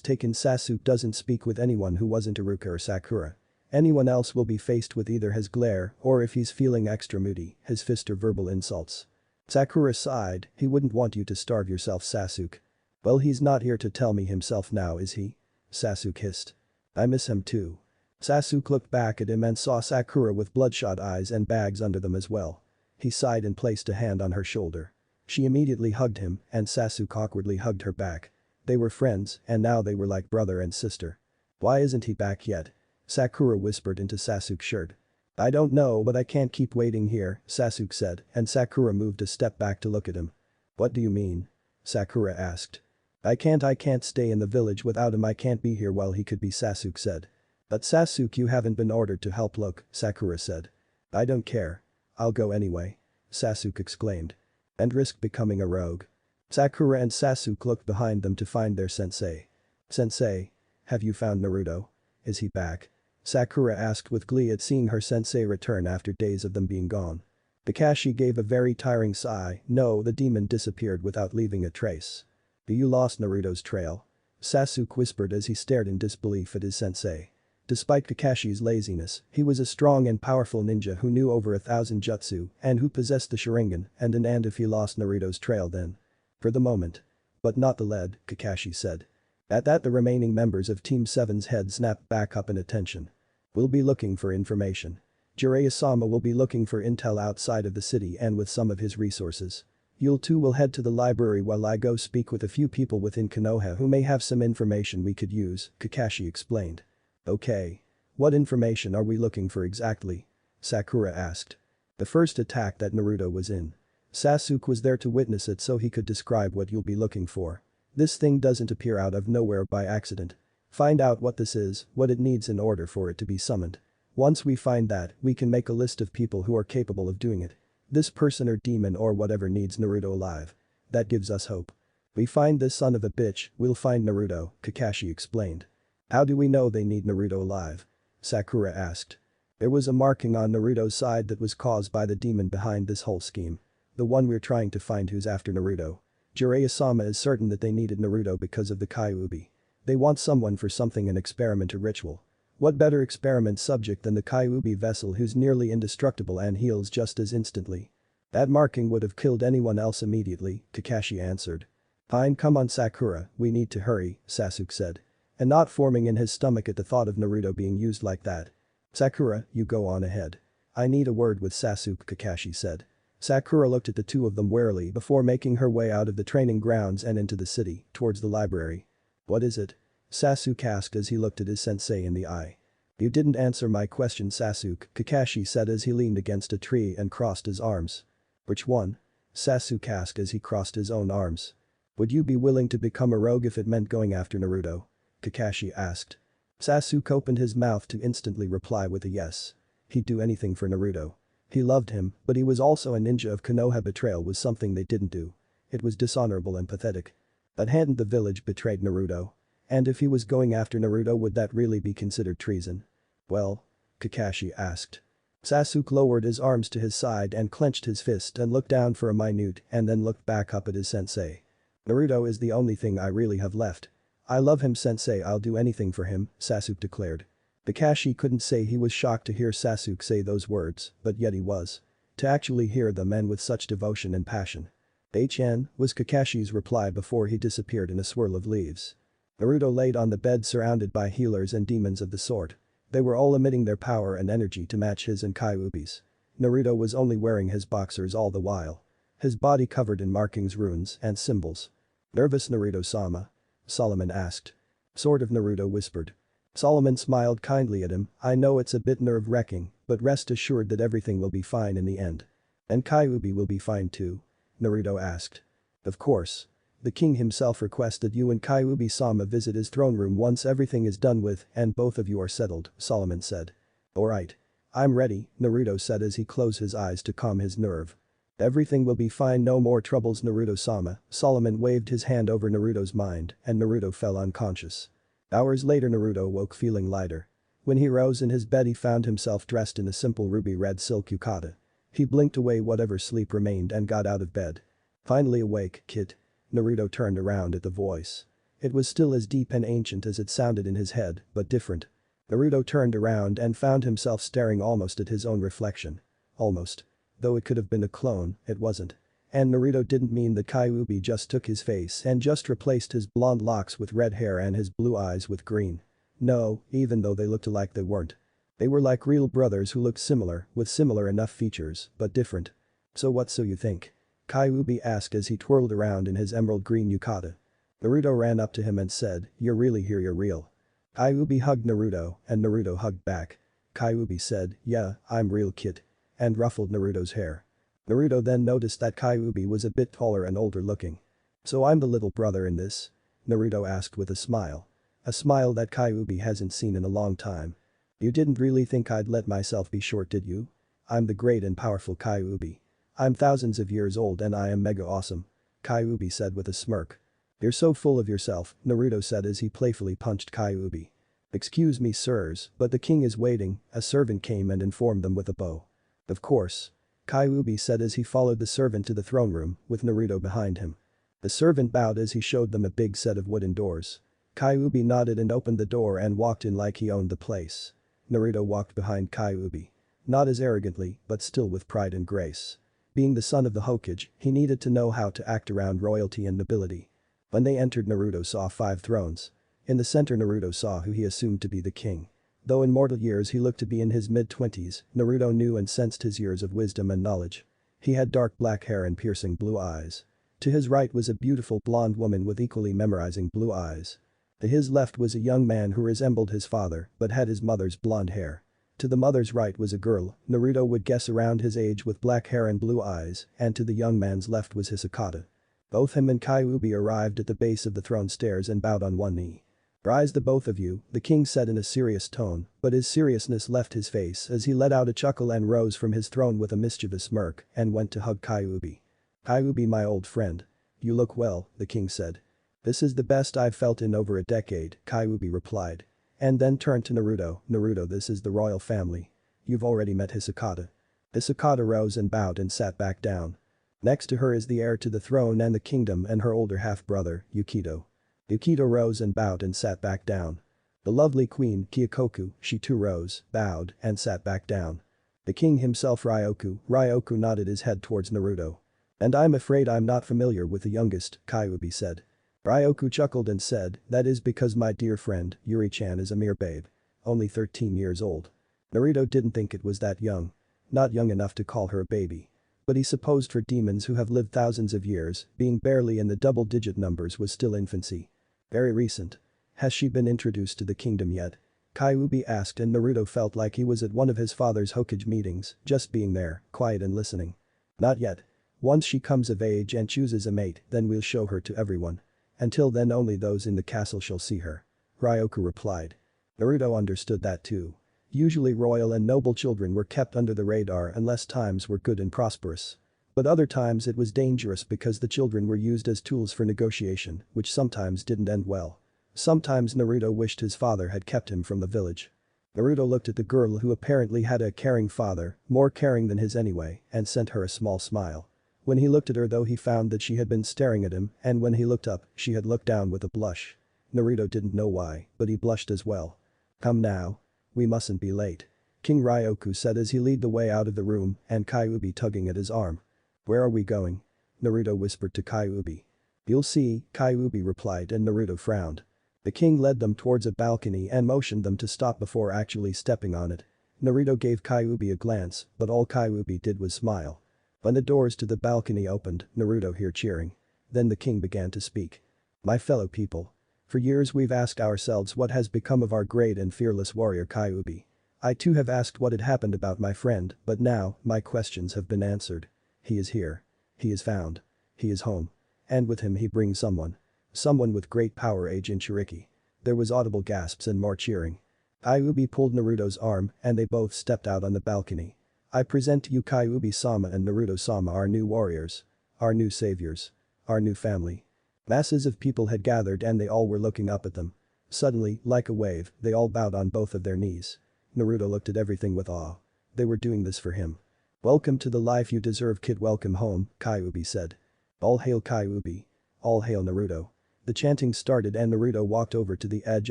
taken, Sasuke doesn't speak with anyone who wasn't Iruka or Sakura. Anyone else will be faced with either his glare or, if he's feeling extra moody, his fist or verbal insults. Sakura sighed, "He wouldn't want you to starve yourself, Sasuke." "Well, he's not here to tell me himself now, is he?" Sasuke hissed. "I miss him too." Sasuke looked back at him and saw Sakura with bloodshot eyes and bags under them as well. He sighed and placed a hand on her shoulder. She immediately hugged him and Sasuke awkwardly hugged her back. They were friends and now they were like brother and sister. "Why isn't he back yet?" Sakura whispered into Sasuke's shirt. "I don't know but I can't keep waiting here," Sasuke said and Sakura moved a step back to look at him. "What do you mean?" Sakura asked. I can't stay in the village without him, I can't be here while he could be," Sasuke said. "But Sasuke, you haven't been ordered to help, look," Sakura said. "I don't care. I'll go anyway," Sasuke exclaimed. "And risk becoming a rogue." Sakura and Sasuke looked behind them to find their sensei. "Sensei? Have you found Naruto? Is he back?" Sakura asked with glee at seeing her sensei return after days of them being gone. Kakashi gave a very tiring sigh. "No, the demon disappeared without leaving a trace." "You lost Naruto's trail?" Sasuke whispered as he stared in disbelief at his sensei. Despite Kakashi's laziness, he was a strong and powerful ninja who knew over 1,000 jutsu and who possessed the Sharingan and if he lost Naruto's trail then. "For the moment. But not the lead," Kakashi said. At that the remaining members of Team 7's head snapped back up in attention. "We'll be looking for information. Jiraiya-sama will be looking for intel outside of the city and with some of his resources. You two will head to the library while I go speak with a few people within Konoha who may have some information we could use," Kakashi explained. "Okay. What information are we looking for exactly?" Sakura asked. "The first attack that Naruto was in. Sasuke was there to witness it so he could describe what you'll be looking for. This thing doesn't appear out of nowhere by accident. Find out what this is, what it needs in order for it to be summoned. Once we find that, we can make a list of people who are capable of doing it. This person or demon or whatever needs Naruto alive. That gives us hope. We find this son of a bitch, we'll find Naruto," Kakashi explained. "How do we know they need Naruto alive?" Sakura asked. "There was a marking on Naruto's side that was caused by the demon behind this whole scheme. The one we're trying to find who's after Naruto. Jiraiya-sama is certain that they needed Naruto because of the Kyuubi. They want someone for something, an experiment or ritual. What better experiment subject than the Kyuubi vessel who's nearly indestructible and heals just as instantly? That marking would have killed anyone else immediately," Kakashi answered. "Fine, come on Sakura, we need to hurry," Sasuke said. And not forming in his stomach at the thought of Naruto being used like that. "Sakura, you go on ahead. I need a word with Sasuke," Kakashi said. Sakura looked at the two of them warily before making her way out of the training grounds and into the city, towards the library. "What is it?" Sasuke asked as he looked at his sensei in the eye. "You didn't answer my question, Sasuke," Kakashi said as he leaned against a tree and crossed his arms. "Which one?" Sasuke asked as he crossed his own arms. "Would you be willing to become a rogue if it meant going after Naruto?" Kakashi asked. Sasuke opened his mouth to instantly reply with a yes. He'd do anything for Naruto. He loved him, but he was also a ninja of Konoha. Betrayal was something they didn't do. It was dishonorable and pathetic. But hadn't the village betrayed Naruto? And if he was going after Naruto, would that really be considered treason? "Well?" Kakashi asked. Sasuke lowered his arms to his side and clenched his fist and looked down for a minute and then looked back up at his sensei. "Naruto is the only thing I really have left. I love him, sensei, I'll do anything for him," Sasuke declared. Kakashi couldn't say he was shocked to hear Sasuke say those words, but yet he was. To actually hear them and with such devotion and passion. "HN," was Kakashi's reply before he disappeared in a swirl of leaves. Naruto laid on the bed surrounded by healers and demons of the sort. They were all emitting their power and energy to match his and Kyuubi's. Naruto was only wearing his boxers all the while. His body covered in markings, runes, and symbols. "Nervous, Naruto-sama?" Solomon asked. "Sort of," Naruto whispered. Solomon smiled kindly at him. "I know it's a bit nerve-wracking, but rest assured that everything will be fine in the end." "And Kyuubi will be fine too?" Naruto asked. "Of course. The king himself requested you and Kyuubi-sama visit his throne room once everything is done with and both of you are settled," Solomon said. "Alright. I'm ready," Naruto said as he closed his eyes to calm his nerve. "Everything will be fine, no more troubles, Naruto-sama." Solomon waved his hand over Naruto's mind and Naruto fell unconscious. Hours later Naruto woke feeling lighter. When he rose in his bed he found himself dressed in a simple ruby red silk yukata. He blinked away whatever sleep remained and got out of bed. "Finally awake, kid." Naruto turned around at the voice. It was still as deep and ancient as it sounded in his head, but different. Naruto turned around and found himself staring almost at his own reflection. Almost. Though it could have been a clone, it wasn't. And Naruto didn't mean that Kyuubi just took his face and just replaced his blonde locks with red hair and his blue eyes with green. No, even though they looked alike they weren't. They were like real brothers who looked similar, with similar enough features, but different. So you think?" Kyuubi asked as he twirled around in his emerald green yukata. Naruto ran up to him and said, "You're really here, you're real." Kyuubi hugged Naruto and Naruto hugged back. Kyuubi said, "Yeah, I'm real kid." And ruffled Naruto's hair. Naruto then noticed that Kyuubi was a bit taller and older looking. "So I'm the little brother in this?" Naruto asked with a smile. A smile that Kyuubi hasn't seen in a long time. "You didn't really think I'd let myself be short, did you? I'm the great and powerful Kyuubi. I'm thousands of years old and I am mega awesome," Kyuubi said with a smirk. "You're so full of yourself," Naruto said as he playfully punched Kyuubi. "Excuse me, sirs, but the king is waiting," a servant came and informed them with a bow. "Of course," Kyuubi said as he followed the servant to the throne room, with Naruto behind him. The servant bowed as he showed them a big set of wooden doors. Kyuubi nodded and opened the door and walked in like he owned the place. Naruto walked behind Kyuubi. Not as arrogantly, but still with pride and grace. Being the son of the Hokage, he needed to know how to act around royalty and nobility. When they entered, Naruto saw 5 thrones. In the center, Naruto saw who he assumed to be the king. Though in mortal years he looked to be in his mid-20s, Naruto knew and sensed his years of wisdom and knowledge. He had dark black hair and piercing blue eyes. To his right was a beautiful blonde woman with equally memorizing blue eyes. To his left was a young man who resembled his father but had his mother's blonde hair. To the mother's right was a girl, Naruto would guess around his age with black hair and blue eyes, and to the young man's left was Hisakata. Both him and Kyuubi arrived at the base of the throne stairs and bowed on one knee. "Rise, the both of you," the king said in a serious tone, but his seriousness left his face as he let out a chuckle and rose from his throne with a mischievous smirk and went to hug Kyuubi. "Kyuubi, my old friend. You look well," the king said. "This is the best I've felt in over a decade," Kyuubi replied. And then turned to Naruto, "Naruto, this is the royal family. You've already met Hisakata." Hisakata rose and bowed and sat back down. Next to her is the heir to the throne and the kingdom and her older half-brother, Yukito. Yukito rose and bowed and sat back down. The lovely queen, Kyokoku, she too rose, bowed, and sat back down. The king himself, Ryoku nodded his head towards Naruto. "And I'm afraid I'm not familiar with the youngest," Kyuubi said. Ryoku chuckled and said, "That is because my dear friend, Yuri-chan is a mere babe. Only 13 years old." Naruto didn't think it was that young. Not young enough to call her a baby. But he supposed for demons who have lived thousands of years, being barely in the double-digit numbers was still infancy. Very recent. "Has she been introduced to the kingdom yet?" Kyuubi asked, and Naruto felt like he was at one of his father's Hokage meetings, just being there, quiet and listening. "Not yet. Once she comes of age and chooses a mate, then we'll show her to everyone. Until then only those in the castle shall see her," Ryoku replied. Naruto understood that too. Usually royal and noble children were kept under the radar unless times were good and prosperous. But other times it was dangerous because the children were used as tools for negotiation, which sometimes didn't end well. Sometimes Naruto wished his father had kept him from the village. Naruto looked at the girl who apparently had a caring father, more caring than his anyway, and sent her a small smile. When he looked at her though, he found that she had been staring at him, and when he looked up, she had looked down with a blush. Naruto didn't know why, but he blushed as well. "Come now. We mustn't be late," King Ryoku said as he led the way out of the room and Kyuubi tugging at his arm. "Where are we going?" Naruto whispered to Kyuubi. "You'll see," Kyuubi replied, and Naruto frowned. The king led them towards a balcony and motioned them to stop before actually stepping on it. Naruto gave Kyuubi a glance, but all Kyuubi did was smile. When the doors to the balcony opened, Naruto heard cheering. Then the king began to speak. "My fellow people. For years we've asked ourselves what has become of our great and fearless warrior Kyuubi. I too have asked what had happened about my friend, but now, my questions have been answered. He is here. He is found. He is home. And with him he brings someone. Someone with great power, Agent Shiriki." There was audible gasps and more cheering. Kyuubi pulled Naruto's arm and they both stepped out on the balcony. "I present to you Kyuubi-sama and Naruto-sama, our new warriors. Our new saviors. Our new family." Masses of people had gathered and they all were looking up at them. Suddenly, like a wave, they all bowed on both of their knees. Naruto looked at everything with awe. They were doing this for him. "Welcome to the life you deserve, kid, welcome home," Kyuubi said. "All hail Kyuubi. All hail Naruto." The chanting started and Naruto walked over to the edge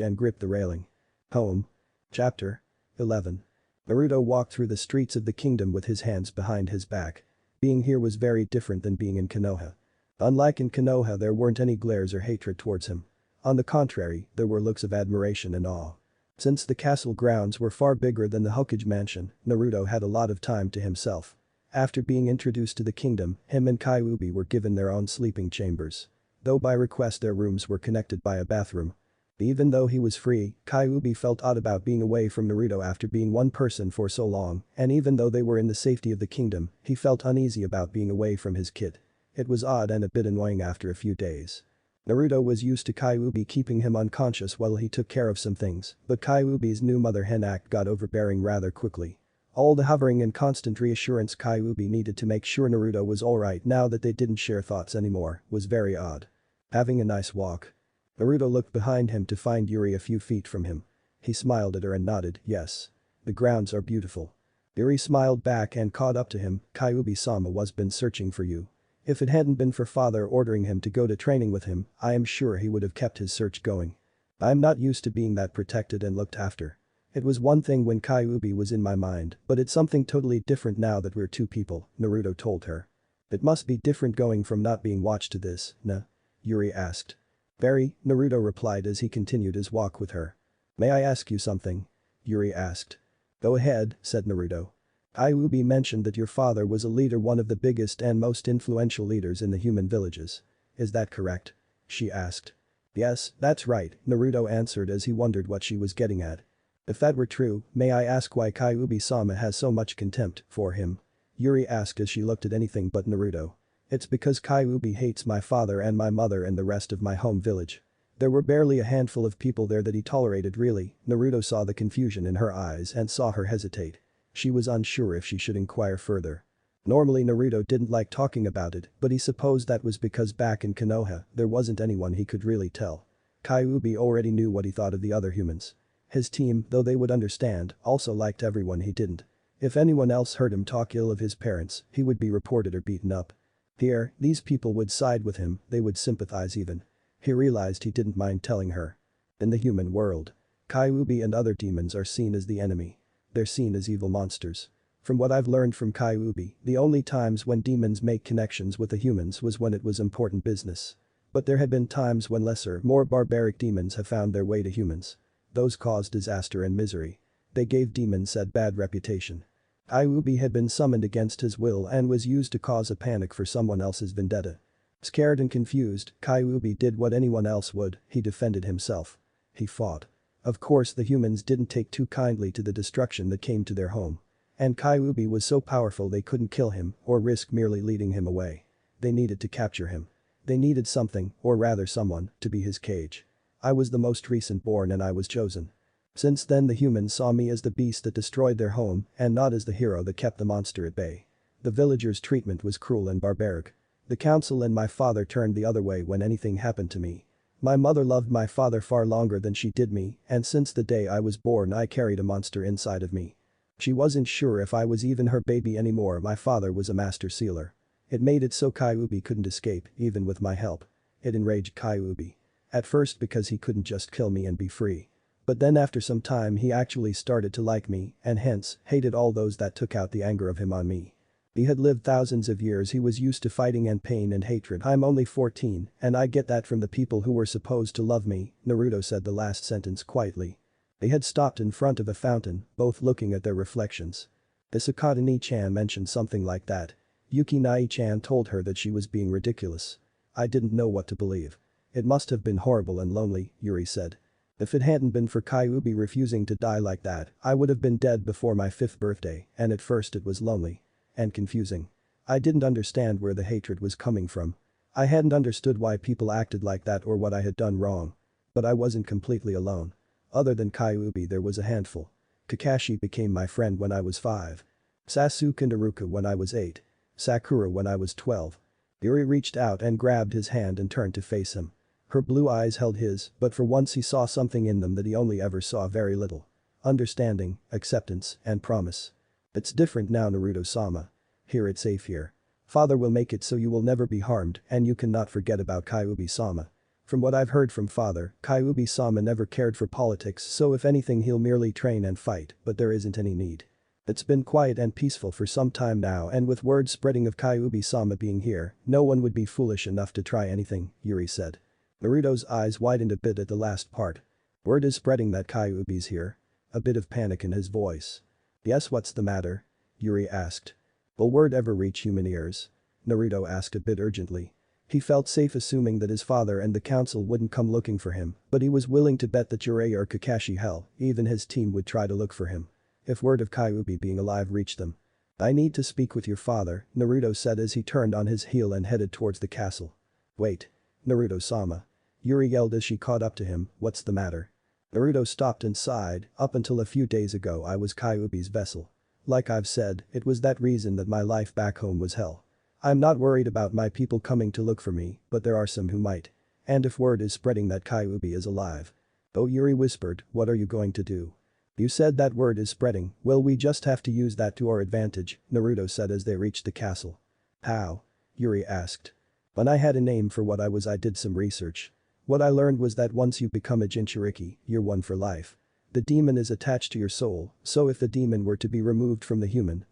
and gripped the railing. Home. Chapter 11. Naruto walked through the streets of the kingdom with his hands behind his back. Being here was very different than being in Konoha. Unlike in Konoha, there weren't any glares or hatred towards him. On the contrary, there were looks of admiration and awe. Since the castle grounds were far bigger than the Hokage mansion, Naruto had a lot of time to himself. After being introduced to the kingdom, him and Kyuubi were given their own sleeping chambers. Though by request their rooms were connected by a bathroom. Even though he was free, Kyuubi felt odd about being away from Naruto after being one person for so long, and even though they were in the safety of the kingdom, he felt uneasy about being away from his kid. It was odd and a bit annoying after a few days. Naruto was used to Kyuubi keeping him unconscious while he took care of some things, but Kyuubi's new mother hen act got overbearing rather quickly. All the hovering and constant reassurance Kyuubi needed to make sure Naruto was alright now that they didn't share thoughts anymore was very odd. Having a nice walk. Naruto looked behind him to find Yuri a few feet from him. He smiled at her and nodded, yes. The grounds are beautiful. Yuri smiled back and caught up to him, Kyuubi-sama was been searching for you. If it hadn't been for father ordering him to go to training with him, I am sure he would have kept his search going. I'm not used to being that protected and looked after. It was one thing when Kyuubi was in my mind, but it's something totally different now that we're two people, Naruto told her. It must be different going from not being watched to this, nah? Yuri asked. Very, Naruto replied as he continued his walk with her. May I ask you something? Yuri asked. Go ahead, said Naruto. Kyuubi mentioned that your father was a leader, one of the biggest and most influential leaders in the human villages. Is that correct? She asked. Yes, that's right, Naruto answered as he wondered what she was getting at. If that were true, may I ask why Kyuubi-sama has so much contempt for him? Yuri asked as she looked at anything but Naruto. It's because Kyuubi hates my father and my mother and the rest of my home village. There were barely a handful of people there that he tolerated really, Naruto saw the confusion in her eyes and saw her hesitate. She was unsure if she should inquire further. Normally Naruto didn't like talking about it, but he supposed that was because back in Konoha, there wasn't anyone he could really tell. Kyuubi already knew what he thought of the other humans. His team, though they would understand, also liked everyone he didn't. If anyone else heard him talk ill of his parents, he would be reported or beaten up. Here, these people would side with him, they would sympathize even. He realized he didn't mind telling her. In the human world, Kyuubi and other demons are seen as the enemy. They're seen as evil monsters. From what I've learned from Kyuubi, the only times when demons make connections with the humans was when it was important business. But there have been times when lesser, more barbaric demons have found their way to humans. Those caused disaster and misery. They gave demons a bad reputation. Kyuubi had been summoned against his will and was used to cause a panic for someone else's vendetta. Scared and confused, Kyuubi did what anyone else would, he defended himself. He fought. Of course the humans didn't take too kindly to the destruction that came to their home. And Kyuubi was so powerful they couldn't kill him or risk merely leading him away. They needed to capture him. They needed something, or rather someone, to be his cage. I was the most recent born and I was chosen. Since then the humans saw me as the beast that destroyed their home and not as the hero that kept the monster at bay. The villagers' treatment was cruel and barbaric. The council and my father turned the other way when anything happened to me. My mother loved my father far longer than she did me, and since the day I was born I carried a monster inside of me. She wasn't sure if I was even her baby anymore. My father was a master sealer. It made it so Kyuubi couldn't escape, even with my help. It enraged Kyuubi. At first because he couldn't just kill me and be free. But then after some time he actually started to like me and hence hated all those that took out the anger of him on me. He had lived thousands of years, he was used to fighting and pain and hatred. I'm only 14 and I get that from the people who were supposed to love me, Naruto said the last sentence quietly. They had stopped in front of a fountain, both looking at their reflections. The Sakatani-chan mentioned something like that. Yuki Nai-chan told her that she was being ridiculous. I didn't know what to believe. It must have been horrible and lonely, Yuri said. If it hadn't been for Kyuubi refusing to die like that, I would have been dead before my 5th birthday, and at first it was lonely. And confusing. I didn't understand where the hatred was coming from. I hadn't understood why people acted like that or what I had done wrong. But I wasn't completely alone. Other than Kyuubi there was a handful. Kakashi became my friend when I was 5. Sasuke and Naruto when I was 8. Sakura when I was 12. Yuri reached out and grabbed his hand and turned to face him. Her blue eyes held his, but for once he saw something in them that he only ever saw very little. Understanding, acceptance, and promise. It's different now, Naruto-sama. Here it's safe here. Father will make it so you will never be harmed and you cannot forget about Kyuubi-sama. From what I've heard from father, Kyuubi-sama never cared for politics, so if anything he'll merely train and fight, but there isn't any need. It's been quiet and peaceful for some time now, and with word spreading of Kyuubi-sama being here, no one would be foolish enough to try anything, Yuri said. Naruto's eyes widened a bit at the last part. Word is spreading that Kyuubi's here. A bit of panic in his voice. Yes, what's the matter? Yuri asked. Will word ever reach human ears? Naruto asked a bit urgently. He felt safe assuming that his father and the council wouldn't come looking for him, but he was willing to bet that Jiraiya or Kakashi, hell, even his team would try to look for him. If word of Kyuubi being alive reached them. I need to speak with your father, Naruto said as he turned on his heel and headed towards the castle. Wait. Naruto-sama. Yuri yelled as she caught up to him, what's the matter? Naruto stopped and sighed, up until a few days ago I was Kyuubi's vessel. Like I've said, it was that reason that my life back home was hell. I'm not worried about my people coming to look for me, but there are some who might. And if word is spreading that Kyuubi is alive. Oh, Yuri whispered, what are you going to do? You said that word is spreading, well we just have to use that to our advantage, Naruto said as they reached the castle. How? Yuri asked. When I had a name for what I was I did some research. What I learned was that once you become a Jinchuriki, you're one for life. The demon is attached to your soul, so if the demon were to be removed from the human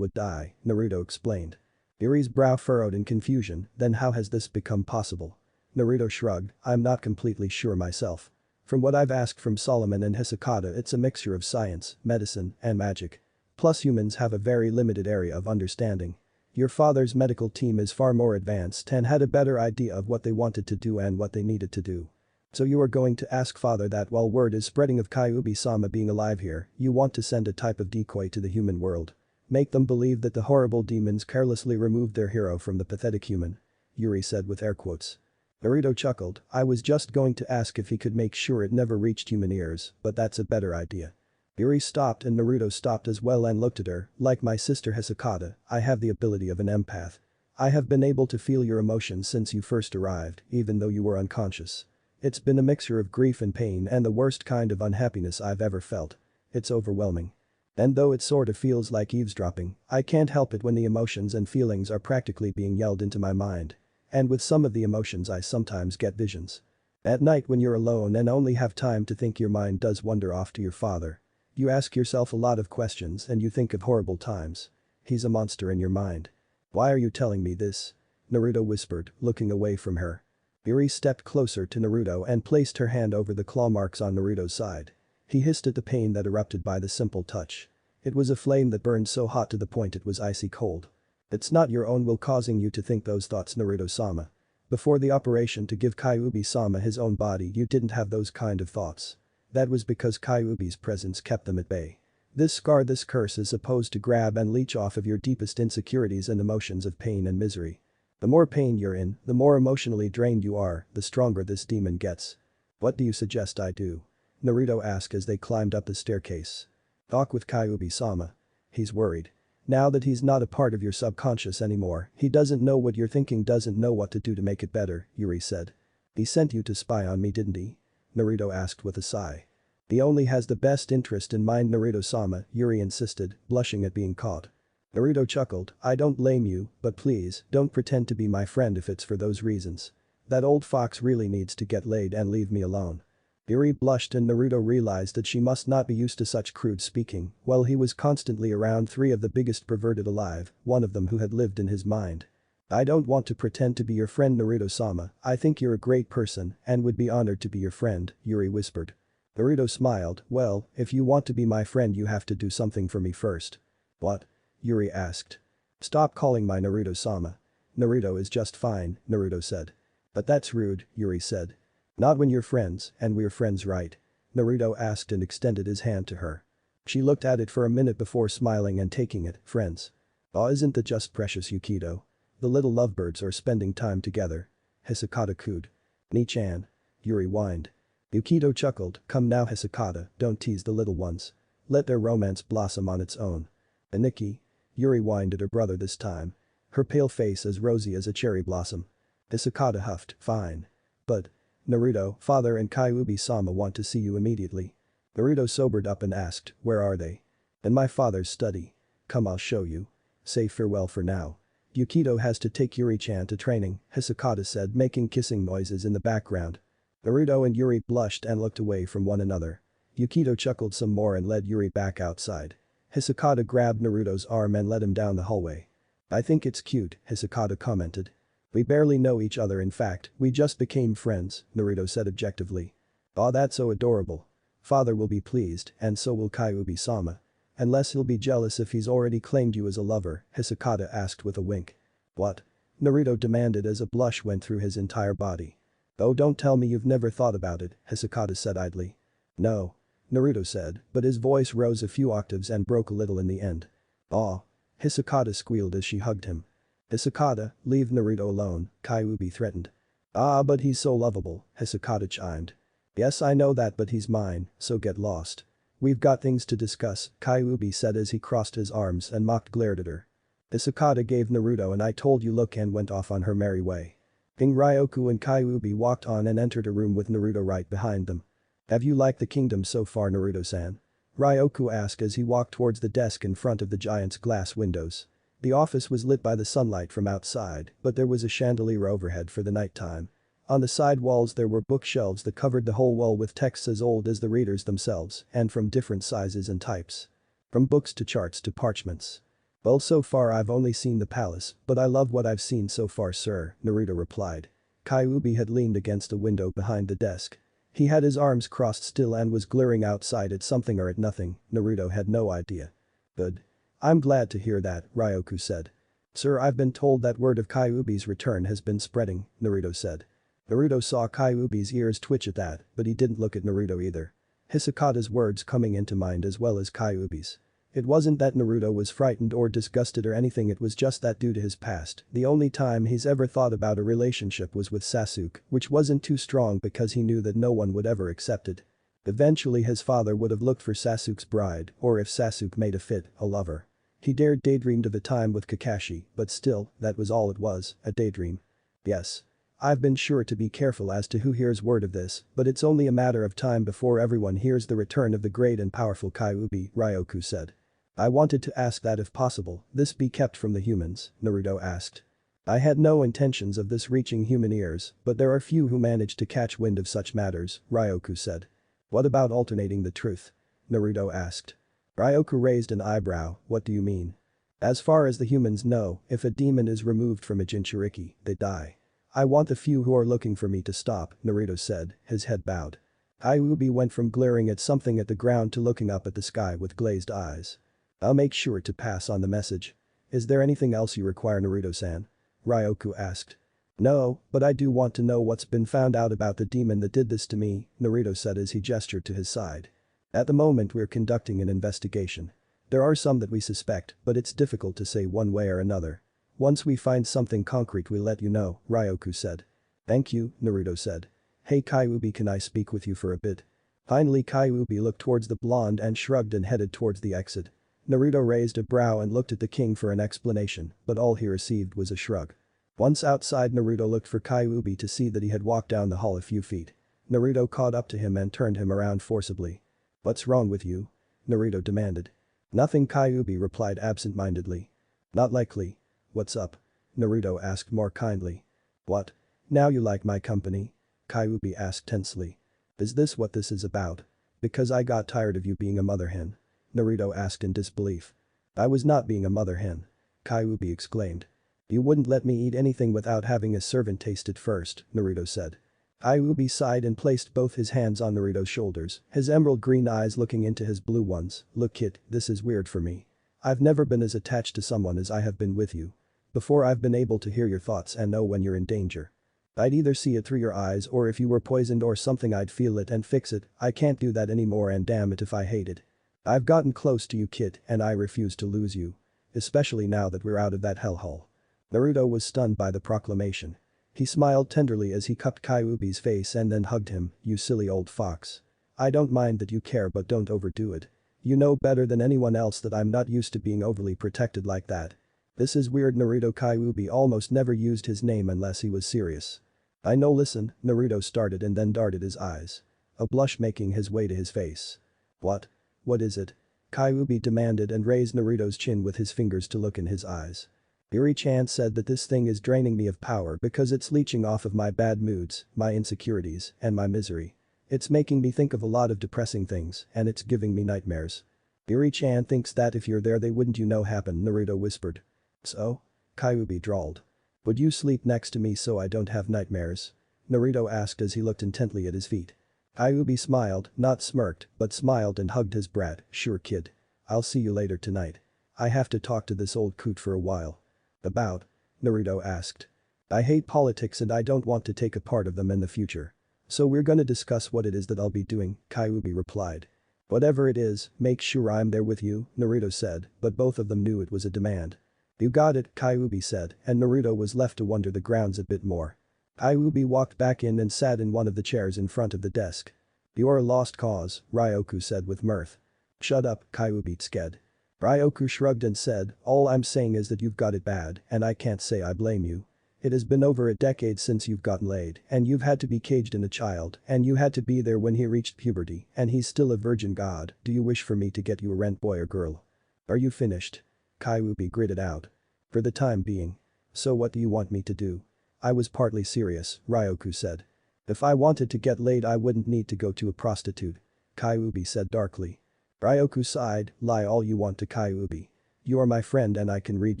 would die, Naruto explained. Yuri's brow furrowed in confusion, then how has this become possible? Naruto shrugged, I'm not completely sure myself. From what I've asked from Solomon and Hisakata it's a mixture of science, medicine, and magic. Plus humans have a very limited area of understanding. Your father's medical team is far more advanced and had a better idea of what they wanted to do and what they needed to do. So you are going to ask father that while word is spreading of Kyuubi-sama being alive here, you want to send a type of decoy to the human world. Make them believe that the horrible demons carelessly removed their hero from the pathetic human. Yuri said with air quotes. Naruto chuckled, I was just going to ask if he could make sure it never reached human ears, but that's a better idea. Yuri stopped and Naruto stopped as well and looked at her, like my sister Hisakata, I have the ability of an empath. I have been able to feel your emotions since you first arrived, even though you were unconscious. It's been a mixture of grief and pain and the worst kind of unhappiness I've ever felt. It's overwhelming. And though it sort of feels like eavesdropping, I can't help it when the emotions and feelings are practically being yelled into my mind. And with some of the emotions I sometimes get visions. At night when you're alone and only have time to think your mind does wander off to your father. You ask yourself a lot of questions and you think of horrible times. He's a monster in your mind. Why are you telling me this? Naruto whispered, looking away from her. Yuri stepped closer to Naruto and placed her hand over the claw marks on Naruto's side. He hissed at the pain that erupted by the simple touch. It was a flame that burned so hot to the point it was icy cold. It's not your own will causing you to think those thoughts, Naruto-sama. Before the operation to give Kyuubi-sama his own body you didn't have those kind of thoughts. That was because Kyuubi's presence kept them at bay. This curse is supposed to grab and leech off of your deepest insecurities and emotions of pain and misery. The more pain you're in, the more emotionally drained you are, the stronger this demon gets. What do you suggest I do? Naruto asked as they climbed up the staircase. Talk with Kyuubi-sama. He's worried. Now that he's not a part of your subconscious anymore, he doesn't know what you're thinking, doesn't know what to do to make it better, Yuri said. He sent you to spy on me, didn't he? Naruto asked with a sigh. He only has the best interest in mind, Naruto-sama, Yuri insisted, blushing at being caught. Naruto chuckled, I don't blame you, but please, don't pretend to be my friend if it's for those reasons. That old fox really needs to get laid and leave me alone. Yuri blushed and Naruto realized that she must not be used to such crude speaking, while he was constantly around three of the biggest perverted alive, one of them who had lived in his mind. I don't want to pretend to be your friend, Naruto-sama, I think you're a great person and would be honored to be your friend, Yuri whispered. Naruto smiled, well, if you want to be my friend you have to do something for me first. What? Yuri asked. Stop calling my Naruto-sama. Naruto is just fine, Naruto said. But that's rude, Yuri said. Not when you're friends, and we're friends, right? Naruto asked and extended his hand to her. She looked at it for a minute before smiling and taking it, friends. Aw, isn't that just precious, Yukido? The little lovebirds are spending time together. Hisakata cooed. Ni-chan. Yuri whined. Yukido chuckled, come now Hisakata, don't tease the little ones. Let their romance blossom on its own. Aniki. Yuri whined at her brother this time. Her pale face as rosy as a cherry blossom. Hisakata huffed, fine. But. Naruto, father and Kyuubi-sama want to see you immediately. Naruto sobered up and asked, where are they? In my father's study. Come, I'll show you. Say farewell for now. Yukido has to take Yuri-chan to training, Hisakata said, making kissing noises in the background. Naruto and Yuri blushed and looked away from one another. Yukido chuckled some more and led Yuri back outside. Hisakata grabbed Naruto's arm and led him down the hallway. I think it's cute, Hisakata commented. We barely know each other, in fact, we just became friends, Naruto said objectively. Aw, that's so adorable. Father will be pleased and so will Kyuubi-sama. Unless he'll be jealous if he's already claimed you as a lover, Hisakata asked with a wink. What? Naruto demanded as a blush went through his entire body. Oh, don't tell me you've never thought about it, Hisakata said idly. No. Naruto said, but his voice rose a few octaves and broke a little in the end. Aw. Hisakata squealed as she hugged him. Hisakata, leave Naruto alone, Kyuubi threatened. Ah, but he's so lovable, Hisakata chimed. Yes, I know that, but he's mine, so get lost. We've got things to discuss, Kyuubi said as he crossed his arms and mocked glared at her. Hisakata gave Naruto an I told you look and went off on her merry way. King Ryoku and Kyuubi walked on and entered a room with Naruto right behind them. Have you liked the kingdom so far, Naruto-san? Ryoku asked as he walked towards the desk in front of the giant's glass windows. The office was lit by the sunlight from outside, but there was a chandelier overhead for the night time. On the side walls there were bookshelves that covered the whole wall with texts as old as the readers themselves and from different sizes and types. From books to charts to parchments. Well, so far I've only seen the palace, but I love what I've seen so far, sir, Naruto replied. Kyuubi had leaned against a window behind the desk. He had his arms crossed still and was glaring outside at something or at nothing, Naruto had no idea. Good. I'm glad to hear that, Ryoku said. Sir, I've been told that word of Kyuubi's return has been spreading, Naruto said. Naruto saw Kyuubi's ears twitch at that, but he didn't look at Naruto either. Hisakata's words coming into mind as well as Kyuubi's. It wasn't that Naruto was frightened or disgusted or anything, it was just that due to his past, the only time he's ever thought about a relationship was with Sasuke, which wasn't too strong because he knew that no one would ever accept it. Eventually his father would have looked for Sasuke's bride, or if Sasuke made a fit, a lover. He daydreamed of a time with Kakashi, but still, that was all it was, a daydream. Yes. I've been sure to be careful as to who hears word of this, but it's only a matter of time before everyone hears the return of the great and powerful Kyuubi, Ryoku said. I wanted to ask that if possible, this be kept from the humans, Naruto asked. I had no intentions of this reaching human ears, but there are few who manage to catch wind of such matters, Ryoku said. What about alternating the truth? Naruto asked. Ryoku raised an eyebrow, what do you mean? As far as the humans know, if a demon is removed from a Jinchuriki, they die. I want the few who are looking for me to stop, Naruto said, his head bowed. Kyuubi went from glaring at something at the ground to looking up at the sky with glazed eyes. I'll make sure to pass on the message. Is there anything else you require, Naruto-san? Ryoku asked. No, but I do want to know what's been found out about the demon that did this to me, Naruto said as he gestured to his side. At the moment we're conducting an investigation. There are some that we suspect, but it's difficult to say one way or another. Once we find something concrete we'll let you know, Ryoku said. Thank you, Naruto said. Hey Kyuubi, can I speak with you for a bit? Finally Kyuubi looked towards the blonde and shrugged and headed towards the exit. Naruto raised a brow and looked at the king for an explanation, but all he received was a shrug. Once outside Naruto looked for Kyuubi to see that he had walked down the hall a few feet. Naruto caught up to him and turned him around forcibly. What's wrong with you? Naruto demanded. Nothing, Kyuubi replied absent-mindedly. Not likely. What's up? Naruto asked more kindly. What? Now you like my company? Kyuubi asked tensely. Is this what this is about? Because I got tired of you being a mother hen. Naruto asked in disbelief. I was not being a mother hen. Kyuubi exclaimed. You wouldn't let me eat anything without having a servant taste it first, Naruto said. Kyuubi sighed and placed both his hands on Naruto's shoulders, his emerald green eyes looking into his blue ones. Look kid, this is weird for me. I've never been as attached to someone as I have been with you. Before I've been able to hear your thoughts and know when you're in danger. I'd either see it through your eyes or if you were poisoned or something I'd feel it and fix it. I can't do that anymore and damn it if I hate it. I've gotten close to you kid and I refuse to lose you. Especially now that we're out of that hellhole. Naruto was stunned by the proclamation. He smiled tenderly as he cupped Kyuubi's face and then hugged him, you silly old fox. I don't mind that you care but don't overdo it. You know better than anyone else that I'm not used to being overly protected like that. This is weird. Naruto. Kyuubi almost never used his name unless he was serious. I know, listen, Naruto started and then darted his eyes. A blush making his way to his face. What? What is it? Kyuubi demanded and raised Naruto's chin with his fingers to look in his eyes. Yuri-chan said that this thing is draining me of power because it's leeching off of my bad moods, my insecurities, and my misery. It's making me think of a lot of depressing things and it's giving me nightmares. Yuri-chan thinks that if you're there they wouldn't happen, Naruto whispered. So? Kyuubi drawled. Would you sleep next to me so I don't have nightmares? Naruto asked as he looked intently at his feet. Kyuubi smiled, not smirked, but smiled and hugged his brat, sure kid. I'll see you later tonight. I have to talk to this old coot for a while. About? Naruto asked. I hate politics and I don't want to take a part of them in the future. So we're gonna discuss what it is that I'll be doing, Kyuubi replied. Whatever it is, make sure I'm there with you, Naruto said, but both of them knew it was a demand. You got it, Kyuubi said, and Naruto was left to wonder the grounds a bit more. Kyuubi walked back in and sat in one of the chairs in front of the desk. You're a lost cause, Ryoku said with mirth. Shut up, Kyuubi said. Ryoku shrugged and said, all I'm saying is that you've got it bad and I can't say I blame you. It has been over a decade since you've gotten laid and you've had to be caged in a child and you had to be there when he reached puberty and he's still a virgin god. Do you wish for me to get you a rent boy or girl? Are you finished? Kyuubi gritted out. For the time being. So what do you want me to do? I was partly serious, Ryoku said. If I wanted to get laid I wouldn't need to go to a prostitute. Kyuubi said darkly. Ryoku sighed, lie all you want to Kyuubi. You are my friend and I can read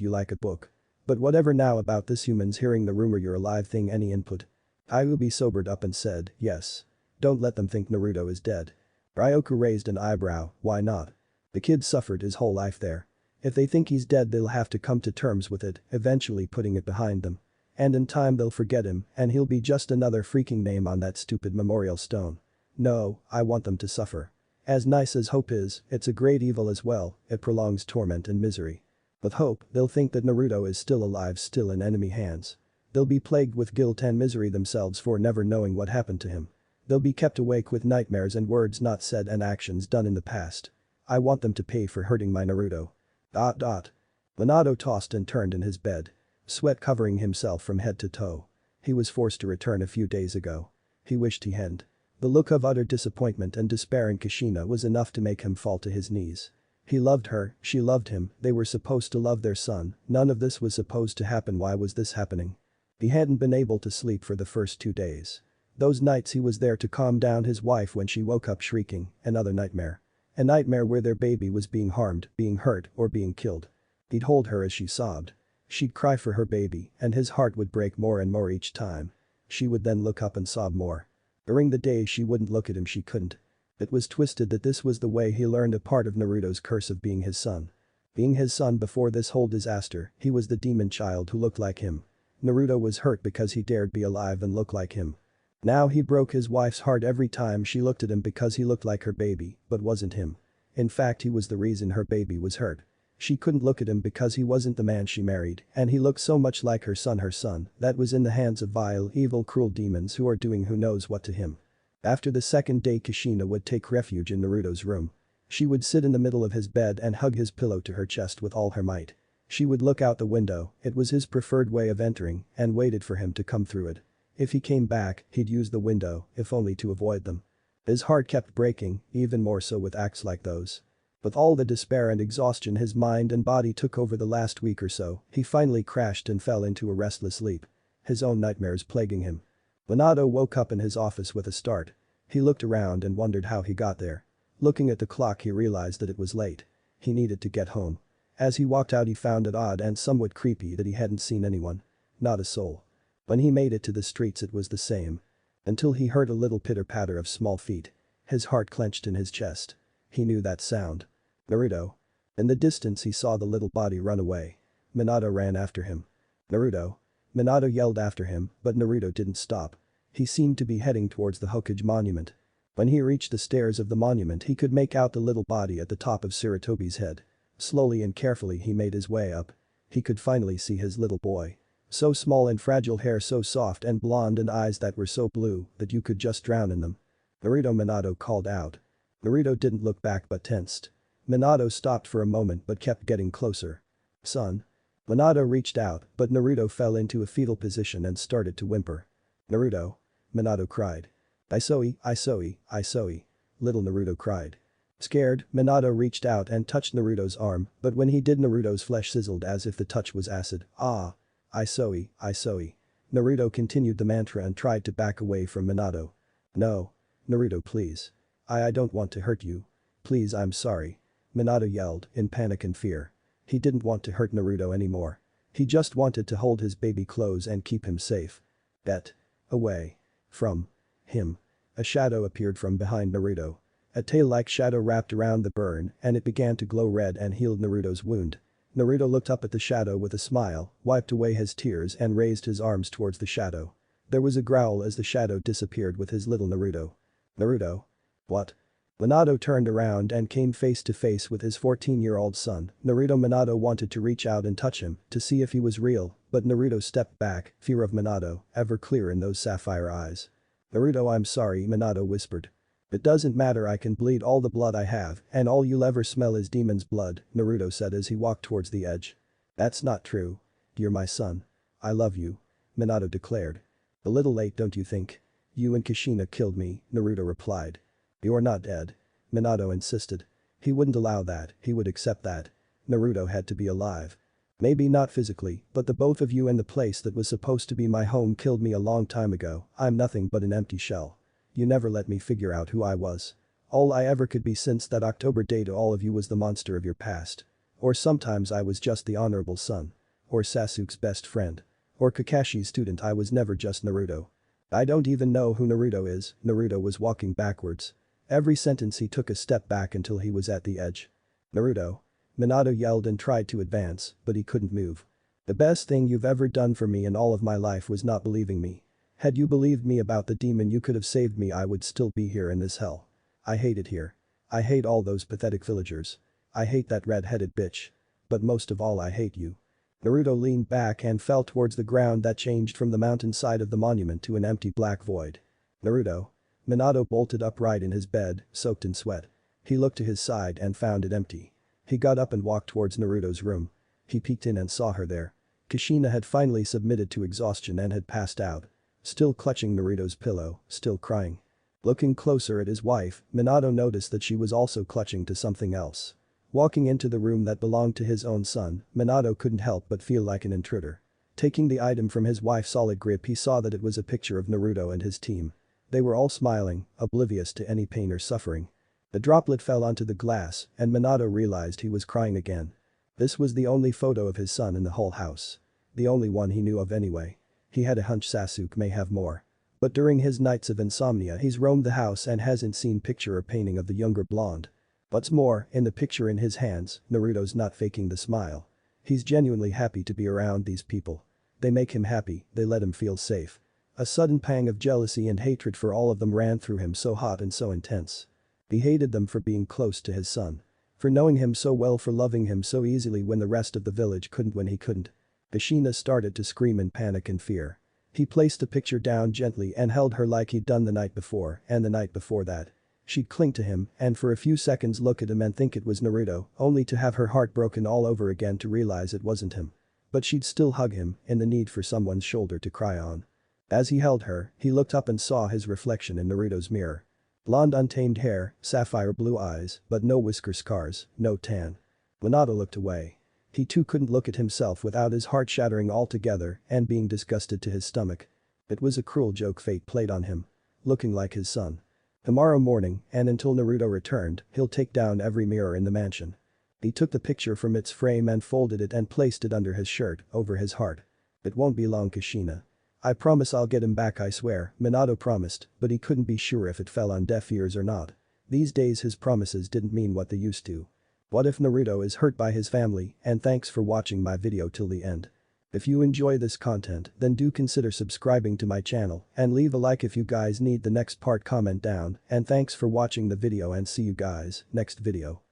you like a book. But whatever now about this humans hearing the rumor you're alive thing, any input? Kyuubi sobered up and said, yes. Don't let them think Naruto is dead. Ryoku raised an eyebrow, why not? The kid suffered his whole life there. If they think he's dead they'll have to come to terms with it, eventually putting it behind them. And in time they'll forget him and he'll be just another freaking name on that stupid memorial stone. No, I want them to suffer. As nice as hope is, it's a great evil as well, it prolongs torment and misery. With hope, they'll think that Naruto is still alive, still in enemy hands. They'll be plagued with guilt and misery themselves for never knowing what happened to him. They'll be kept awake with nightmares and words not said and actions done in the past. I want them to pay for hurting my Naruto. ... Minato tossed and turned in his bed. Sweat covering himself from head to toe. He was forced to return a few days ago. He wished he hadn't. The look of utter disappointment and despair in Kushina was enough to make him fall to his knees. He loved her, she loved him, they were supposed to love their son, none of this was supposed to happen. Why was this happening? He hadn't been able to sleep for the first 2 days. Those nights he was there to calm down his wife when she woke up shrieking, another nightmare. A nightmare where their baby was being harmed, being hurt, or being killed. He'd hold her as she sobbed. She'd cry for her baby, and his heart would break more and more each time. She would then look up and sob more. During the day she wouldn't look at him, she couldn't. It was twisted that this was the way he learned a part of Naruto's curse of being his son. Being his son before this whole disaster, he was the demon child who looked like him. Naruto was hurt because he dared be alive and look like him. Now he broke his wife's heart every time she looked at him because he looked like her baby, but wasn't him. In fact he was the reason her baby was hurt. She couldn't look at him because he wasn't the man she married and he looked so much like her son, that was in the hands of vile, evil, cruel demons who are doing who knows what to him. After the second day Kushina would take refuge in Naruto's room. She would sit in the middle of his bed and hug his pillow to her chest with all her might. She would look out the window, it was his preferred way of entering, and waited for him to come through it. If he came back, he'd use the window, if only to avoid them. His heart kept breaking, even more so with acts like those. With all the despair and exhaustion his mind and body took over the last week or so, he finally crashed and fell into a restless sleep. His own nightmares plaguing him. Minato woke up in his office with a start. He looked around and wondered how he got there. Looking at the clock he realized that it was late. He needed to get home. As he walked out he found it odd and somewhat creepy that he hadn't seen anyone. Not a soul. When he made it to the streets it was the same. Until he heard a little pitter-patter of small feet. His heart clenched in his chest. He knew that sound. Naruto. In the distance he saw the little body run away. Minato ran after him. Naruto. Minato yelled after him, but Naruto didn't stop. He seemed to be heading towards the Hokage monument. When he reached the stairs of the monument he could make out the little body at the top of Sarutobi's head. Slowly and carefully he made his way up. He could finally see his little boy. So small and fragile, hair so soft and blonde, and eyes that were so blue that you could just drown in them. Naruto, Minato called out. Naruto didn't look back but tensed. Minato stopped for a moment but kept getting closer. Son. Minato reached out, but Naruto fell into a fetal position and started to whimper. Naruto. Minato cried. Isoi, Isoi, Isoi. Little Naruto cried. Scared, Minato reached out and touched Naruto's arm, but when he did Naruto's flesh sizzled as if the touch was acid. Ah. Isoi, Isoi. Naruto continued the mantra and tried to back away from Minato. No. Naruto, please. I don't want to hurt you. Please, I'm sorry. Minato yelled, in panic and fear. He didn't want to hurt Naruto anymore. He just wanted to hold his baby close and keep him safe. Get away from him. A shadow appeared from behind Naruto. A tail-like shadow wrapped around the burn and it began to glow red and healed Naruto's wound. Naruto looked up at the shadow with a smile, wiped away his tears and raised his arms towards the shadow. There was a growl as the shadow disappeared with his little Naruto. Naruto? What? Minato turned around and came face to face with his 14-year-old son. Minato wanted to reach out and touch him to see if he was real, but Naruto stepped back, fear of Minato ever clear in those sapphire eyes. Naruto, I'm sorry, Minato whispered. It doesn't matter, I can bleed all the blood I have and all you'll ever smell is demon's blood, Naruto said as he walked towards the edge. That's not true. You're my son. I love you. Minato declared. A little late, don't you think? You and Kushina killed me, Naruto replied. You're not dead. Minato insisted. He wouldn't allow that, he would accept that. Naruto had to be alive. Maybe not physically, but the both of you and the place that was supposed to be my home killed me a long time ago. I'm nothing but an empty shell. You never let me figure out who I was. All I ever could be since that October day to all of you was the monster of your past. Or sometimes I was just the honorable son. Or Sasuke's best friend. Or Kakashi's student. I was never just Naruto. I don't even know who Naruto is. Naruto was walking backwards. Every sentence he took a step back until he was at the edge. Naruto. Minato yelled and tried to advance, but he couldn't move. The best thing you've ever done for me in all of my life was not believing me. Had you believed me about the demon you could have saved me, I would still be here in this hell. I hate it here. I hate all those pathetic villagers. I hate that red-headed bitch. But most of all I hate you. Naruto leaned back and fell towards the ground that changed from the mountainside of the monument to an empty black void. Naruto. Minato bolted upright in his bed, soaked in sweat. He looked to his side and found it empty. He got up and walked towards Naruto's room. He peeked in and saw her there. Kushina had finally submitted to exhaustion and had passed out. Still clutching Naruto's pillow, still crying. Looking closer at his wife, Minato noticed that she was also clutching to something else. Walking into the room that belonged to his own son, Minato couldn't help but feel like an intruder. Taking the item from his wife's solid grip, he saw that it was a picture of Naruto and his team. They were all smiling, oblivious to any pain or suffering. The droplet fell onto the glass and Minato realized he was crying again. This was the only photo of his son in the whole house. The only one he knew of anyway. He had a hunch Sasuke may have more. But during his nights of insomnia he's roamed the house and hasn't seen picture or painting of the younger blonde. What's more, in the picture in his hands, Naruto's not faking the smile. He's genuinely happy to be around these people. They make him happy, they let him feel safe. A sudden pang of jealousy and hatred for all of them ran through him, so hot and so intense. He hated them for being close to his son. For knowing him so well, for loving him so easily when the rest of the village couldn't, when he couldn't. Kushina started to scream in panic and fear. He placed the picture down gently and held her like he'd done the night before and the night before that. She'd cling to him and for a few seconds look at him and think it was Naruto, only to have her heart broken all over again to realize it wasn't him. But she'd still hug him in the need for someone's shoulder to cry on. As he held her, he looked up and saw his reflection in Naruto's mirror. Blonde untamed hair, sapphire blue eyes, but no whisker scars, no tan. Minato looked away. He too couldn't look at himself without his heart shattering altogether and being disgusted to his stomach. It was a cruel joke fate played on him. Looking like his son. Tomorrow morning, and until Naruto returned, he'll take down every mirror in the mansion. He took the picture from its frame and folded it and placed it under his shirt, over his heart. It won't be long, Kushina. I promise I'll get him back, I swear, Minato promised, but he couldn't be sure if it fell on deaf ears or not. These days his promises didn't mean what they used to. What if Naruto is hurt by his family? And thanks for watching my video till the end. If you enjoy this content, then do consider subscribing to my channel and leave a like if you guys need the next part. Comment down, and thanks for watching the video and see you guys next video.